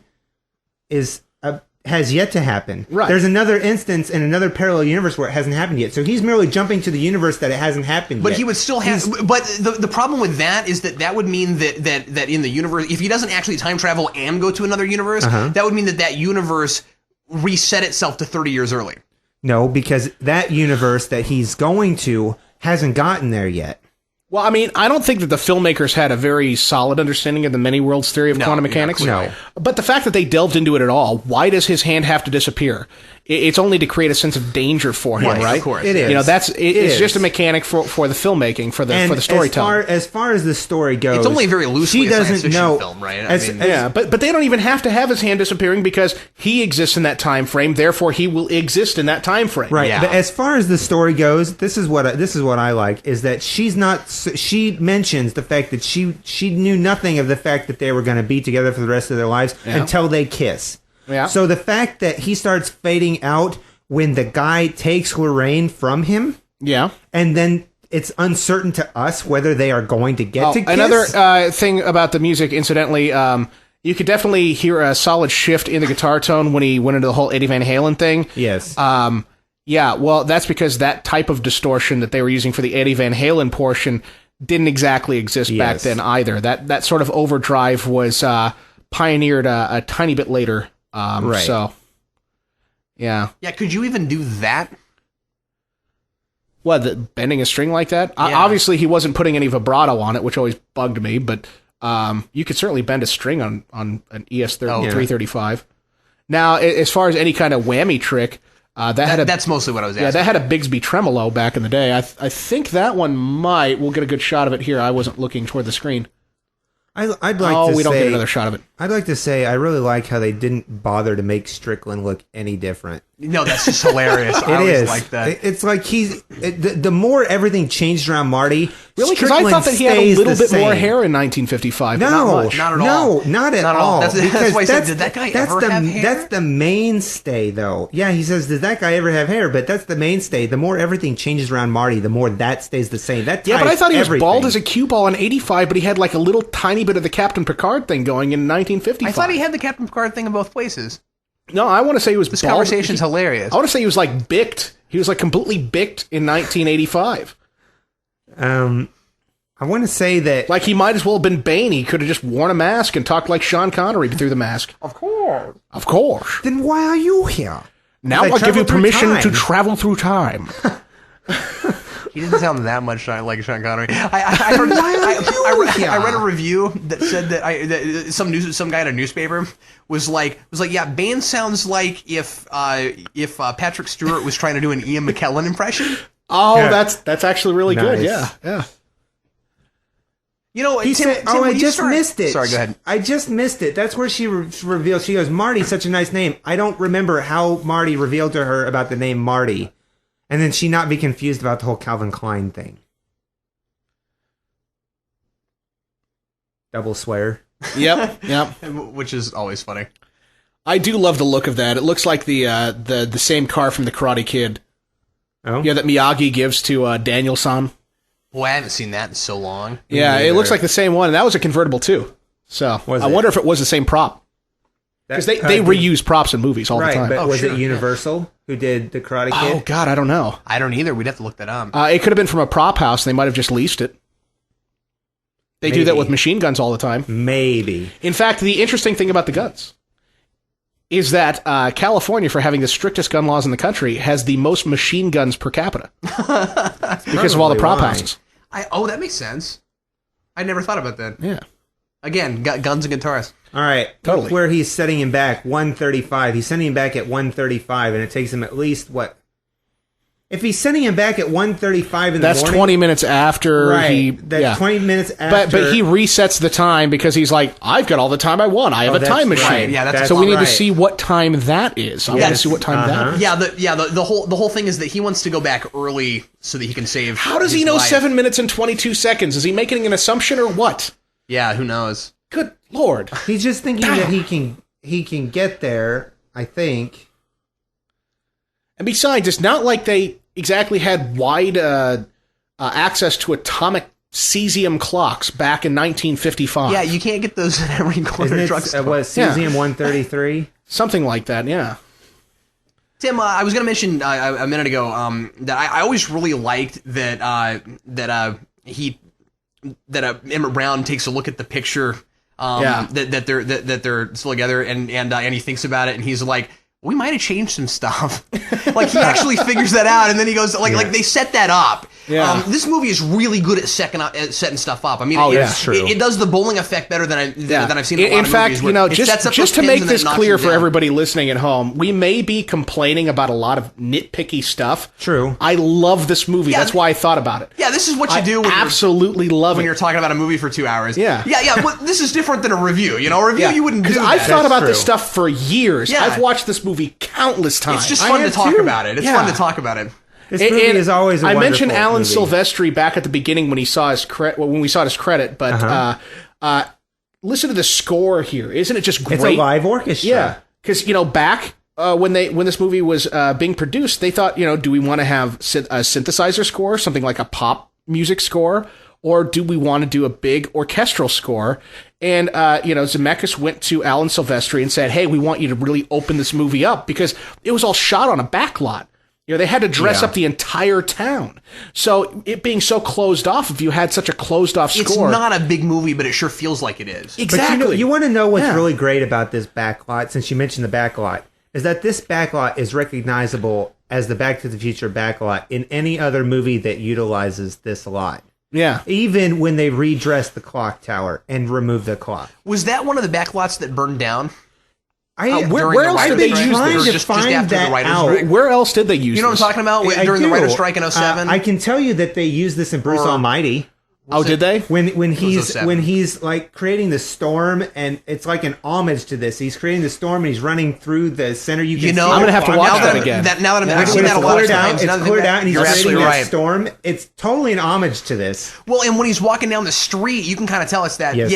has yet to happen. Right. There's another instance in another parallel universe where it hasn't happened yet. So he's merely jumping to the universe that it hasn't happened But yet. he would still have. But the problem with that is that would mean that in the universe, if he doesn't actually time travel and go to another universe, that would mean that universe reset itself to 30 years early. No, because that universe that he's going to hasn't gotten there yet. Well, I mean, I don't think that the filmmakers had a very solid understanding of the many worlds theory of quantum mechanics. No. But the fact that they delved into it at all, why does his hand have to disappear? It's only to create a sense of danger for him, Yes, right? of course. It is. You know, it's is. just a mechanic for the filmmaking, for the And storytelling. as far as the story goes, It's only very loosely she a doesn't science fiction know. film, right? Yeah, but they don't even have to have his hand disappearing because he exists in that time frame. Therefore, he will exist in that time frame. Right, Yeah. but as far as the story goes, this is what I like is that she's not. She mentions the fact that she knew nothing of the fact that they were going to be together for the rest of their lives until they kiss. Yeah. So the fact that he starts fading out when the guy takes Lorraine from him, Yeah. and then it's uncertain to us whether they are going to get to kiss. Another thing about the music, incidentally, you could definitely hear a solid shift in the guitar tone when he went into the whole Eddie Van Halen thing. Yes. Yeah, well, that's because that type of distortion that they were using for the Eddie Van Halen portion didn't exactly exist back Yes. then either. That sort of overdrive was pioneered a tiny bit later. Right. So, yeah. Yeah, could you even do that? What, bending a string like that? Yeah. Obviously, he wasn't putting any vibrato on it, which always bugged me, but you could certainly bend a string on an ES-335. Now, as far as any kind of whammy trick, That's mostly what I was asking. Yeah, that had a Bigsby tremolo back in the day. I think that one might. We'll get a good shot of it here. I wasn't looking toward the screen. I'd like to we don't say, get another shot of it. I'd like to say I really like how they didn't bother to make Strickland look any different. No, that's just hilarious. I It always is. like that. It's like the more everything changed around Marty. Really? Because I thought that he had a stays little the bit more same. hair in 1955. but No, not much. Not at all. No, not at Not at all. all. That's Because why I said, did that guy that's ever the, have hair? That's the mainstay, though. Yeah, he says, did that guy ever have hair? But that's the mainstay. The more everything changes around Marty, the more that stays the same. That Yeah, but I ties thought he was everything. bald as a cue ball in 85, but he had like a little tiny bit of the Captain Picard thing going in 1955. I thought he had the Captain Picard thing in both places. No, I want to say he was This bald. conversation's hilarious. I want to say he was like bicked. He was like completely bicked in 1985. I want to say that. Like he might as well have been Bane. He could have just worn a mask and talked like Sean Connery through the mask. Of course. Of course. Then why are you here? Now They I give you travel through permission to time. travel through time. He didn't sound that much like Sean Connery. I read a review that said that some guy in a newspaper was like, yeah, Bane sounds like if Patrick Stewart was trying to do an Ian McKellen impression. Oh, Yeah. that's actually really good. Nice. Yeah. You know, He Tim, said, Tim, "Oh, when I you just start- missed it. Sorry, go ahead. I just missed it." That's where she reveals. She goes, "Marty's such a nice name." I don't remember how Marty revealed to her about the name Marty, and then she not be confused about the whole Calvin Klein thing. Double swear. Yep. Which is always funny. I do love the look of that. It looks like the same car from the Karate Kid. Oh, Yeah, that Miyagi gives to Daniel-san. Boy, I haven't seen that in so long. Yeah, it neither. looks like the same one, and that was a convertible too. So Was I it? wonder if it was the same prop. Because they reuse props in movies all the time. But was it Universal who did the Karate Kid? Oh, God, I don't know. I don't either. We'd have to look that up. It could have been from a prop house. They might have just leased it. They do that with machine guns all the time. Maybe. In fact, the interesting thing about the guns is that California, for having the strictest gun laws in the country, has the most machine guns per capita. Because of all the prop houses. That makes sense. I never thought about that. Yeah. Again, guns and guitars. All right. Totally. Look where he's setting him back, 135. He's sending him back at 135, and it takes him at least, what? If he's sending him back at 1:35 in the morning... That's 20 minutes after he... That's 20 minutes after... But he resets the time because he's like, I've got all the time I want. I have a time machine. Right. Yeah, that's so we need to right. see what time that is. I want to see what time that is. Yeah, the whole thing is that he wants to go back early so that he can save. How does he know life. 7 minutes and 22 seconds? Is he making an assumption or what? Yeah, who knows? Good Lord. He's just thinking that he can get there, I think. And besides, it's not like they exactly had wide access to atomic cesium clocks back in 1955. Yeah, you can't get those in every corner drugstore. What, cesium 133? Something like that, yeah. Tim, I was going to mention a minute ago that I always really liked that Emmett Brown takes a look at the picture that they're still together and he thinks about it and he's like, we might have changed some stuff. Like he actually figures that out, and then he goes like they set that up. Yeah. This movie is really good at setting stuff up. I mean, that's true. It does the bowling effect better than I've seen. In a lot In of fact, movies just to make this clear for everybody listening at home, we may be complaining about a lot of nitpicky stuff. True. I love this movie. That's why I thought about it. Yeah, this is what you do. When absolutely love when it. you're talking about a movie for 2 hours. Yeah. Well, this is different than a review. You know, a review you wouldn't do. I've thought about true. this stuff for years. Yeah. I've watched this movie countless times. It's just fun to talk about it. It's fun to talk about it. This movie is always a I mentioned wonderful Alan movie. Silvestri back at the beginning when he saw his when we saw his credit, but listen to the score here. Isn't it just great? It's a live orchestra. Yeah, because back when this movie was being produced, they thought, do we want to have a synthesizer score, something like a pop music score, or do we want to do a big orchestral score? And Zemeckis went to Alan Silvestri and said, hey, we want you to really open this movie up because it was all shot on a back lot. They had to dress up the entire town. So it being so closed off, if you had such a closed off score. It's not a big movie, but it sure feels like it is. Exactly. But you want to know what's really great about this backlot, since you mentioned the backlot, is that this backlot is recognizable as the Back to the Future backlot in any other movie that utilizes this lot. Yeah. Even when they redress the clock tower and remove the clock. Was that one of the backlots that burned down? Where else did they use this? Just find that out. Where else did they use this? You know what I'm talking about? During the writer's strike in 07? I can tell you that they used this in Bruce Almighty. Did they? When he's like creating the storm, and it's like an homage to this. He's creating the storm, and he's running through the center. I'm gonna have to watch that again. Now that I've seen that a lot of times, it's cleared out, and he's creating that storm. It's totally an homage to this. Well, and when he's walking down the street, you can kind of tell it's that. Yes,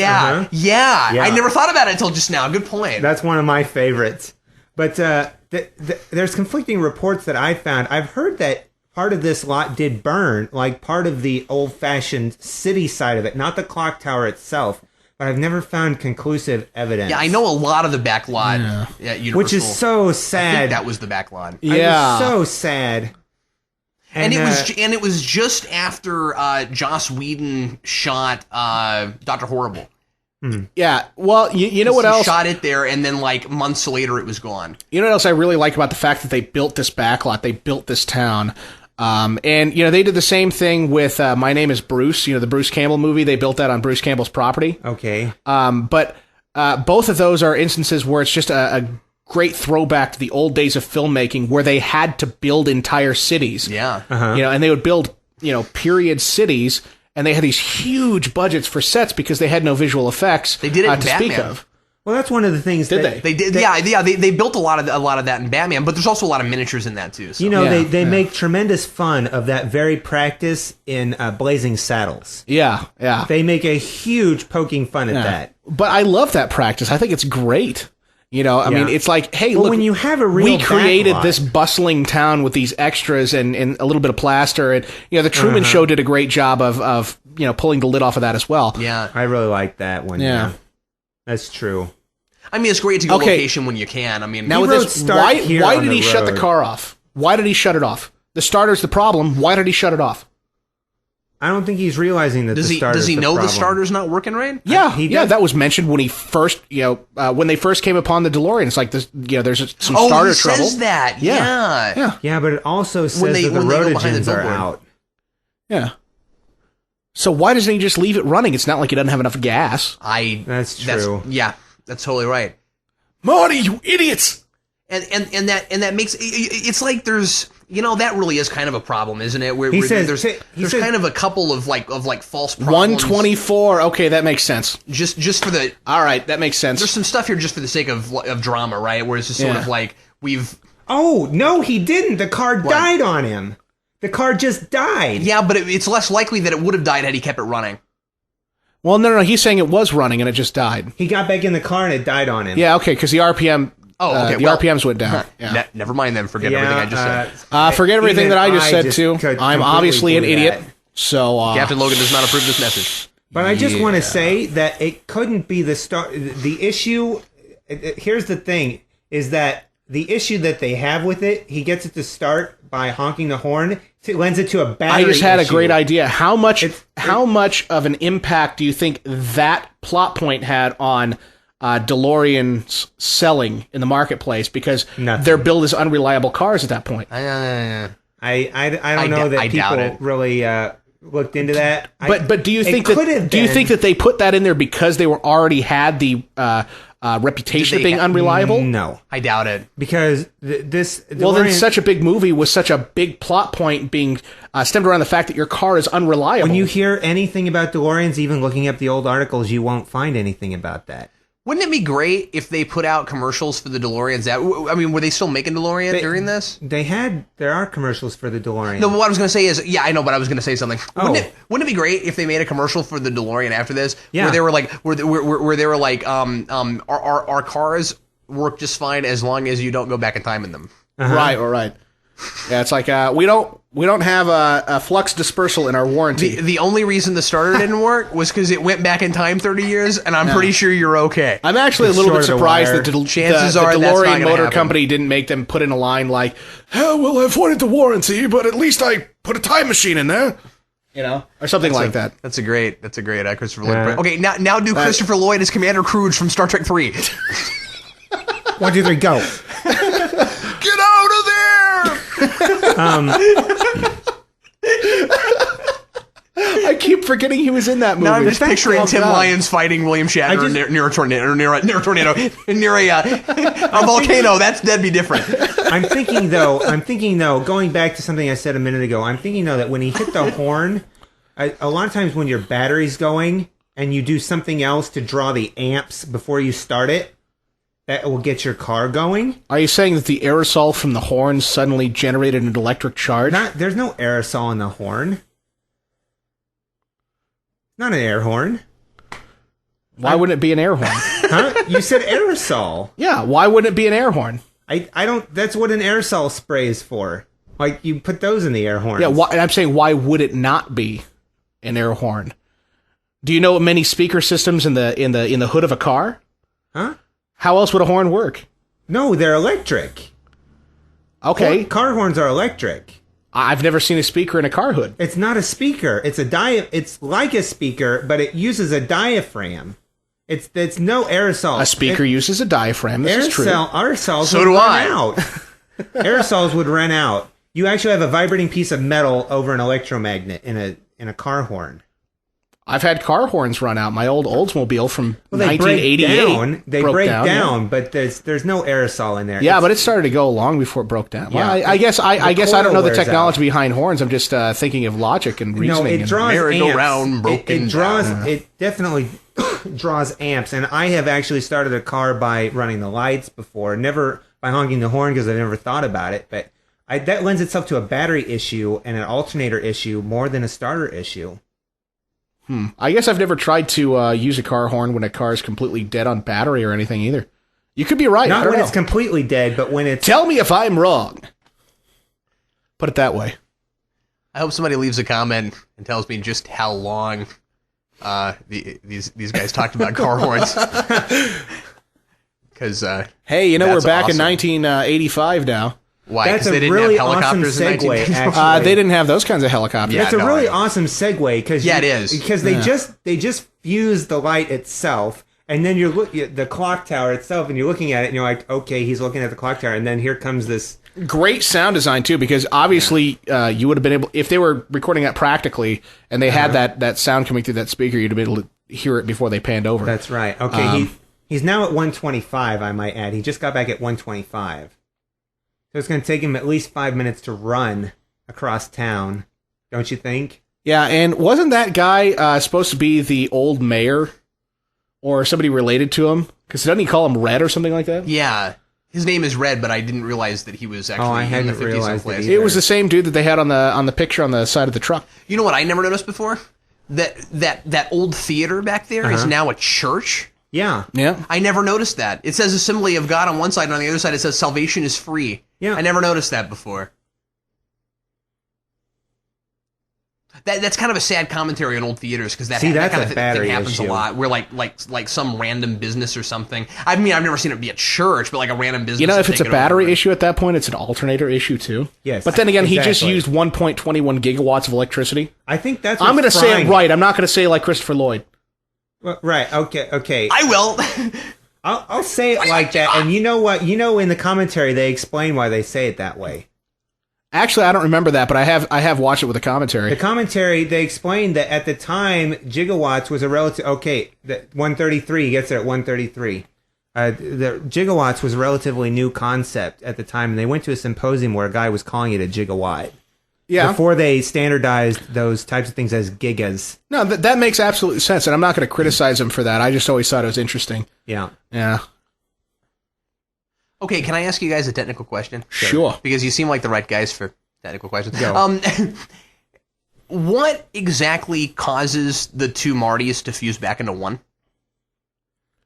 Yeah. I never thought about it until just now. Good point. That's one of my favorites. But there's conflicting reports that I found. I've heard that part of this lot did burn, like part of the old-fashioned city side of it, not the clock tower itself. But I've never found conclusive evidence. Yeah, I know a lot of the back lot at Universal. Which is so sad. I think that was the back lot. Yeah. It was so sad. And it was just after Joss Whedon shot Dr. Horrible. Yeah, well, you know what else? He shot it there, and then like months later, it was gone. You know what else I really like about the fact that they built this backlot, they built this town, and they did the same thing with My Name Is Bruce. The Bruce Campbell movie. They built that on Bruce Campbell's property. Okay. But both of those are instances where it's just a great throwback to the old days of filmmaking, where they had to build entire cities. Yeah. And they would build period cities. And they had these huge budgets for sets because they had no visual effects. They did it in to Batman. speak of. Well, that's one of the things. Did they did? They built a lot of that in Batman, but there's also a lot of miniatures in that too. So. They make tremendous fun of that very practice in Blazing Saddles. Yeah. They make a huge poking fun at that. But I love that practice. I think it's great. I mean, it's like, hey, look, when you have a real we created backlot. this bustling town with these extras and a little bit of plaster, and the Truman Show did a great job of pulling the lid off of that as well. Yeah, I really like that one. Yeah, that's true. I mean, it's great to go location when you can. I mean, now with this, why did he shut the car off? Why did he shut it off? The starter's the problem. Why did he shut it off? I don't think he's realizing that does he know the starter's not working right? Yeah, that was mentioned when he first, when they first came upon the DeLorean. It's like this, there's some starter trouble. Says that. Yeah, but it also says that the rotogens are out. Yeah. So why doesn't he just leave it running? It's not like he doesn't have enough gas. That's true. That's totally right. Marty, you idiots! And that makes it's like there's that really is kind of a problem, isn't it? Where there's kind of a couple of like false problems. 124. Okay, that makes sense. Just for the all right, that makes sense. There's some stuff here just for the sake of drama, right? Where it's just sort of like we've. Oh no, he didn't. The car died on him. The car just died. Yeah, but it's less likely that it would have died had he kept it running. Well, no, he's saying it was running and it just died. He got back in the car and it died on him. Yeah, okay, because the RPM. Oh, okay. The RPMs went down. Yeah. Never mind then. Forget everything I just said. Forget everything that I just said, too. I'm obviously an idiot. So Captain Logan does not approve this message. But I just want to say that it couldn't be the start. The issue, here's the thing, is that the issue that they have with it, he gets it to start by honking the horn. It lends it to a battery I just had issue. a great idea. How much of an impact do you think that plot point had on DeLorean's selling in the marketplace, because their build is unreliable cars at that point? I don't know that people really looked into that. But do you think that they put that in there because they already had the reputation of being unreliable? No, I doubt it. Because this then such a big movie with such a big plot point being stemmed around the fact that your car is unreliable. When you hear anything about DeLoreans, even looking up the old articles, you won't find anything about that. Wouldn't it be great if they put out commercials for the DeLoreans? I mean, were they still making DeLorean during this? There are commercials for the DeLorean. No, but what I was going to say is, I know, but I was going to say something. Wouldn't it be great if they made a commercial for the DeLorean after this? Yeah. Where they were like, our cars work just fine as long as you don't go back in time in them. Uh-huh. Right. Yeah, it's like we don't have a Flux dispersal in our warranty. The only reason the starter didn't work was because it went back in time 30 years, and I'm pretty sure you're okay. I'm actually a little bit surprised that the DeLorean Motor Company didn't make them put in a line like, "Hell, well, I've wanted the warranty, but at least I put a time machine in there." Or something like that. That's a great Christopher Lloyd. Okay, now do Christopher Lloyd as Commander Cruise from Star Trek 3. 1, 2, 3, go. Get out of there! I keep forgetting he was in that movie. Now I'm just picturing Tim Lyons fighting William Shatner near a tornado, near a volcano. That'd be different. I'm thinking though, going back to something I said a minute ago, I'm thinking though that when he hit the horn, a lot of times when your battery's going and you do something else to draw the amps before you start it, that will get your car going. Are you saying that the aerosol from the horn suddenly generated an electric charge? There's no aerosol in the horn. Not an air horn. Why wouldn't it be an air horn? Huh? You said aerosol. Yeah, why wouldn't it be an air horn? I don't. That's what an aerosol spray is for. Like, you put those in the air horns. Yeah, and I'm saying, why would it not be an air horn? Do you know many speaker systems in the hood of a car? Huh? How else would a horn work? No, they're electric. Okay. Car horns are electric. I've never seen a speaker in a car hood. It's not a speaker. It's it's like a speaker, but it uses a diaphragm. It's no aerosol. A speaker uses a diaphragm. This is true. Aerosols would run out. Aerosols would run out. You actually have a vibrating piece of metal over an electromagnet in a car horn. I've had car horns run out. My old Oldsmobile from 1988 They break down, but there's no aerosol in there. Yeah, but it started to go long before it broke down. Well, I guess I don't know the technology behind horns. I'm just thinking of logic and reasoning. It draws amps. It definitely draws amps. And I have actually started a car by running the lights before, never by honking the horn because I never thought about it. But that lends itself to a battery issue and an alternator issue more than a starter issue. I guess I've never tried to use a car horn when a car is completely dead on battery or anything either. You could be right. Not when it's completely dead, but when it's... Tell me if I'm wrong. Put it that way. I hope somebody leaves a comment and tells me just how long these guys talked about car horns. Because Hey, you know, we're That's back in awesome. 1985 now. why? That's Because they a didn't really have helicopters awesome in segue, 1955. actually. They didn't have those kinds of helicopters. Yeah. It's a no, really I- awesome segue because Yeah, it is. because they just fuse the light itself, and then you're the clock tower itself, and you're looking at it, and you're like, okay, he's looking at the clock tower, and then here comes this. Great sound design too, because obviously you would have been able, if they were recording that practically and they had that sound coming through that speaker, you'd have been able to hear it before they panned over. That's right. Okay, he's now at 125. I might add, he just got back at 125. So it's going to take him at least 5 minutes to run across town, don't you think? Yeah, and wasn't that guy supposed to be the old mayor or somebody related to him? Because doesn't he call him Red or something like that? Yeah. His name is Red, but I didn't realize that he was actually I in the hadn't 50s realized someplace. it either. It was the same dude that they had on the picture on the side of the truck. You know what I never noticed before? That old theater back there is now a church. Yeah. Yeah. I never noticed that. It says Assembly of God on one side, and on the other side it says Salvation is free. Yeah. I never noticed that before. That's kind of a sad commentary on old theaters, because that See, that that's kind a of thing battery happens issue. a lot. Where like some random business or something. I mean, I've never seen it be a church, but like a random business. You know, will if it's take a it battery over. issue at that point, it's an alternator issue too. Yes, But then again, he just exactly. used 1.21 gigawatts of electricity. I think that's. I'm going to what's say it frying- right. I'm not going to say like Christopher Lloyd. Well, right. Okay. I will. I'll say it like that. And you know what? You know, in the commentary, they explain why they say it that way. Actually, I don't remember that, but I have watched it with a commentary. The commentary, they explained that at the time, gigawatts was a relative. Okay, the 133 gets it at 133. The gigawatts was a relatively new concept at the time, and they went to a symposium where a guy was calling it a gigawatt. Yeah. Before they standardized those types of things as gigas. No, that makes absolute sense, and I'm not going to criticize him for that. I just always thought it was interesting. Yeah. Yeah. Okay, can I ask you guys a technical question? Sure. Because you seem like the right guys for technical questions. Go. What exactly causes the two Martys to fuse back into one?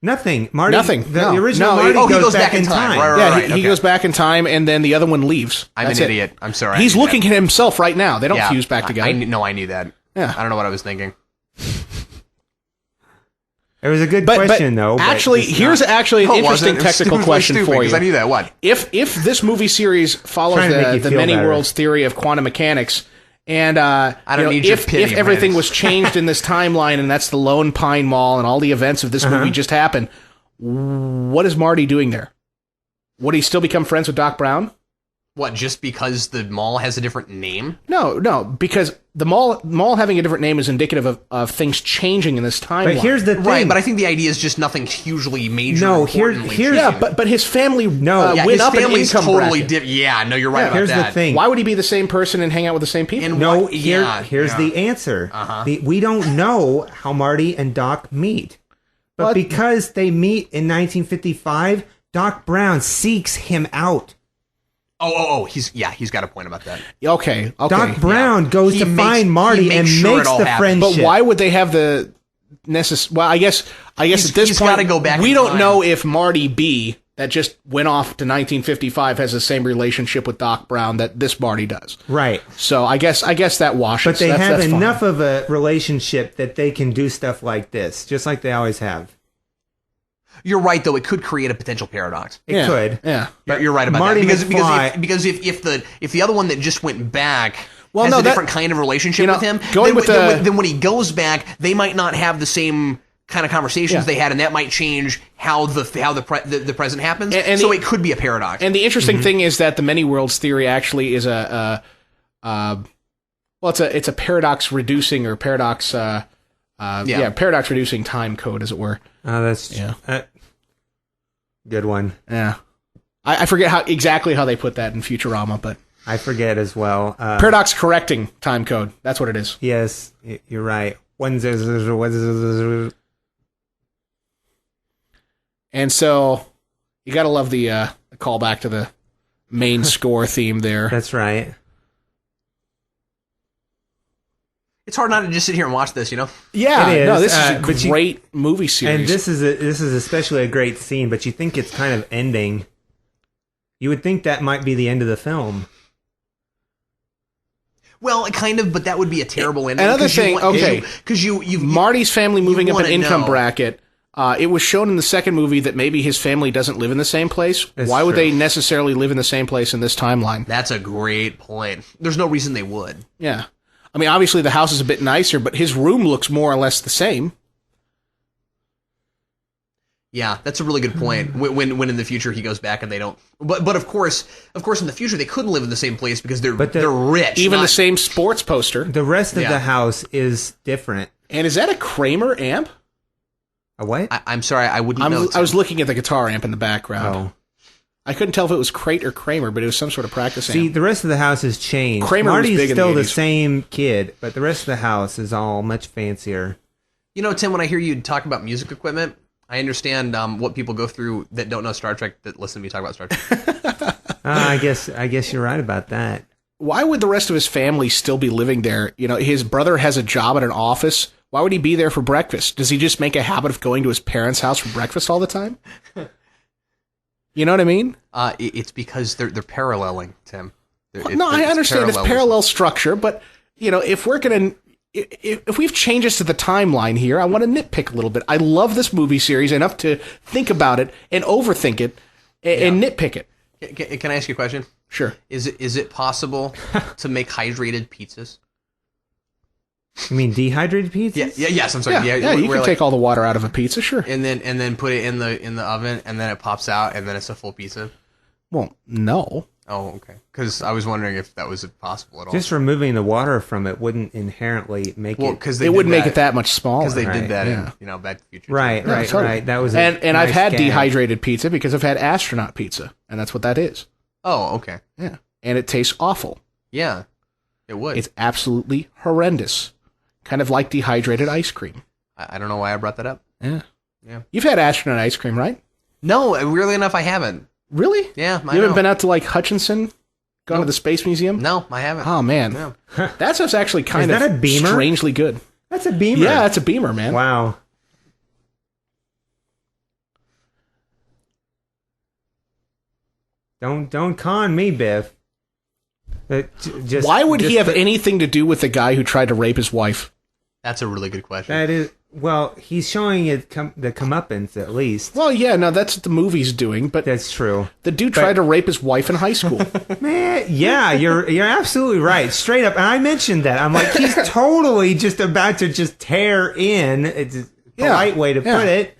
Nothing. Marty. Nothing. The No. original No, Marty he goes back in time. Right, Yeah, right, he okay. goes back in time, and then the other one leaves. I'm That's an it. idiot. I'm sorry. I He's knew looking that. at himself right now. They don't Yeah, fuse back together. I knew that. Yeah. I don't know what I was thinking. It was a good But question, though. but actually, it's here's not- actually an No, it interesting wasn't. It was technical really question stupid, for you. 'cause I knew that. What? If this movie series follows Trying to make you the feel many better. worlds theory of quantum mechanics, and I don't need your pity, if everything man. was changed in this timeline, and that's the Lone Pine Mall, and all the events of this movie just happened, what is Marty doing there? Would he still become friends with Doc Brown? What? Just because the mall has a different name? No, because the mall having a different name is indicative of things changing in this timeline. But here's the thing. Right, but I think the idea is just nothing hugely major. No, importantly here's- yeah, changing. but his family No. Yeah, went his up an family's income totally bracket. different. Yeah, no, you're right about Here's that. the thing. Why would he be the same person and hang out with the same people? And No, what- yeah, here's yeah. the answer. Uh-huh. We don't know how Marty and Doc meet. But What? because they meet in 1955, Doc Brown seeks him out. Oh, he's got a point about that. Okay. Doc Brown goes He to makes- find he Marty makes and sure it makes all the happens. friendship. But why would they have the Well, I guess at this he's point gotta go back we in don't time. know if Marty B that just went off to 1955 has the same relationship with Doc Brown that this Marty does. Right. So I guess that washes. But they That's have fine. enough of a relationship that they can do stuff like this, just like they always have. You're right, though. It could create a potential paradox. It Yeah, could. Yeah. You're right about Marty that McFly- because if the other one that just went back Well, has no, a that- different kind of relationship you know, with him, going with then when he goes back, they might not have the same kind of conversations Yeah. they had, and that might change how the present happens. And so the- it could be a paradox. And the interesting thing is that the many worlds theory actually is it's a paradox reducing or paradox paradox reducing time code, as it were. Oh, that's good one. Yeah. I forget exactly how they put that in Futurama, but I forget as well. paradox correcting time code. That's what it is. Yes, you're right. And so you got to love the callback to the main score theme there. That's right. it's hard not to just sit here and watch this, you know? Yeah, It is, no, this but is a great movie series. And this is especially a great scene, but you think it's kind of ending. You would think that might be the end of the film. Well, kind of, but that would be a terrible ending. Another thing, okay. because you've Marty's family moving up an wanna income know. bracket. It was shown in the second movie that maybe his family doesn't live in the same place. That's Why would true. they necessarily live in the same place in this timeline? That's a great point. There's no reason they would. Yeah. I mean, obviously the house is a bit nicer, but his room looks more or less the same. Yeah, that's a really good point. When in the future he goes back and they don't. But of course in the future they couldn't live in the same place because they're rich. Even the same sports poster. The rest of Yeah. the house is different. And is that a Kramer amp? A what? I'm sorry, I wouldn't know. I was looking at the guitar amp in the background. Oh. I couldn't tell if it was Crate or Kramer, but it was some sort of practice See, amp. the rest of the house has changed. Kramer was Marty's big in the still the 80s. same kid, but the rest of the house is all much fancier. You know, Tim, when I hear you talk about music equipment, I understand what people go through that don't know Star Trek that listen to me talk about Star Trek. I guess you're right about that. Why would the rest of his family still be living there? You know, his brother has a job at an office. Why would he be there for breakfast? Does he just make a habit of going to his parents' house for breakfast all the time? You know what I mean? It's because they're paralleling, Tim. I understand it's parallel structure, but you know, if we've changes to the timeline here, I want to nitpick a little bit. I love this movie series enough to think about it and overthink it and nitpick it. Can I ask you a question? Sure. Is it possible to make hydrated pizzas? You mean dehydrated pizza? Yes. I'm sorry. Yeah, you can take all the water out of a pizza, sure. and then put it in the oven, and then it pops out, and then it's a full pizza. Well, no. Oh, okay. Because I was wondering if that was possible at all. Just removing the water from it wouldn't inherently make it. because It wouldn't make it that much smaller. because they Right, did that yeah. in Back to the Future. Right, too. right, totally. right. That was And I've nice had gag. dehydrated pizza because I've had astronaut pizza, and that's what that is. Oh, okay. Yeah. And it tastes awful. Yeah, it would. It's absolutely horrendous. Kind of like dehydrated ice cream. I don't know why I brought that up. Yeah. Yeah. You've had astronaut ice cream, right? No, weirdly enough, I haven't. Really? Yeah, I You haven't know. been out to like Hutchinson? Gone to Nope. the Space Museum? No, I haven't. Oh, man. No. That stuff's actually kind Is of that a Beamer? strangely good. That's a Beamer. Yeah, it's a Beamer, man. Wow. Don't con me, Biff. Why would he have anything to do with the guy who tried to rape his wife? That's a really good question. That is, well, he's showing it the comeuppance at least. Well, yeah, no, that's what the movie's doing, but That's true. the dude tried to rape his wife in high school. Man, yeah, you're absolutely right. Straight up, and I mentioned that. I'm like, he's totally just about to just tear in. It's a polite way to put it.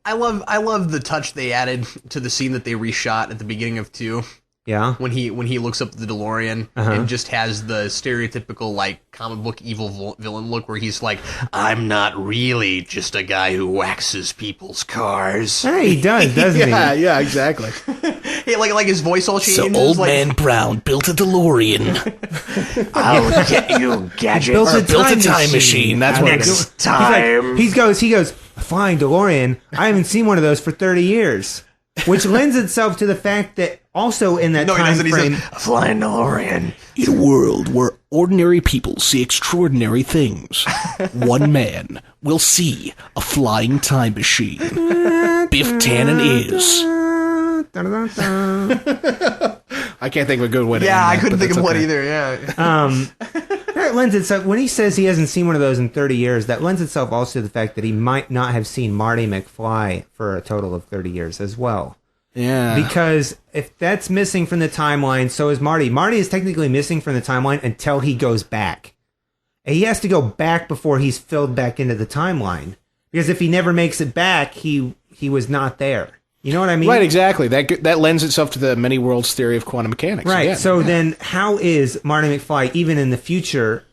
I love the touch they added to the scene that they reshot at the beginning of 2. Yeah. When he looks up the DeLorean and just has the stereotypical like comic book evil villain look where he's like, I'm not really just a guy who waxes people's cars. Hey, he does, doesn't yeah, he? yeah, exactly. Yeah, like his voice all changes. So old like, man Brown built a DeLorean. I'll get you, gadget. Built a built a time time machine. That's what it Next is. time. He goes, flying DeLorean. I haven't seen one of those for 30 years. Which lends itself to the fact that also in that No, he time doesn't. He frame, says, flying DeLorean. In a world where ordinary people see extraordinary things, one man will see a flying time machine. Biff Tannen is. I can't think of a good way to Yeah, end I that, couldn't but think of that's one okay. either. Yeah. that lends itself, when he says he hasn't seen one of those in 30 years, that lends itself also to the fact that he might not have seen Marty McFly for a total of 30 years as well. Yeah. Because if that's missing from the timeline, so is Marty. Marty is technically missing from the timeline until he goes back. And he has to go back before he's filled back into the timeline. Because if he never makes it back, he was not there. You know what I mean? Right, exactly. That lends itself to the many worlds theory of quantum mechanics. Right. Again. So then how is Marty McFly, even in the future,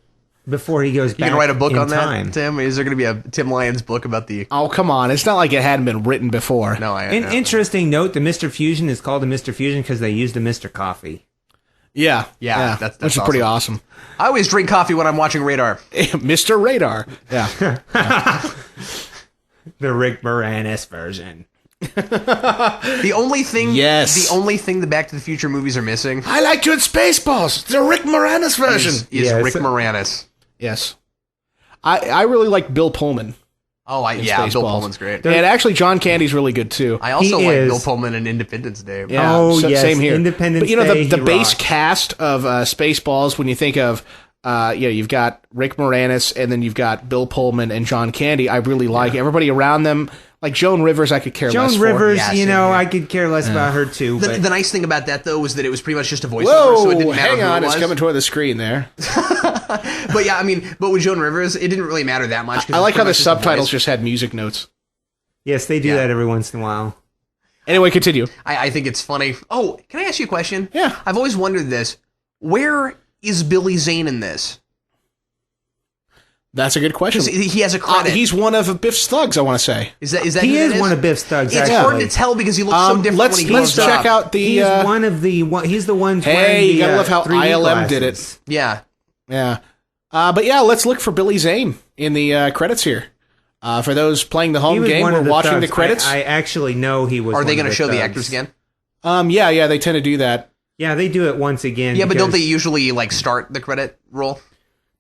before he goes You back can write a book in on time? that, Tim? Is there going to be a Tim Lyons book about the... Oh, come on. It's not like it hadn't been written before. No, I An know. interesting note, the Mr. Fusion is called the Mr. Fusion because they used a Mr. Coffee. Yeah. Yeah, that's which is pretty awesome. I always drink coffee when I'm watching Radar. Mr. Radar. Yeah. The Rick Moranis version. The only thing... Yes. The only thing the Back to the Future movies are missing I like you in Spaceballs. The Rick Moranis version. is Yes. Rick Moranis. Yes. I really like Bill Pullman. Oh, in yeah, Bill Spaceballs. Pullman's great. And actually, John Candy's really good, too. I also He like is. Bill Pullman in Independence Day. Yeah, Oh, yes, same here. Independence but you know Day, the he base rocks. cast of Spaceballs. When you think of, you've got Rick Moranis, and then you've got Bill Pullman and John Candy. I really like everybody around them. Like Joan Rivers, I could care less Joan for. Rivers, Yeah, you same know, here. I could care less about her too. The nice thing about that, though, was that it was pretty much just a voiceover, Whoa, so it didn't matter hang who on, it it's was. coming toward the screen there. But yeah, I mean, but with Joan Rivers, it didn't really matter that much. 'cause I it's like how pretty the much just a subtitles voice. just had music notes. Yes, they do Yeah. that every once in a while. Anyway, continue. I think it's funny. Oh, can I ask you a question? Yeah. I've always wondered this. Where is Billy Zane in this? That's a good question. 'Cause he has a credit. He's one of Biff's thugs, I want to say. Is that He who is that one of Biff's thugs. It's actually. hard to tell because he looks so different let's when he let's grows check up. out the. He's one of the. He's the ones. Hey, wearing the, you gotta love how 3D ILM did it. glasses. Yeah. Yeah. But yeah, let's look for Billy Zane in the credits here. For those playing the He home was game one or of the watching thugs. the credits. I actually know he was. Are they going to show the actors again? Yeah, they tend to do that. Yeah, they do it once again. Yeah, but don't they because- usually like start the credit roll?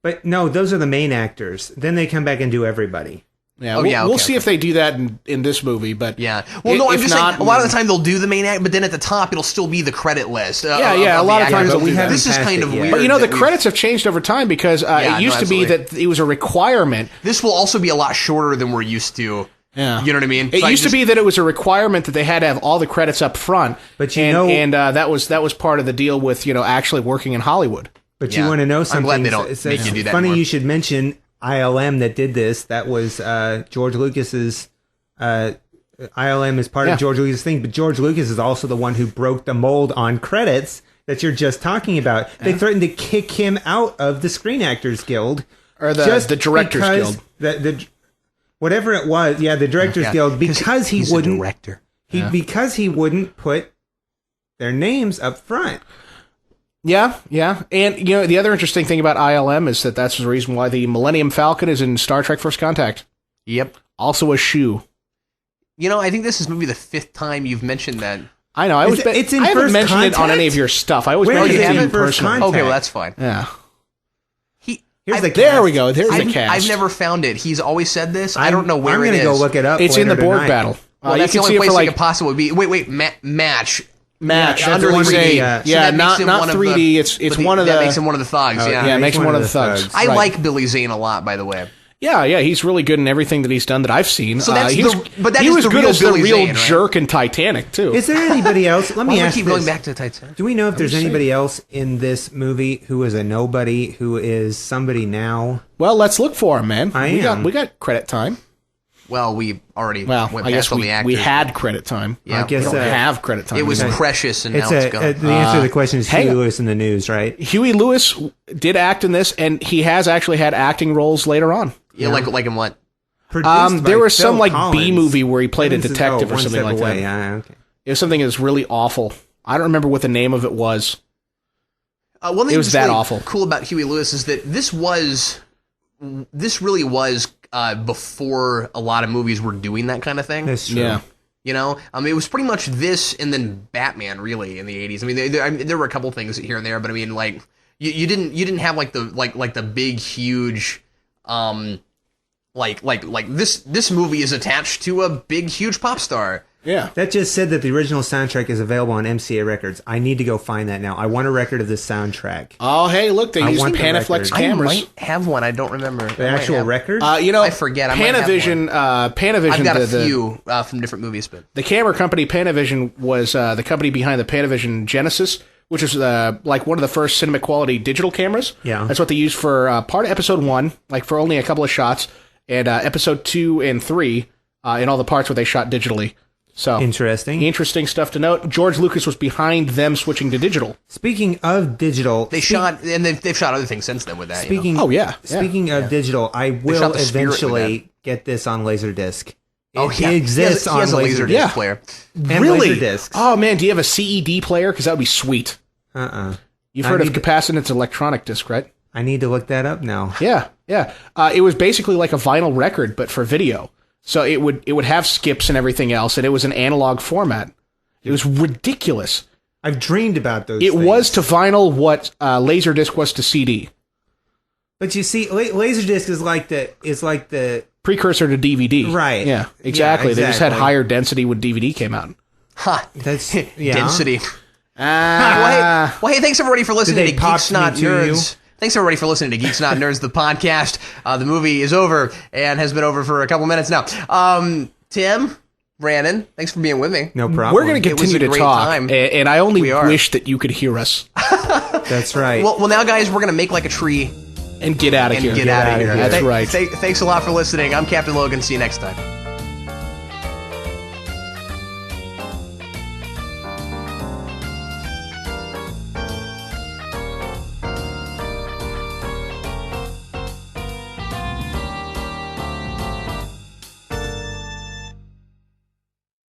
But no, those are the main actors. Then they come back and do everybody. Yeah, Oh, we'll, yeah, we'll okay, see if they do that in this movie. But Yeah. Well, no, I'm if just not, saying. A lot of the time they'll do the main act, but then at the top it'll still be the credit list. Yeah, the a lot of actors. times they'll But we do that. haven't This is passed kind it of yet. weird. But you know, the that credits have changed over time because Yeah, it used no, to be absolutely. that it was a requirement. This will also be a lot shorter than we're used to. Yeah. You know what I mean? It So I used to just- be that it was a requirement that they had to have all the credits up front. But you and, know- and that was part of the deal with actually working in Hollywood. But Yeah. you want to know I'm something? glad they don't It's make you do that funny anymore. you should mention ILM that did this. That was George Lucas's. ILM is part Yeah. of George Lucas' thing, but George Lucas is also the one who broke the mold on credits that you're just talking about. They threatened to kick him out of the Screen Actors Guild Or the Directors because Guild. The whatever it was, the Directors Yeah. Guild, because he He's a wouldn't director. because he wouldn't put their names up front. Yeah. And, the other interesting thing about ILM is that's the reason why the Millennium Falcon is in Star Trek First Contact. Yep. Also a shoe. I think this is maybe the 5th time you've mentioned that. I know. It's in I haven't First mentioned it on Contact? any of your stuff. I always Where mention is it it to you in First personally. Contact? Okay, well that's fine. Yeah. Here's I- the There cast. we go. There's the I've, cast. I've never found it. He's always said this. I don't know where I'm it gonna is. go look it up. It's in the later board tonight. battle. Well, you that's the can only see it place for it could possibly be. Wait, match. match. Yeah, That's under what 3D, I'm saying. yeah. So Yeah, that makes him not one of 3D. the- It's but one of that the. makes him one of the thugs. Oh, yeah. Yeah, it he's makes him one one of of the the thugs. thugs. I Right. like Billy Zane a lot, by the way. Yeah, he's really good in everything that he's done that I've seen. So that's he the- was, but that he is was the good real as Billy the real Zane, right? jerk in Titanic too. Is there anybody else? Let Why me do we ask keep this. going back to Titanic? Do we know if there's just anybody else in this movie who is a nobody, who is somebody now? Well, let's look for him, man. I am. We got credit time. Well, we already Well, went I past guess all the actors. we had credit time. Yeah, I guess We don't have credit time. it was anymore. precious, and It's now it's gone. the answer to the question is hang Huey on. Lewis in the news, right? Huey Lewis did act in this, and he has actually had acting roles later on. yeah, like in what? Produced There by was some Phil like Collins. B movie where he played a This is- detective or one something step like away. that. Yeah, okay. It was something that was really awful. I don't remember what the name of it was. One thing It was that's that really awful. cool about Huey Lewis is that this really was before a lot of movies were doing that kind of thing. That's true. Yeah. It was pretty much this and then Batman, really, in the 80s. I mean, there were a couple things here and there, but I mean, like you didn't have like the big huge like this movie is attached to a big huge pop star. Yeah. That just said that the original soundtrack is available on MCA Records. I need to go find that now. I want a record of this soundtrack. Oh, hey, look, they I used want the Panaflex record. cameras. I might have one. I don't remember. The actual record? I forget. I might have Panavision. Panavision. I've got a the, few from different movies, but The camera company Panavision was the company behind the Panavision Genesis, which is like one of the first cinema quality digital cameras. Yeah. That's what they used for part of episode 1, like for only a couple of shots, and episode 2 and 3 in all the parts where they shot digitally. So interesting stuff to note. George Lucas was behind them switching to digital. Speaking of digital, they've shot other things since then with that. Speaking, Oh, yeah. Speaking of digital, I will shot The Spirit with eventually get this on Laserdisc. yeah. It exists he has on a Laserdisc Yeah. player. and Really? Laserdiscs. Oh, man, do you have a CED player? Because that would be sweet. You've heard of need to- capacitance electronic disc, right? I need to look that up now. Yeah. It was basically like a vinyl record, but for video. So it would have skips and everything else, and it was an analog format. It was ridiculous. I've dreamed about those. It things. was to vinyl what Laserdisc was to CD. But you see, Laserdisc is like the Precursor to DVD. Right. Yeah, exactly. Yeah, They just had exactly. higher density when DVD came out. Ha! That's yeah. Density. Ah. Well, hey, thanks everybody for listening they to pop Geek Snot me to Nerds. Thanks everybody for listening to Geek Snot Nerds, the podcast. The movie is over and has been over for a couple minutes now. Tim, Brandon, thanks for being with me. No problem. We're going to It was continue a to great talk, time. and I only We are. wish that you could hear us That's right. Well, now, guys, we're going to make like a tree and get out of and here. get out of here. That's right. Thanks a lot for listening. I'm Captain Logan. See you next time.